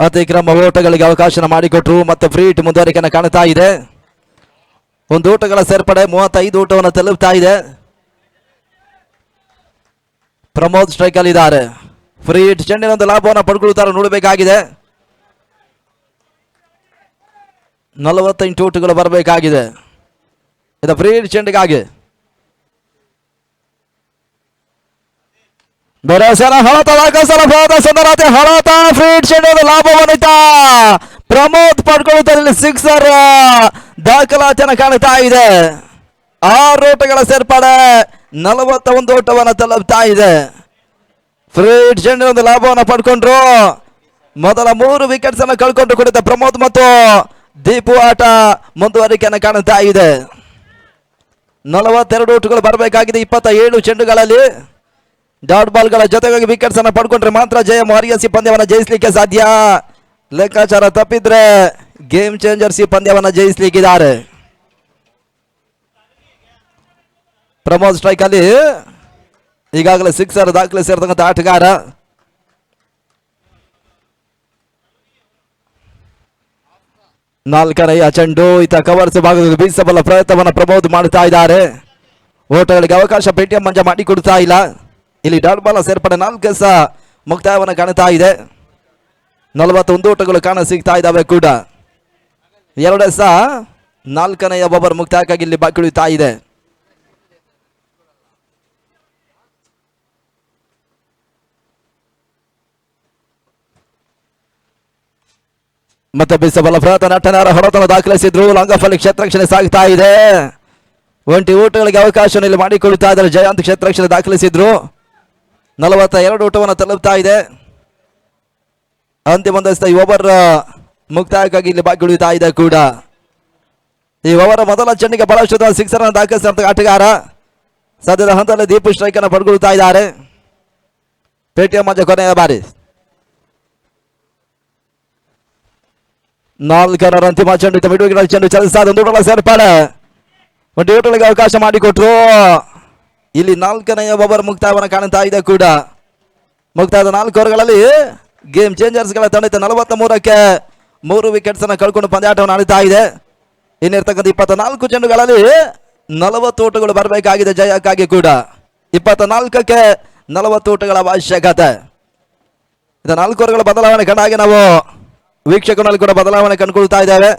ಅತಿಕ್ರಮ ಓಟಗಳಿಗೆ ಅವಕಾಶ ಮಾಡಿಕೊಟ್ರು. ಮತ್ತೆ ಫ್ರೀಟ್ ಮುಂದುವರಿಕೆಯನ್ನು ಕಾಣ್ತಾ ಇದೆ. ಒಂದು ಊಟಗಳ ಸೇರ್ಪಡೆ 35 ಊಟವನ್ನು ತಲುಪ್ತಾ ಇದೆ. ಪ್ರಮೋದ್ ಸ್ಟ್ರೈಕ್ ಅಲ್ಲಿ ಇದ್ದಾರೆ. ಫ್ರೀಟ್ ಚೆಂಡಿನ ಒಂದು ಲಾಭವನ್ನು ಪಡ್ಕೊಳ್ತಾರೆ ನೋಡಬೇಕಾಗಿದೆ. 48 ಊಟಗಳು ಬರಬೇಕಾಗಿದೆ. ಇದು ಫ್ರೀಟ್ ಚೆಂಡಿಗಾಗಿ ಹಳತ ಫ್ರೀಟ್ ಚೆಂಡು ಲಾಭವನ್ನಿತ ಪ್ರಮೋದ್ ಪಡ್ಕೊಳ್ಳುತ್ತಾರೆ. ಸಿಕ್ಸರ್ ದಾಖಲಾತಿಯನ್ನು ಕಾಣ್ತಾ ಇದೆ. 6 ಓಟಗಳ ಸೇರ್ಪಡೆ 41 ಓಟವನ್ನು ತಲುಪ್ತಾ ಇದೆ. ಫ್ರೀಟ್ ಚೆಂಡಿನ ಒಂದು ಲಾಭವನ್ನು ಪಡ್ಕೊಂಡ್ರು. ಮೊದಲ 3 ವಿಕೆಟ್ಸ್ ಅನ್ನು ಕಳ್ಕೊಂಡು ಕುಡಿದ ಪ್ರಮೋದ್ ಮತ್ತು ದೀಪು ಆಟ ಮುಂದುವರಿಕೆಯನ್ನು ಕಾಣ್ತಾ ಇದೆ. 42 ಓಟಗಳು ಬರಬೇಕಾಗಿದೆ 27 ಚೆಂಡುಗಳಲ್ಲಿ. ಡಾಟ್ ಬಾಲ್ಗಳ ಜೊತೆಗಾಗಿ ವಿಕೆಟ್ಸ್ ಅನ್ನು ಪಡ್ಕೊಂಡ್ರೆ ಮಾತ್ರ ಜಯ ಮಾರಿಯಸಿ ಪಂದ್ಯವನ್ನು ಜಯಿಸಲಿಕ್ಕೆ ಸಾಧ್ಯ. ಲೆಕ್ಕಾಚಾರ ತಪ್ಪಿದ್ರೆ ಗೇಮ್ ಚೇಂಜರ್ಸ್ ಈ ಪಂದ್ಯವನ್ನು ಜಯಿಸಲಿಕ್ಕಿದ್ದಾರೆ. ಪ್ರಮೋದ್ ಸ್ಟ್ರೈಕ್ ಅಲ್ಲಿ ಈಗಾಗಲೇ ಸಿಕ್ಸರ್ ದಾಖಲಿಸಿರ್ತಕ್ಕಂಥ ಆಟಗಾರ. ನಾಲ್ಕನೆಯ ಚೆಂಡು ಈತ ಕವರ್ಸ್ ಭಾಗದಲ್ಲಿ ಬೀಸಬಲ್ಲ ಪ್ರಯತ್ನವನ್ನು ಪ್ರಮೋದ್ ಮಾಡ್ತಾ ಇದ್ದಾರೆ. ಓಟಗಳಿಗೆ ಅವಕಾಶ ಪೇಟಿಎಂ ಮಂಜ ಮಾಡಿಕೊಡ್ತಾ ಇಲ್ಲ. ಇಲ್ಲಿ ಡಾಟ್ ಬಾಲ್ ಸೇರ್ಪಡೆ 4 ಮುಕ್ತಾಯವನ್ನು ಕಾಣ್ತಾ ಇದೆ. 41 ಓಟಗಳು ಕಾಣ ಸಿಗ್ತಾ ಇದ್ದಾವೆ ಕೂಡ. 2 4ನೇ ಓವರ್ ಮುಕ್ತಾಯಕ್ಕಾಗಿ ಇಲ್ಲಿ ಬಾಕಿ ಉಳಿತಾ ಇದೆ. ಮತ್ತೆ ಬಿಸಬಲ ಪ್ರಯತ್ನ ನಟನಾರ ಹೊರತನ ದಾಖಲಿಸಿದ್ರು. ಲಂಗಫಲಿ ಕ್ಷೇತ್ರಕ್ಷಣೆ ಸಾಗ್ತಾ ಇದೆ. ಒಂಟಿ ಊಟಗಳಿಗೆ ಅವಕಾಶವನ್ನು ಇಲ್ಲಿ ಮಾಡಿಕೊಳ್ಳುತ್ತಾ ಇದ್ದಾರೆ. ಜಯಂತ್ ಕ್ಷೇತ್ರಕ್ಷಣೆ ದಾಖಲಿಸಿದ್ರು. 42 ಊಟವನ್ನು ತಲುಪ್ತಾ ಇದೆ. ಅಂತಿಮ ಹಂತದ ಈ ಓವರ್ ಮುಕ್ತಾಯಕ್ಕಾಗಿ ಇಲ್ಲಿ ಬಾಕಿ ಉಳಿತಾ ಇದೆ ಕೂಡ. ಈ ಓವರ್ ಮೊದಲ ಚೆಂಡಿಗೆ ಬಹಳಷ್ಟು ಸಿಕ್ಸರ್ ಅನ್ನು ದಾಖಲಿಸಿದಂತ ಆಟಗಾರ ಸದ್ಯದ ಹಂತದಲ್ಲಿ ದೀಪು ಸ್ಟ್ರೈಕ್ ಅನ್ನು ಪಡ್ಕೊಳ್ತಾ ಇದ್ದಾರೆ. ಪೇಟಿಎಂ ಮಧ್ಯ ಕೊನೆಯ ಬಾರಿ 4 ರನ್ ಅಂತಿಮ ಚೆಂಡು ಮಿಡುಗಿನ ಚೆಂಡು ಚಲಿಸಿದ ಒಂದು ಊಟಗಳ ಸೇರ್ಪಡೆ. ಒಂದು ಊಟಗಳಿಗೆ ಅವಕಾಶ ಮಾಡಿಕೊಟ್ರು. ಇಲ್ಲಿ 4ನೇ ಓವರ್ ಮುಕ್ತಾಯವನ್ನು ಕಾಣ್ತಾ ಇದೆ ಕೂಡ. ಮುಕ್ತಾಯದ 4 ಓವರ್ಗಳಲ್ಲಿ ಗೇಮ್ ಚೇಂಜರ್ಸ್ಗಳ ತಂಡ 43ಕ್ಕೆ 3 ವಿಕೆಟ್ಸ್ ಅನ್ನು ಕಳ್ಕೊಂಡು ಪಂದ್ಯಾಟವನ್ನು ಆಡುತ್ತಾ ಇದೆ. ಇನ್ನಿರ್ತಕ್ಕಂಥ 24 ಚೆಂಡುಗಳಲ್ಲಿ 40 ಓಟಗಳು ಬರಬೇಕಾಗಿದೆ ಜಯಕ್ಕಾಗಿ ಕೂಡ. 24ಕ್ಕೆ 40 ಓಟಗಳ ಅವಶ್ಯಕತೆ. ಇದು 4 ಓವರ್ಗಳ ಬದಲಾವಣೆ ಕಂಡಾಗೆ ನಾವು ವೀಕ್ಷಕರಲ್ಲಿ ಕೂಡ ಬದಲಾವಣೆ ಕಂಡುಕೊಳ್ತಾ ಇದ್ದೇವೆ.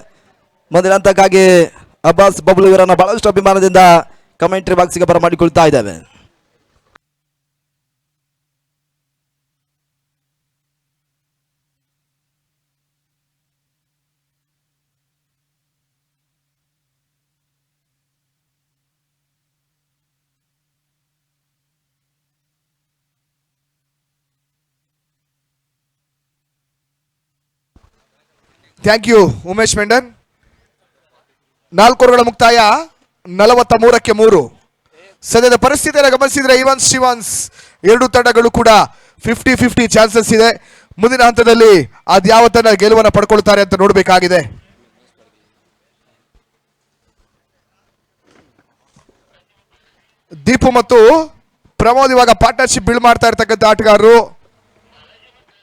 ಮುಂದಿನ ಹಂತಕ್ಕಾಗಿ ಅಬ್ಬಾಸ್ ಬಬ್ಲು ಇವರನ್ನು ಬಹಳಷ್ಟು ಅಭಿಮಾನದಿಂದ ಕಮೆಂಟ್ರಿ ಬಾಕ್ಸ್ಗೆ ಬರಮಾಡಿಕೊಳ್ತಾ ಇದ್ದೇವೆ. Thank you Umesh Mendon. 4 ಓವರ್ಗಳ ಮುಕ್ತಾಯ 43ಕ್ಕೆ 3. ಸದ್ಯದ ಪರಿಸ್ಥಿತಿಯನ್ನು ಗಮನಿಸಿದ್ರೆ ಇವನ್ ಸ್ಟೀವನ್ಸ್ ಎರಡು ತಂಡಗಳು ಕೂಡ 50-50 ಚಾನ್ಸಸ್ ಇದೆ. ಮುಂದಿನ ಹಂತದಲ್ಲಿ ಅದ್ಯಾವ ತಂಡ ಗೆಲುವನ್ನು ಪಡ್ಕೊಳ್ತಾರೆ ಅಂತ ನೋಡಬೇಕಾಗಿದೆ. ದೀಪು ಮತ್ತು ಪ್ರಮೋದ್ ಇವಾಗ ಪಾರ್ಟ್ನರ್ಶಿಪ್ ಬಿಲ್ಡ್ ಮಾಡ್ತಾ ಇರ್ತಕ್ಕಂಥ ಆಟಗಾರರು.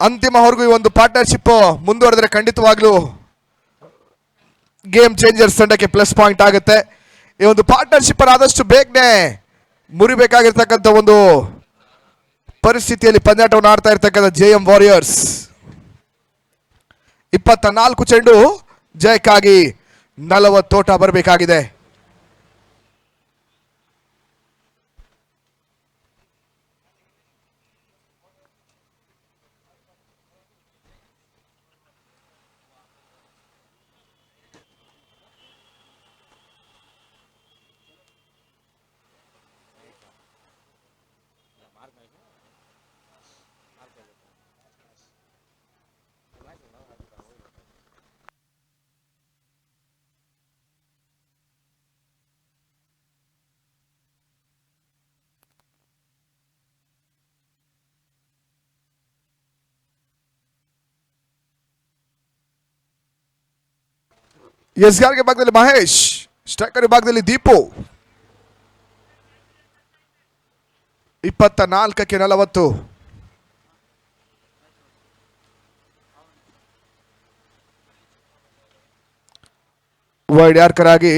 ಅಂತಿಮವರೆಗೂ ಈ ಒಂದು ಪಾರ್ಟ್ನರ್ಶಿಪ್ ಮುಂದುವರೆದ್ರೆ ಖಂಡಿತವಾಗ್ಲೂ ಗೇಮ್ ಚೇಂಜರ್ಸ್ ತಂಡಕ್ಕೆ ಪ್ಲಸ್ ಪಾಯಿಂಟ್ ಆಗುತ್ತೆ. ಈ ಒಂದು ಪಾರ್ಟ್ನರ್ಶಿಪ್ ಆದಷ್ಟು ಬೇಗನೆ ಮುರಿಬೇಕಾಗಿರ್ತಕ್ಕಂಥ ಒಂದು ಪರಿಸ್ಥಿತಿಯಲ್ಲಿ ಪಂದ್ಯಾಟವನ್ನು ಆಡ್ತಾ ಇರ್ತಕ್ಕಂಥ JM ವಾರಿಯರ್ಸ್. 24 ಚೆಂಡು ಜಯಕ್ಕಾಗಿ 40 ಓಟ ಬರಬೇಕಾಗಿದೆ. ಎಸ್ಗಾರ್ ವಿಭಾಗದಲ್ಲಿ ಮಹೇಶ್, ಸ್ಟ್ರೈಕರ್ ವಿಭಾಗದಲ್ಲಿ ದೀಪು. 24ಕ್ಕೆ 40. ವೈಡ್ ಯಾರ್ಕರ್ ಆಗಿ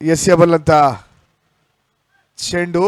ಎಸೆಯಬಲ್ ಅಂತ ಚೆಂಡು.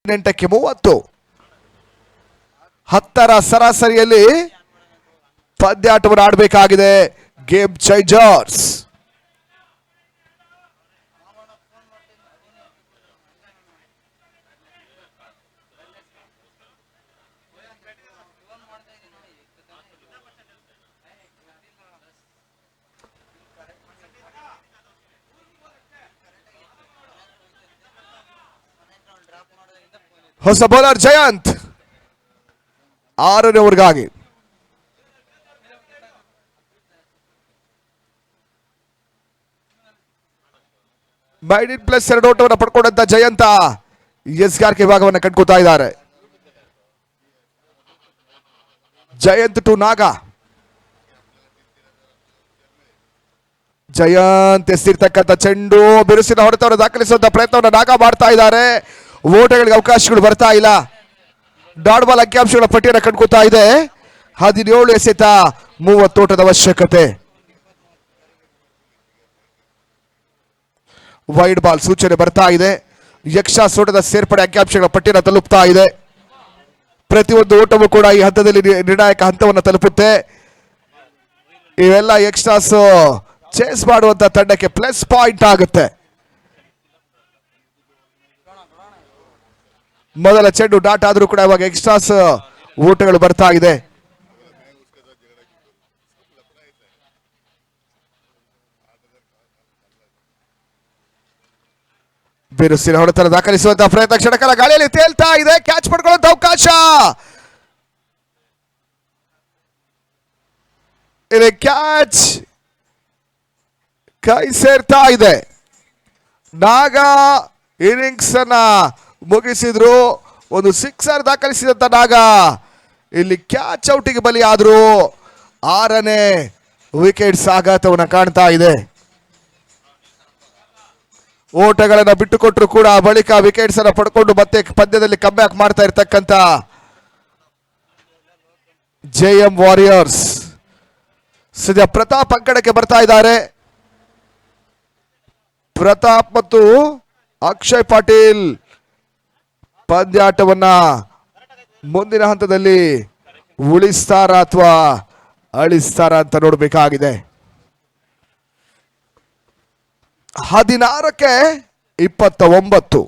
8ಕ್ಕೆ 30 10ರ ಸರಾಸರಿಯಲ್ಲಿ ಪಂದ್ಯಾಟವನ್ನು ಆಡಬೇಕಾಗಿದೆ ಗೇಮ್ ಚೇಂಜರ್ಸ್. ಹೊಸ ಬೌಲರ್ ಜಯಂತ್ 6ನೇ ಓವರ್ಗಾಗಿ. ಬೈಡಿನ್ ಪ್ಲಸ್ 2 ಓಟವನ್ನು ಪಡ್ಕೊಂಡಂತ ಜಯಂತ ಎಸ್ಗಾರ್ಕೆ ಭಾಗವನ್ನು ಕಂಡ್ಕೋತಾ ಇದ್ದಾರೆ. ಜಯಂತ್ ಟು ನಾಗ. ಜಯಂತ್ ಎಸ್ತಿರ್ತಕ್ಕಂಥ ಚೆಂಡು ಬಿರುಸಿನ ಹೊಡೆತವನ್ನು ದಾಖಲಿಸುವಂತ ಪ್ರಯತ್ನವನ್ನು ನಾಗ ಮಾಡ್ತಾ ಇದ್ದಾರೆ. ಓಟಗಳಿಗೆ ಅವಕಾಶಗಳು ಬರ್ತಾ ಇಲ್ಲ. ಡಾಟ್ ಬಾಲ್ ಅಂಕಿಅಂಶಗಳ ಪಟ್ಟಿಯನ್ನು ಕಂಡ್ಕೋತಾ ಇದೆ. 17 ಎಸೆತ 30 ಓಟದ ಅವಶ್ಯಕತೆ. ವೈಡ್ ಬಾಲ್ ಸೂಚನೆ ಬರ್ತಾ ಇದೆ. ಯಕ್ಷ ಸೋಟದ ಸೇರ್ಪಡೆ ಅಂಕಿಅಂಶಗಳ ಪಟ್ಟಿಯನ್ನು ತಲುಪ್ತಾ ಇದೆ. ಪ್ರತಿಯೊಂದು ಓಟವೂ ಕೂಡ ಈ ಹಂತದಲ್ಲಿ ನಿರ್ಣಾಯಕ ಹಂತವನ್ನು ತಲುಪುತ್ತೆ. ಇವೆಲ್ಲ ಎಕ್ಸ್ಟ್ರಾಸ್ ಚೇಸ್ ಮಾಡುವಂತ ತಂಡಕ್ಕೆ ಪ್ಲಸ್ ಪಾಯಿಂಟ್ ಆಗುತ್ತೆ. ಮೊದಲ ಚೆಂಡು ಡಾಟ್ ಆದ್ರೂ ಕೂಡ ಇವಾಗ ಎಕ್ಸ್ಟ್ರಾಸ್ ಓಟಗಳು ಬರ್ತಾ ಇದೆ. ಬಿರುಸಿನ ಹೊಡೆತ ದಾಖಲಿಸುವಂತಹ ಪ್ರಯತ್ನ ಕ್ಷಣಕಾಲ ಗಾಳಿಯಲ್ಲಿ ತೇಲ್ತಾ ಇದೆ. ಕ್ಯಾಚ್ ಪಡ್ಕೊಳ್ಳುವಂತ ಅವಕಾಶ. ಇಲ್ಲಿ ಕ್ಯಾಚ್ ಕೈ ಸೇರ್ತಾ ಇದೆ. ನಾಗ ಇನ್ನಿಂಗ್ಸ್ ಅನ್ನ ಮುಗಿಸಿದ್ರು. ಒಂದು ಸಿಕ್ಸರ್ ದಾಖಲಿಸಿದಂತ ನಾಗ ಇಲ್ಲಿ ಕ್ಯಾಚ್ ಔಟಿಗೆ ಬಲಿ ಆದ್ರು. 6ನೇ ವಿಕೆಟ್ಸ್ ಆಘಾತವನ್ನು ಕಾಣ್ತಾ ಇದೆ. ಓಟಗಳನ್ನು ಬಿಟ್ಟುಕೊಟ್ಟರು ಕೂಡ ಬಳಿಕ ವಿಕೆಟ್ಸ್ ಅನ್ನು ಪಡ್ಕೊಂಡು ಮತ್ತೆ ಪಂದ್ಯದಲ್ಲಿ ಕಮ್ಬ್ಯಾಕ್ ಮಾಡ್ತಾ ಇರ್ತಕ್ಕಂಥ JM ವಾರಿಯರ್ಸ್. ಸದ್ಯ ಪ್ರತಾಪ್ ಅಂಕಣಕ್ಕೆ ಬರ್ತಾ ಇದ್ದಾರೆ. ಪ್ರತಾಪ್ ಮತ್ತು ಅಕ್ಷಯ್ ಪಾಟೀಲ್ ಪಂದ್ಯಾಟವನ್ನ ಮುಂದಿನ ಹಂತದಲ್ಲಿ ಉಳಿಸ್ತಾರ ಅಥವಾ ಅಳಿಸ್ತಾರ ಅಂತ ನೋಡಬೇಕಾಗಿದೆ. 16ಕ್ಕೆ 29.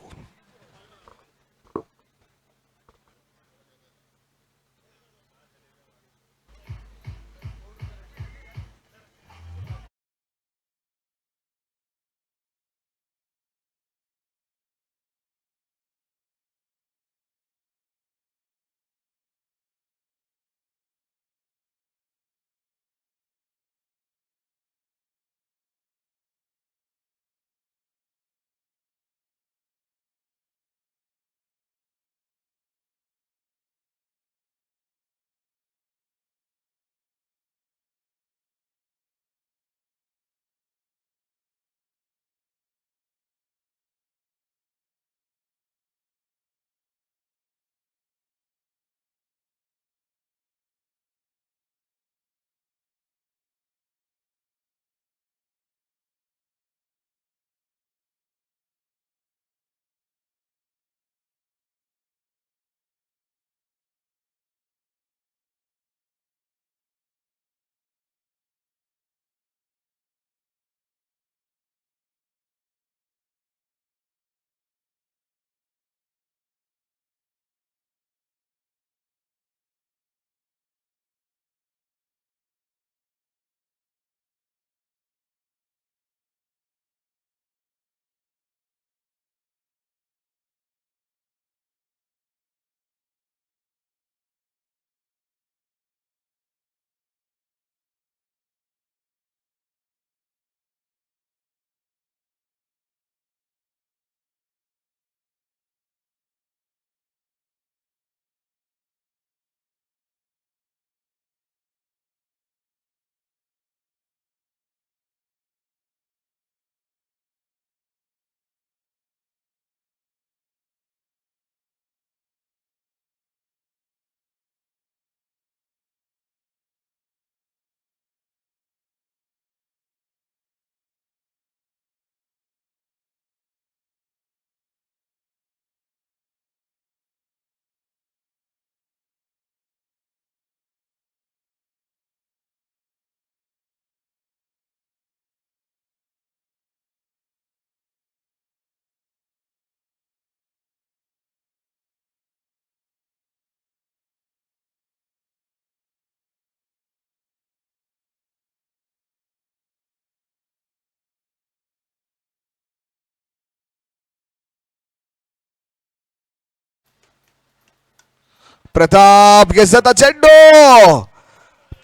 ಪ್ರತಾಪ್ ಗೆಸದ ಚೆಂಡು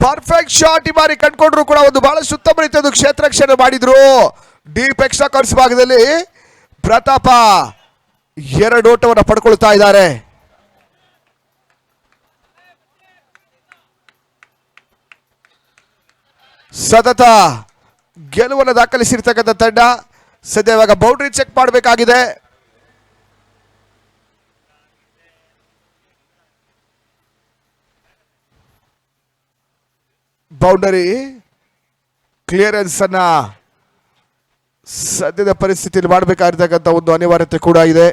ಪರ್ಫೆಕ್ಟ್ ಶಾಟ್ ಈ ಬಾರಿ ಕಂಡುಕೊಂಡ್ರು ಕೂಡ ಒಂದು ಬಹಳಷ್ಟು ಉತ್ತಮ ರೀತಿಯ ಕ್ಷೇತ್ರ ರಕ್ಷಣೆ ಮಾಡಿದ್ರು. ಡೀಪ್ ಎಕ್ಸ್ಟ್ರಾ ಕರ್ಸ್ ಭಾಗದಲ್ಲಿ ಪ್ರತಾಪ 2 ಓಟವನ್ನು ಪಡ್ಕೊಳ್ತಾ ಇದ್ದಾರೆ. ಸತತ ಗೆಲುವನ್ನು ದಾಖಲಿಸಿರ್ತಕ್ಕಂಥ ತಂಡ ಸದ್ಯ ಇವಾಗ ಬೌಂಡ್ರಿ ಚೆಕ್ ಮಾಡಬೇಕಾಗಿದೆ. ಬೌಂಡರಿ ಕ್ಲಿಯರೆನ್ಸ್ ಅನ್ನ ಸದ್ಯದ ಪರಿಸ್ಥಿತಿಯಲ್ಲಿ ಮಾಡಬೇಕಾಗಿರ್ತಕ್ಕಂಥ ಒಂದು ಅನಿವಾರ್ಯತೆ ಕೂಡ ಇದೆ.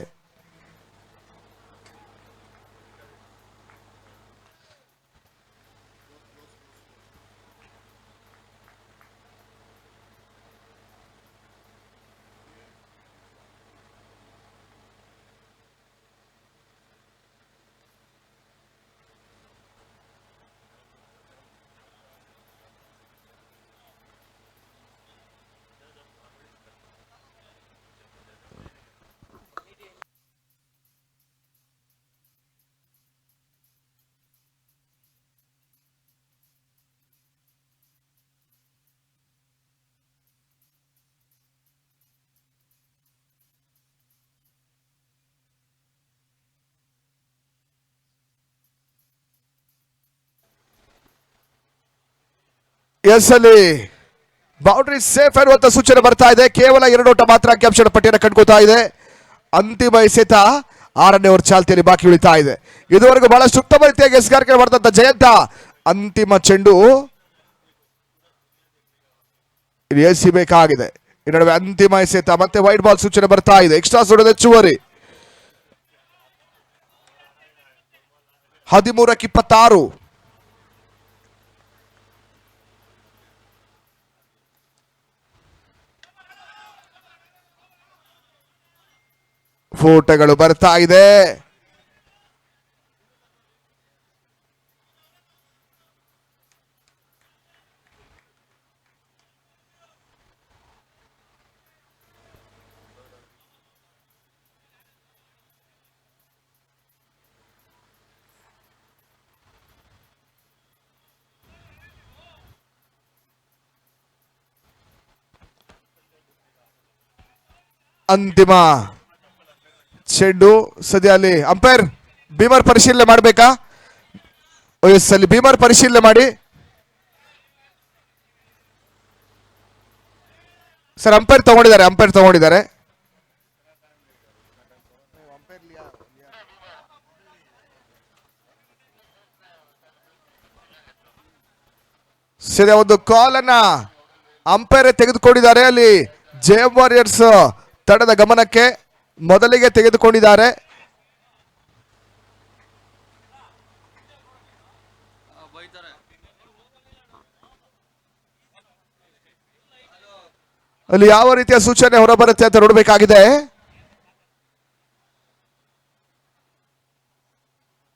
ಎಸ್ ಅಲ್ಲಿ ಬೌಂಡ್ರಿ ಸೇಫ್ ಅನ್ನುವಂತ ಸೂಚನೆ ಬರ್ತಾ ಇದೆ. ಕೇವಲ 2 ಓಟ ಮಾತ್ರ ಅಂಕಿಅಂಶದ ಪಟ್ಟಿಯನ್ನು ಕಂಡುಕೋತಾ ಇದೆ. ಅಂತಿಮ ಎಸೆತ 6ನೇ ಓವರ್ ಚಾಲ್ತಿಯಲ್ಲಿ ಬಾಕಿ ಉಳಿತಾ ಇದೆ. ಇದುವರೆಗೂ ಬಹಳಷ್ಟು ಉತ್ತಮ ರೀತಿಯಾಗಿ ಎಸ್ಗಾರಿಕೆ ಮಾಡಿದಂತ ಜಯಂತ ಅಂತಿಮ ಚೆಂಡು ಎಸಿಬೇಕಾಗಿದೆ. ಈ ನಡುವೆ ಅಂತಿಮ ಎಸೆತ ಮತ್ತೆ ವೈಟ್ ಬಾಲ್ ಸೂಚನೆ ಬರ್ತಾ ಇದೆ. ಎಕ್ಸ್ಟ್ರಾ ಸುಡದ ಹೆಚ್ಚುವರಿ 13ಕ್ಕೆ 26. ಫೋಟೋಗಳು ಬರ್ತಾ ಇದೆ. ಅಂತಿಮ ಚೆಂಡು ಸದ್ಯ ಅಲ್ಲಿ ಅಂಪೈರ್ ಬೀಮರ್ ಪರಿಶೀಲನೆ ಮಾಡಬೇಕಾ? ಅಲ್ಲಿ ಬೀಮರ್ ಪರಿಶೀಲನೆ ಮಾಡಿ ಸರ್. ಅಂಪೈರ್ ತಗೊಂಡಿದ್ದಾರೆ. ಸದ್ಯ ಒಂದು ಕಾಲ್ ಅನ್ನ ಅಂಪೈರ್ ತೆಗೆದುಕೊಂಡಿದ್ದಾರೆ. ಅಲ್ಲಿ ಜೆಎಂ ವಾರಿಯರ್ಸ್ ತಂಡದ ಗಮನಕ್ಕೆ ಮೊದಲಿಗೆ ತೆಗೆದುಕೊಂಡಿದ್ದಾರೆ. ಅಲ್ಲಿ ಯಾವ ರೀತಿಯ ಸೂಚನೆ ಹೊರಬರುತ್ತೆ ಅಂತ ನೋಡಬೇಕಾಗಿದೆ.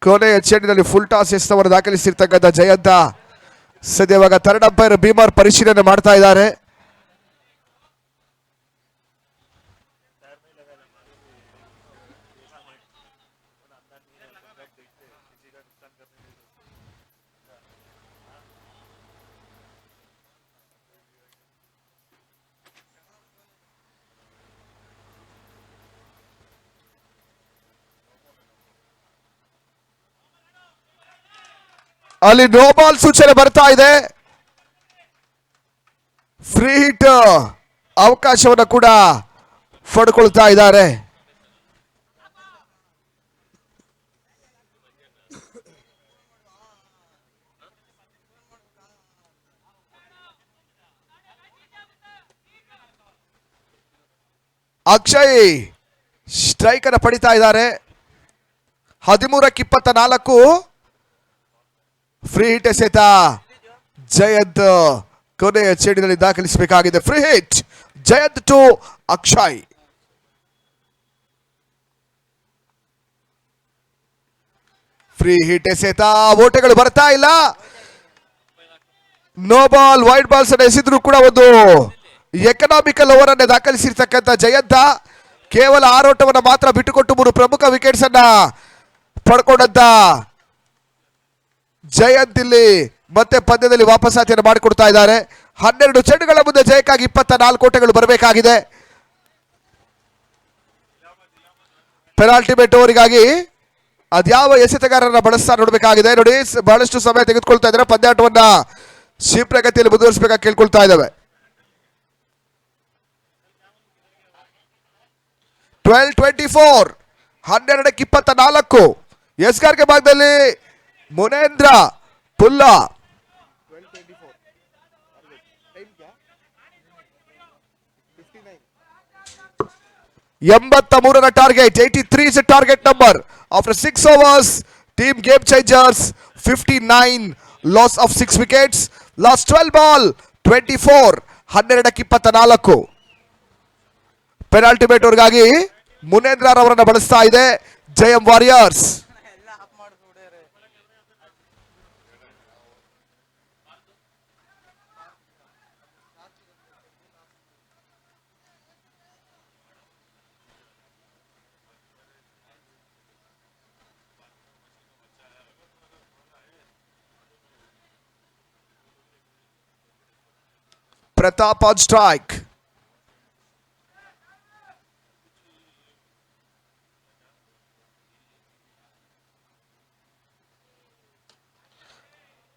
ಕೊನೆಯ ಚೆಂಡಿನಲ್ಲಿ ಫುಲ್ ಟಾಸ್ ಎಸೆತವನ್ನು ದಾಖಲಿಸಿರ್ತಕ್ಕಂಥ ಜಯಂತ ಸದ್ಯ ಇವಾಗ ಥರ್ಡ್ ಅಂಪೈರ್ ಬೀಮರ್ ಪರಿಶೀಲನೆ ಮಾಡ್ತಾ ಇದ್ದಾರೆ. ಅಲ್ಲಿ ನೋ ಬಾಲ್ ಸೂಚನೆ ಬರ್ತಾ ಇದೆ. ಫ್ರೀ ಹಿಟ್ ಅವಕಾಶವನ್ನು ಕೂಡ ಪಡ್ಕೊಳ್ತಾ ಇದ್ದಾರೆ. ಅಕ್ಷಯ್ ಸ್ಟ್ರೈಕ್ ಅನ್ನು ಪಡಿತಾ ಇದ್ದಾರೆ. 13ಕ್ಕೆ 24. ಫ್ರೀ ಹಿಟ್ ಎಸೆತ ಜಯಂತ್ ಕೊನೆಯ ಚೆಂಡಿನಲ್ಲಿ ದಾಖಲಿಸಬೇಕಾಗಿದೆ. Free hit Jayanth to Akshay. Free hit ಎಸೆತ ಓಟಗಳು ಬರ್ತಾ ಇಲ್ಲ. ನೋ ಬಾಲ್ ವೈಟ್ ಬಾಲ್ಸ್ ಅನ್ನು ಎಸೆದ್ರು ಕೂಡ ಒಂದು ಎಕನಾಮಿಕಲ್ ಓವರ್ ಅನ್ನು ದಾಖಲಿಸಿರ್ತಕ್ಕಂಥ ಜಯಂತ ಕೇವಲ 6 ಓಟವನ್ನು ಮಾತ್ರ ಬಿಟ್ಟುಕೊಟ್ಟು 3 ಪ್ರಮುಖ ವಿಕೆಟ್ಸ್ ಅನ್ನ ಪಡ್ಕೊಂಡಂತ ಜಯಂತ್ ಇಲ್ಲಿ ಮತ್ತೆ ಪಂದ್ಯದಲ್ಲಿ ವಾಪಸಾತಿಯನ್ನು ಮಾಡಿಕೊಡ್ತಾ ಇದ್ದಾರೆ. 12 ಚೆಂಡುಗಳ ಮುಂದೆ ಜಯಕ್ಕಾಗಿ 24 ಓಟಗಳು ಬರಬೇಕಾಗಿದೆ. ಪೆನಾಲ್ಟಿ ಬೆಟ್ ಓವರಿಗಾಗಿ ಅದ್ಯಾವ ಎಸೆತಗಾರರನ್ನ ಬಳಸ್ತಾ ನೋಡಬೇಕಾಗಿದೆ. ನೋಡಿ, ಬಹಳಷ್ಟು ಸಮಯ ತೆಗೆದುಕೊಳ್ತಾ ಇದ್ದಾರೆ. ಪಂದ್ಯಾಟವನ್ನ ಶೀಘ್ರಗತಿಯಲ್ಲಿ ಮುಂದುವರಿಸಬೇಕಾಗಿ ಕೇಳ್ಕೊಳ್ತಾ ಇದ್ದಾವೆ. 12-24, 12ಕ್ಕೆ 24. ಎಸ್ಗಾರ್ಗೆ ಭಾಗದಲ್ಲಿ Munendra ಪುಲ್ಲಾ. 83ರ target. 83 is a target number. After 6 overs, team game changers 59, loss of 6 wickets. Last 12 ball 24, 12ಕ್ಕೆ 24. ಪೆನಾಲ್ಟಿ ಬೇಟ್ ಅವ್ರಿಗಾಗಿ ಮುನೇಂದ್ರ ಅವರನ್ನ ಬಳಸ್ತಾ ಇದೆ J M warriors. Pratap on strike.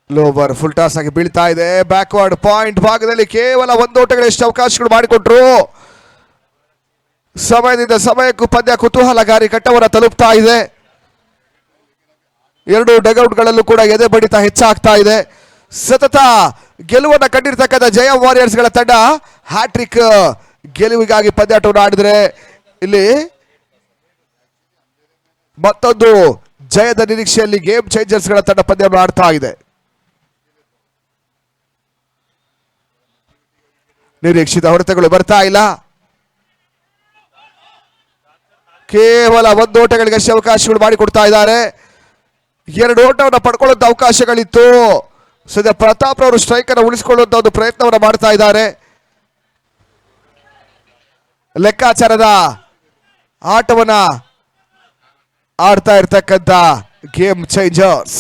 Lower full toss ಆಗಿ ಬೀಳ್ತಾ ಇದೆ. ಬ್ಯಾಕ್ವರ್ಡ್ ಪಾಯಿಂಟ್ ಭಾಗದಲ್ಲಿ ಕೇವಲ 1 ಓಟಗಳಷ್ಟು ಅವಕಾಶಗಳು ಮಾಡಿಕೊಟ್ರು. ಸಮಯದಿಂದ ಸಮಯಕ್ಕೂ ಪಂದ್ಯ ಕುತೂಹಲಕಾರಿ ಘಟ್ಟವನ್ನು ತಲುಪ್ತಾ ಇದೆ. 2 ಡಗ್ಔಟ್ಗಳಲ್ಲೂ ಕೂಡ ಎದೆ ಬಡಿತ ಹೆಚ್ಚಾಗ್ತಾ ಇದೆ. ಸತತ ಗೆಲುವನ್ನು ಕಂಡಿರ್ತಕ್ಕಂಥ ಜಯಂ ವಾರಿಯರ್ಸ್ ಗಳ ತಂಡ ಹ್ಯಾಟ್ರಿಕ್ ಗೆಲುವಿಗಾಗಿ ಪಂದ್ಯಾಟವನ್ನು ಆಡಿದರೆ ಇಲ್ಲಿ ಮತ್ತೊಂದು ಜಯದ ನಿರೀಕ್ಷೆಯಲ್ಲಿ ಗೇಮ್ ಚೇಂಜರ್ಸ್ ಗಳ ತಂಡ ಪಂದ್ಯವನ್ನು ಆಡ್ತಾ ಇದೆ. ನಿರೀಕ್ಷಿತ ಹೊಡೆತಗಳು ಬರ್ತಾ ಇಲ್ಲ. ಕೇವಲ 1 ಓಟಗಳಿಗಷ್ಟೇ ಅವಕಾಶಗಳು ಮಾಡಿಕೊಡ್ತಾ ಇದ್ದಾರೆ. 2 ಓಟವನ್ನು ಪಡ್ಕೊಳ್ಳುವಂತ ಅವಕಾಶಗಳಿತ್ತು. ಸದ್ಯ ಪ್ರತಾಪ್ ಅವರು ಸ್ಟ್ರೈಕ್ ಅನ್ನು ಉಳಿಸಿಕೊಳ್ಳುವಂತ ಒಂದು ಪ್ರಯತ್ನವನ್ನು ಮಾಡ್ತಾ ಇದ್ದಾರೆ. ಲೆಕ್ಕಾಚಾರದ ಆಟವನ್ನ ಆಡ್ತಾ ಇರ್ತಕ್ಕಂಥ ಗೇಮ್ ಚೇಂಜರ್ಸ್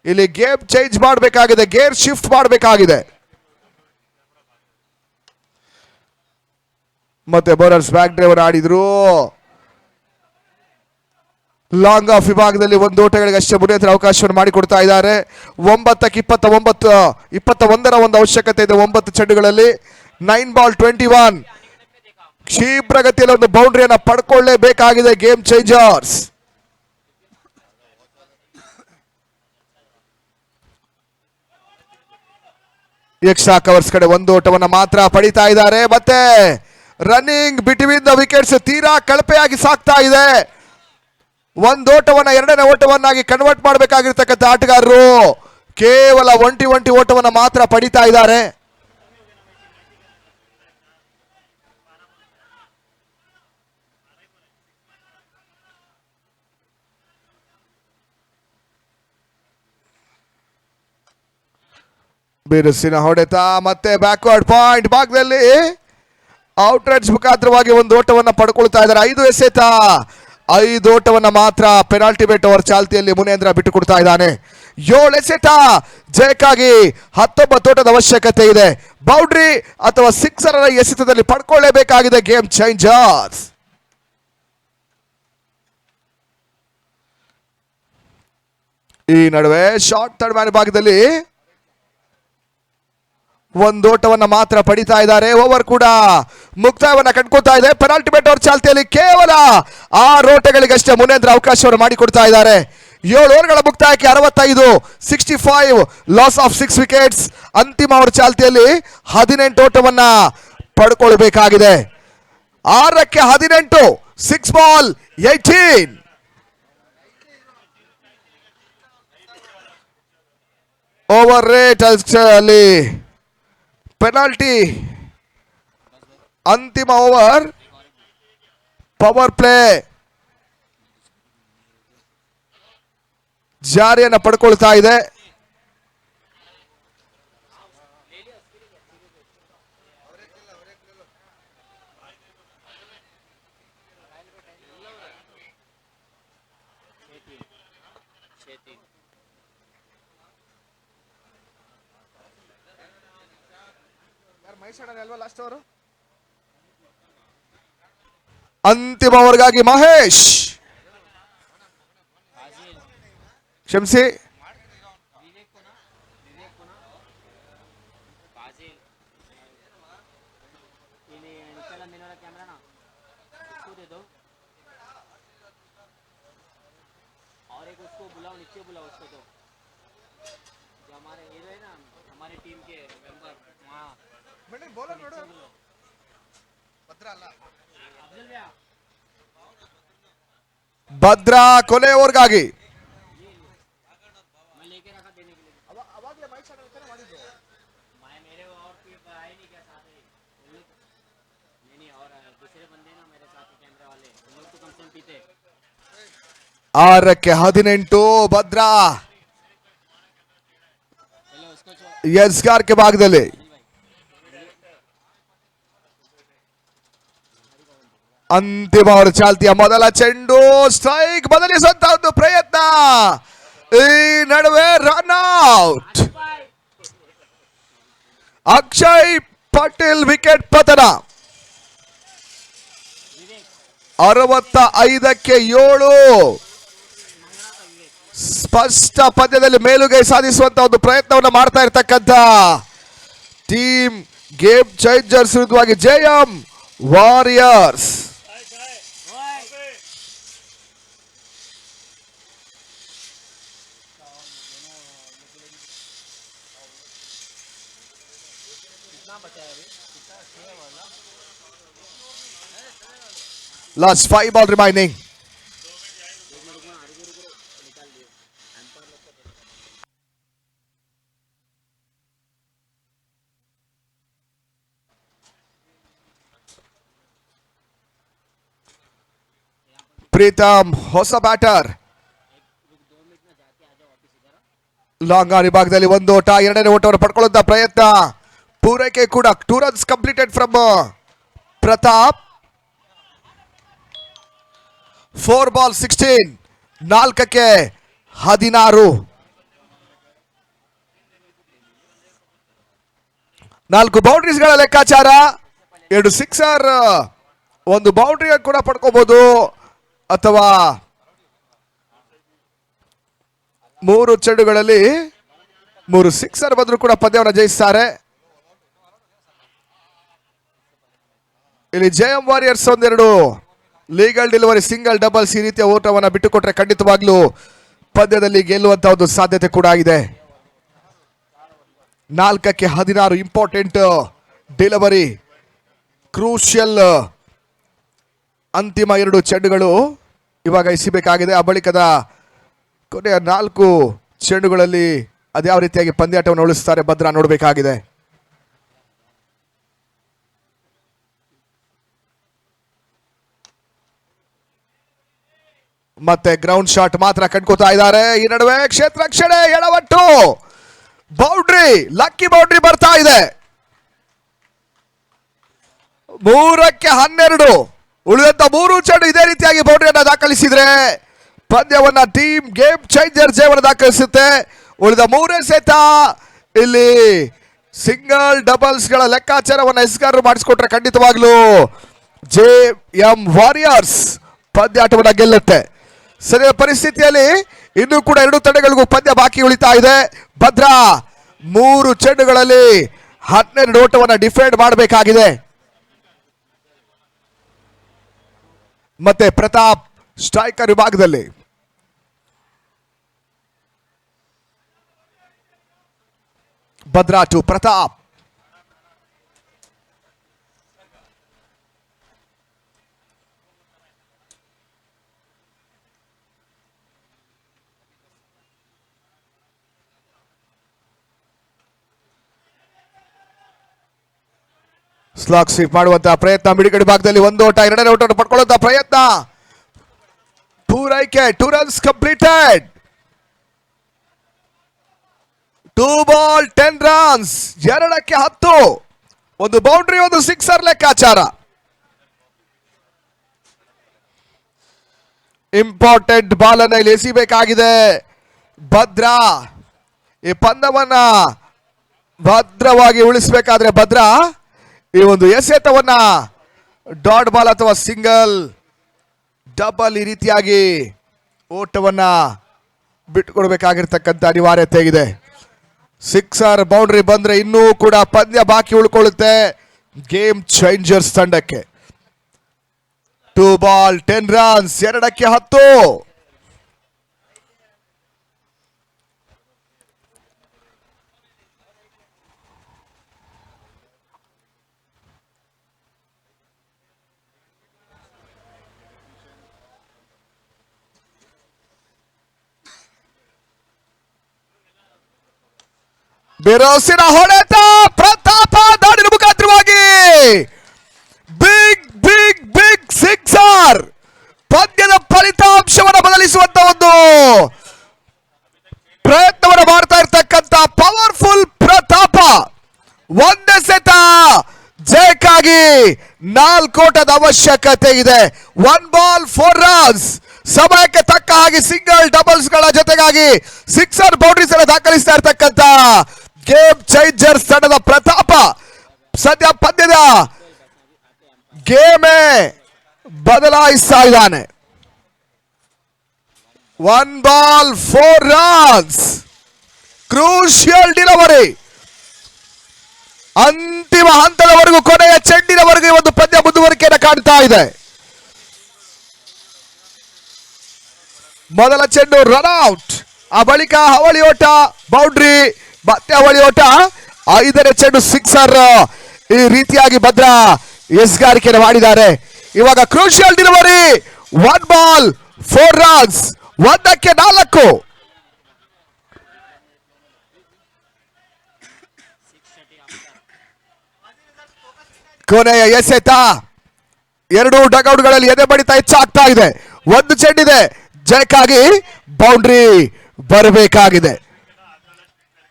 ಇಲ್ಲಿ ಗೇಮ್ ಚೇಂಜ್ ಮಾಡಬೇಕಾಗಿದೆ, ಗೇರ್ ಶಿಫ್ಟ್ ಮಾಡಬೇಕಾಗಿದೆ. ಮತ್ತೆ ಬೌಲರ್ಸ್ ಬ್ಯಾಕ್ ಡ್ರೈವರ್ ಆಡಿದ್ರು. ಲಾಂಗ್ ಆಫ್ ವಿಭಾಗದಲ್ಲಿ 1 ಓಟಗಳಿಗಷ್ಟೇ ಮುನೇಂದ್ರ ಅವಕಾಶವನ್ನು ಮಾಡಿಕೊಡ್ತಾ ಇದ್ದಾರೆ. 9ಕ್ಕೆ 21ರ ಒಂದು ಅವಶ್ಯಕತೆ ಇದೆ 9 ಚೆಂಡುಗಳಲ್ಲಿ. 9 ಬಾಲ್ 21. ಕ್ಷಿಪ್ರಗತಿಯಲ್ಲಿ ಒಂದು ಬೌಂಡ್ರಿಯನ್ನು ಪಡ್ಕೊಳ್ಳೇಬೇಕಾಗಿದೆ ಗೇಮ್ ಚೇಂಜರ್ಸ್. ಎಕ್ಸ್ಟ್ರಾ ಕವರ್ಸ್ ಕಡೆ 1 ಓಟವನ್ನು ಮಾತ್ರ ಪಡಿತಾ ಇದ್ದಾರೆ. ಮತ್ತೆ ರನ್ನಿಂಗ್ ಬಿಟ್ವೀನ್ ದ ವಿಕೆಟ್ಸ್ ತೀರಾ ಕಳಪೆಯಾಗಿ ಸಾಕ್ತಾ ಇದೆ. 1 ಓಟವನ್ನ 2ನೇ ಓಟವನ್ನಾಗಿ ಕನ್ವರ್ಟ್ ಮಾಡಬೇಕಾಗಿರ್ತಕ್ಕಂಥ ಆಟಗಾರರು ಕೇವಲ 1 ಓಟವನ್ನ ಮಾತ್ರ ಪಡಿತಾ ಇದ್ದಾರೆ. ಬಿರುಸಿನ ಹೊಡೆತ ಮತ್ತೆ ಬ್ಯಾಕ್ವರ್ಡ್ ಪಾಯಿಂಟ್ ಭಾಗದಲ್ಲಿ ಔಟ್ ರನ್ಸ್ ಮುಖಾಂತರವಾಗಿ 1 ಓಟವನ್ನ ಪಡ್ಕೊಳ್ತಾ ಇದ್ದಾರೆ. 5 ಎಸೆತ, 5 ಓಟವನ್ನ ಮಾತ್ರ ಪೆನಾಲ್ಟಿ ಬೆಟ್ ಓವರ್ ಚಾಲ್ತಿಯಲ್ಲಿ ಮುನೇಂದ್ರ ಬಿಟ್ಟು ಕೊಡ್ತಾ ಇದ್ದಾನೆ. 7 ಎಸೆತ ಜಯಕ್ಕಾಗಿ 19 ಓಟದ ಅವಶ್ಯಕತೆ ಇದೆ. ಬೌಂಡ್ರಿ ಅಥವಾ ಸಿಕ್ಸರ್ ಎಸೆತದಲ್ಲಿ ಪಡ್ಕೊಳ್ಳೇಬೇಕಾಗಿದೆ ಗೇಮ್ ಚೇಂಜರ್ಸ್. ಈ ನಡುವೆ ಶಾರ್ಟ್ ಥರ್ಡ್ ಮ್ಯಾನ್ ಭಾಗದಲ್ಲಿ 1 ಓಟವನ್ನ ಮಾತ್ರ ಪಡಿತಾ ಇದ್ದಾರೆ. ಓವರ್ ಕೂಡ ಮುಕ್ತಾಯವನ್ನ ಕಂಡ್ಕೊತಾ ಇದೆ. ಪೆನಾಲ್ಟಿ ಬೆಟ್ ಓವರ್ ಚಾಲ್ತಿಯಲ್ಲಿ ಕೇವಲ 6 ಓಟಗಳಿಗಷ್ಟೇ ಮುನೇಂದ್ರ ಅವಕಾಶವನ್ನು ಮಾಡಿಕೊಡ್ತಾ ಇದ್ದಾರೆ. 7 ಓವರ್ಗಳ ಮುಕ್ತಾಯಕ್ಕೆ 65, 65, ಲಾಸ್ ಆಫ್ 6 ವಿಕೆಟ್ಸ್. ಅಂತಿಮ ಓವರ್ ಚಾಲ್ತಿಯಲ್ಲಿ 18 ಓಟವನ್ನ ಪಡ್ಕೊಳ್ಬೇಕಾಗಿದೆ. 6ಕ್ಕೆ 18, 6 ಬಾಲ್ 18. ಓವರ್ ರೇಟ್ ಅಲ್ಲಿ ಪೆನಾಲ್ಟಿ. ಅಂತಿಮ ಓವರ್ ಪವರ್ ಪ್ಲೇ ಜಾರಿಯನ್ನು ಪಡ್ಕೊಳ್ತಾ ಇದೆ. ಅಂತಿಮ ಓವರ್ಗಾಗಿ ಮಹೇಶ್, ಕ್ಷಮಿಸಿ, ಭದ್ರಾ ಕೊನೆ ಓವರ್ಗಾಗಿ ಆರಕ್ಕೆ 18 ಭದ್ರಾ ಎಸ್ಗಾರ್ಕೆ ಭಾಗದಲ್ಲಿ. ಅಂತಿಮ ಅವರ ಚಾಲ್ತಿಯ ಮೊದಲ ಚೆಂಡು ಸ್ಟ್ರೈಕ್ ಬದಲಿಸುವಂತ ಒಂದು ಪ್ರಯತ್ನ, ಈ ನಡುವೆ run out. Akshay Patil wicket ಪತನ. 65ಕ್ಕೆ 7 ಸ್ಪಷ್ಟ ಪಂದ್ಯದಲ್ಲಿ ಮೇಲುಗೈ ಸಾಧಿಸುವಂತ ಒಂದು ಪ್ರಯತ್ನವನ್ನು ಮಾಡ್ತಾ ಇರ್ತಕ್ಕಂಥ ಟೀಮ್ ಗೇಮ್ ಚೇಂಜರ್ಸ್ ವಿರುದ್ಧವಾಗಿ JM warriors. Last 5 ball remaining. Preetham ಹೊಸ ಬ್ಯಾಟರ್. ಲಾಂಗ್ ಆನ್ ವಿಭಾಗದಲ್ಲಿ ಒಂದು ಓಟ, ಎರಡನೇ ಓಟವನ್ನು ಪಡ್ಕೊಳ್ಳುವಂತ ಪ್ರಯತ್ನ. ಪೂರೈಕೆ ಕೂಡ 2 runs completed from Pratap. 4 ball 16, 4ಕ್ಕೆ 16. 4 ಬೌಂಡ್ರೀಸ್ಗಳ ಲೆಕ್ಕಾಚಾರ, 2 ಸಿಕ್ಸರ್, 1 ಬೌಂಡ್ರಿ ಕೂಡ ಪಡ್ಕೋಬಹುದು, ಅಥವಾ 3 ಚೆಂಡುಗಳಲ್ಲಿ 3 ಸಿಕ್ಸರ್ ಬಂದರೂ ಕೂಡ ಪಂದ್ಯವನ್ನು ಜಯಿಸ್ತಾರೆ. ಇಲ್ಲಿ ಜೆಎಂ ವಾರಿಯರ್ಸ್ ಒಂದೆರಡು ಲೀಗಲ್ ಡೆಲಿವರಿ, ಸಿಂಗಲ್, ಡಬಲ್ಸ್ ಈ ರೀತಿಯ ಓಟವನ್ನು ಬಿಟ್ಟುಕೊಟ್ರೆ ಖಂಡಿತವಾಗ್ಲೂ ಪಂದ್ಯದಲ್ಲಿ ಗೆಲ್ಲುವಂತ ಒಂದು ಸಾಧ್ಯತೆ ಕೂಡ ಇದೆ. 4ಕ್ಕೆ 16 ಇಂಪಾರ್ಟೆಂಟ್ ಡೆಲಿವರಿ, ಕ್ರೂಷಿಯಲ್ ಅಂತಿಮ 2 ಚೆಂಡುಗಳು ಇವಾಗ ಎಸಿಬೇಕಾಗಿದೆ. ಆ ಬಳಿಕದ ಕೊನೆಯ 4 ಚೆಂಡುಗಳಲ್ಲಿ ಅದ್ಯಾವ ರೀತಿಯಾಗಿ ಪಂದ್ಯಾಟವನ್ನು ಉಳಿಸ್ತಾರೆ ಭದ್ರಾ ನೋಡಬೇಕಾಗಿದೆ. ಮತ್ತೆ ಗ್ರೌಂಡ್ ಶಾಟ್ ಮಾತ್ರ ಕಣ್ಕೋತಾ ಇದ್ದಾರೆ. ಈ ನಡುವೆ ಕ್ಷೇತ್ರ ರಕ್ಷಣೆ, ಎಡವಟ್ಟು, ಬೌಂಡ್ರಿ, ಲಕ್ಕಿ ಬೌಂಡ್ರಿ ಬರ್ತಾ ಇದೆ. 3ಕ್ಕೆ 12 ಉಳಿದಂತ 3 ಚೆಂಡು ಇದೇ ರೀತಿಯಾಗಿ ಬೌಂಡ್ರಿಯನ್ನ ದಾಖಲಿಸಿದ್ರೆ ಪಂದ್ಯವನ್ನ ಟೀಮ್ ಗೇಮ್ ಚೇಂಜರ್ ಜಯವನ್ನು ದಾಖಲಿಸುತ್ತೆ. ಉಳಿದ 3 ಸೆತ ಇಲ್ಲಿ ಸಿಂಗಲ್, ಡಬಲ್ಸ್ ಗಳ ಲೆಕ್ಕಾಚಾರವನ್ನು ಎಸ್ಗಾರರು ಮಾಡಿಸ್ಕೊಟ್ರೆ ಖಂಡಿತವಾಗ್ಲೂ ಜೆಎಂ ವಾರಿಯರ್ಸ್ ಪಂದ್ಯಾಟವನ್ನ ಗೆಲ್ಲುತ್ತೆ. ಸರಿಯಾದ ಪರಿಸ್ಥಿತಿಯಲ್ಲಿ ಇನ್ನೂ ಕೂಡ 2 ತಂಡಗಳಿಗೂ ಪಂದ್ಯ ಬಾಕಿ ಉಳಿತಾ ಇದೆ. ಭದ್ರಾ 3 ಚೆಂಡುಗಳಲ್ಲಿ 12 ಓಟವನ್ನು ಡಿಫೆಂಡ್ ಮಾಡಬೇಕಾಗಿದೆ. ಮತ್ತೆ ಪ್ರತಾಪ್ ಸ್ಟ್ರೈಕರ್ ವಿಭಾಗದಲ್ಲಿ. Bhadra to Pratap. Slog sweep ಮಾಡುವಂತಹ ಪ್ರಯತ್ನ, ಮಿಡಿಗಡಿ ಭಾಗದಲ್ಲಿ 1 ಓಟ, ಎರಡನೇ ಓಟವನ್ನು ಪಡ್ಕೊಳ್ಳುವಂತಹ ಪ್ರಯತ್ನ, ಪೂರೈಕೆ, 2 runs completed. 2 ball 10 runs, 2ಕ್ಕೆ 10, 1 boundary, 1 sixer ಲೆಕ್ಕಾಚಾರ. ಇಂಪಾರ್ಟೆಂಟ್ ಬಾಲ್ ಅನ್ನ ಇಲ್ಲಿ ಎಸಿಬೇಕಾಗಿದೆ ಭದ್ರಾ. ಈ ಪಂದ್ಯವನ್ನ ಭದ್ರವಾಗಿ ಉಳಿಸಬೇಕಾದ್ರೆ ಭದ್ರಾ ಈ ಒಂದು ಎಸೆತವನ್ನ ಡಾಟ್ ಬಾಲ್ ಅಥವಾ ಸಿಂಗಲ್ ಡಬಲ್ ಈ ರೀತಿಯಾಗಿ ಓಟವನ್ನ ಬಿಟ್ಟುಕೊಡ್ಬೇಕಾಗಿರ್ತಕ್ಕಂಥ ಅನಿವಾರ್ಯತೆ ಇದೆ. ಸಿಕ್ಸರ್ ಬೌಂಡ್ರಿ ಬಂದ್ರೆ ಇನ್ನೂ ಕೂಡ ಪಂದ್ಯ ಬಾಕಿ ಉಳ್ಕೊಳ್ಳುತ್ತೆ ಗೇಮ್ ಚೇಂಜರ್ಸ್ ತಂಡಕ್ಕೆ. 2 ಬಾಲ್ 10 ರನ್ಸ್, 2ಕ್ಕೆ 10. ಬಿರುಸಿನ ಹೊಡೆತ, ಪ್ರತಾಪ ದಾಳಿನ ಮುಖಾಂತರವಾಗಿ ಬಿಗ್ ಬಿಗ್ ಬಿಗ್ ಸಿಕ್ಸರ್, ಪಂದ್ಯದ ಫಲಿತಾಂಶವನ್ನು ಬದಲಿಸುವಂತ ಒಂದು ಪ್ರಯತ್ನವನ್ನು ಮಾಡ್ತಾ ಇರ್ತಕ್ಕಂಥ ಪವರ್ಫುಲ್ ಪ್ರತಾಪ. ಒಂದೆಸೆತ ಜಯಕ್ಕಾಗಿ 4 ಓಟದ ಅವಶ್ಯಕತೆ ಇದೆ. 1 ಬಾಲ್ 4 ರನ್ಸ್, ಸಮಯಕ್ಕೆ ತಕ್ಕ ಹಾಗೆ ಸಿಂಗಲ್ ಡಬಲ್ಸ್ ಗಳ ಜೊತೆಗಾಗಿ ಸಿಕ್ಸರ್ ಬೌಂಡ್ರೀಸ್ ಅನ್ನು ದಾಖಲಿಸ್ತಾ ಇರ್ತಕ್ಕಂಥ ಗೇಮ್ ಚೇಂಜರ್ಸ್ ತಂಡದ ಪ್ರತಾಪ ಸದ್ಯ ಪಂದ್ಯದ ಗೇಮೇ ಬದಲಾಯಿಸ್ತಾ ಇದ್ದಾನೆ. 1 ಬಾಲ್ 4 ರನ್ಸ್, ಕ್ರೂಷಿಯಲ್ ಡಿಲಿವರಿ. ಅಂತಿಮ ಹಂತದವರೆಗೂ, ಕೊನೆಯ ಚೆಂಡಿನವರೆಗೂ ಒಂದು ಪಂದ್ಯ ಮುಂದುವರಿಕೆಯನ್ನು ಕಾಣ್ತಾ ಇದೆ. ಮೊದಲ ಚೆಂಡು ರನ್ ಔಟ್, ಆ ಬಳಿಕ ಅವಳಿ ಓಟ ಬೌಂಡ್ರಿ, ಮತ್ತೆ ಅವಳಿ ಓಟ, 5ನೇ ಚೆಂಡು ಸಿಕ್ಸರ್. ಈ ರೀತಿಯಾಗಿ ಭದ್ರಾ ಎಸ್ಗಾರಿಕೆಯನ್ನು ಮಾಡಿದ್ದಾರೆ. ಇವಾಗ ಕ್ರೂಷಿಯಲ್ ಡಿಲಿವರಿ, 1 ಬಾಲ್ 4 ರನ್ಸ್, 1ಕ್ಕೆ 4. ಕೊನೆಯ ಎಸೆತ, 2 ಡಗೌಟ್ಗಳಲ್ಲಿ ಎದೆ ಬಡಿತ ಹೆಚ್ಚಾಗ್ತಾ ಇದೆ. 1 ಚೆಂಡಿದೆ, ಜಯಕ್ಕಾಗಿ ಬೌಂಡ್ರಿ ಬರಬೇಕಾಗಿದೆ.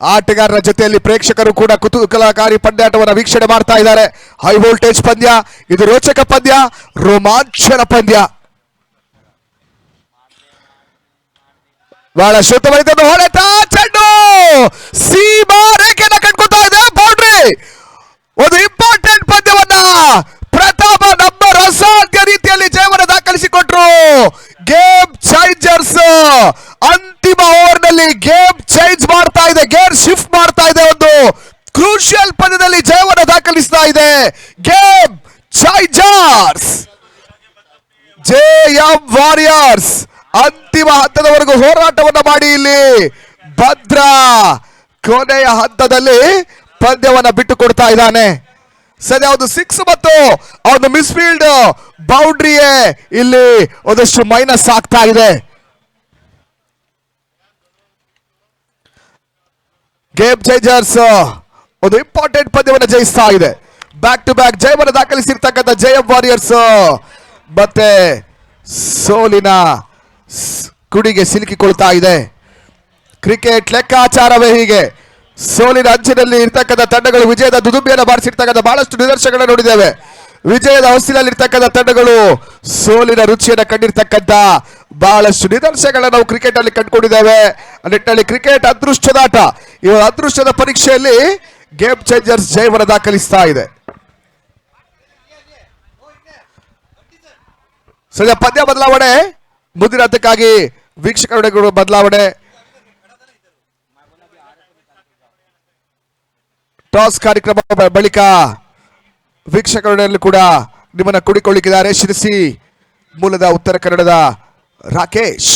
ಆಟಗಾರರ ಜೊತೆಯಲ್ಲಿ ಪ್ರೇಕ್ಷಕರು ಕೂಡ ಕುತೂಹಲಕಾರಿ ಪಂದ್ಯಾಟವನ್ನು ವೀಕ್ಷಣೆ ಮಾಡ್ತಾ ಇದ್ದಾರೆ. ಹೈ ವೋಲ್ಟೇಜ್ ಪಂದ್ಯ ಇದು, ರೋಚಕ ಪಂದ್ಯ, ರೋಮಾಂಚನ ಪಂದ್ಯ. ಬಹಳ ಶ್ರುತವಾದ ಹೊಡೆತ, ಚೆಂಡು ಸೀಮಾ ರೇಖೆಯನ್ನು ಕಂಡುಕೊಳ್ತಾ ಇದೆ, ಬೌಂಡ್ರಿ. ಒಂದು ಇಂಪಾರ್ಟೆಂಟ್ ಪಂದ್ಯವನ್ನ ಪ್ರತಾಪ ನಂಬರ್ ಅಸಾಧ್ಯ ರೀತಿಯಲ್ಲಿ ಜಯವನ್ನು ದಾಖಲಿಸಿಕೊಟ್ರು. ಗೇಮ್ ಚೇಂಜರ್ಸ್ ಅಂತಿಮ ಓವರ್ ನಲ್ಲಿ ಗೇಮ್ ಚೇಂಜ್ ಮಾಡ್ತಾ ಇದೆ, ಗೇರ್ ಶಿಫ್ಟ್ ಮಾಡ್ತಾ ಇದೆ. ಒಂದು ಕ್ರೂಷಿಯಲ್ ಪಂದ್ಯದಲ್ಲಿ ಜಯವನ್ನು ದಾಖಲಿಸ್ತಾ ಇದೆ ಗೇಮ್ ಚೇಂಜರ್ಸ್. ಜೆಎಂ ವಾರಿಯರ್ಸ್ ಅಂತಿಮ ಹಂತದವರೆಗೂ ಹೋರಾಟವನ್ನು ಮಾಡಿ ಇಲ್ಲಿ ಭದ್ರಾ ಕೊನೆಯ ಹಂತದಲ್ಲಿ ಪಂದ್ಯವನ್ನು ಬಿಟ್ಟು ಕೊಡ್ತಾ ಇದ್ದಾನೆ. ಸದ್ಯ ಒಂದು 6 ಮತ್ತು ಒಂದು ಮಿಸ್ಫೀಲ್ಡ್ ಬೌಂಡ್ರಿಯೇ ಇಲ್ಲಿ ಒಂದಷ್ಟು ಮೈನಸ್ ಆಗ್ತಾ ಇದೆ. ಗೇಮ್ ಚೇಂಜರ್ಸ್ ಒಂದು ಇಂಪಾರ್ಟೆಂಟ್ ಪಂದ್ಯವನ್ನು ಜಯಿಸ್ತಾ ಇದೆ. ಬ್ಯಾಕ್ ಟು ಬ್ಯಾಕ್ ಜಯವನ್ನು ದಾಖಲಿಸಿರ್ತಕ್ಕಂಥ ಜೆಎಂ ವಾರಿಯರ್ಸ್ ಮತ್ತೆ ಸೋಲಿನ ಕುಡಿಗೆ ಸಿಲುಕಿಕೊಳ್ತಾ ಇದೆ. ಕ್ರಿಕೆಟ್ ಲೆಕ್ಕಾಚಾರವೇ ಹೀಗೆ. ಸೋಲಿನ ಅಂಚಿನಲ್ಲಿ ಇರ್ತಕ್ಕಂಥ ತಂಡಗಳು ವಿಜಯದ ದುದುಂಬಿಯನ್ನು ಬಾರಿಸಿರ್ತಕ್ಕಂಥ ಬಹಳಷ್ಟು ನಿದರ್ಶನಗಳನ್ನು ನೋಡಿದ್ದೇವೆ. ವಿಜಯದ ಹೊಸ್ತಿಲಲ್ಲಿ ಇರ್ತಕ್ಕಂಥ ತಂಡಗಳು ಸೋಲಿನ ರುಚಿಯನ್ನು ಕಂಡಿರ್ತಕ್ಕಂಥ ಬಹಳಷ್ಟು ನಿದರ್ಶನಗಳನ್ನು ನಾವು ಕ್ರಿಕೆಟ್ ಅಲ್ಲಿ ಕಂಡುಕೊಂಡಿದ್ದೇವೆ. ನಿಟ್ಟಿನಲ್ಲಿ ಕ್ರಿಕೆಟ್ ಅದೃಷ್ಟದಾಟ. ಈ ಅದೃಷ್ಟದ ಪರೀಕ್ಷೆಯಲ್ಲಿ ಗೇಮ್ ಚೇಂಜರ್ಸ್ ಜಯವನ್ನು ದಾಖಲಿಸ್ತಾ ಇದೆ. ಸದ್ಯ ಪಂದ್ಯ ಬದಲಾವಣೆ, ಮುಂದಿನ ಹಂತಕ್ಕಾಗಿ ವೀಕ್ಷಕರ ಬದಲಾವಣೆ. ಟಾಸ್ ಕಾರ್ಯಕ್ರಮ ಬಳಿಕ ವೀಕ್ಷಕರಲ್ಲಿ ಕೂಡ ನಿಮ್ಮನ್ನ ಕೂಡಿಕೊಳ್ಳಿಕ್ಕಿದ್ದಾರೆ ಶಿರಸಿ ಮೂಲದ ಉತ್ತರ ಕನ್ನಡದ ರಾಕೇಶ್.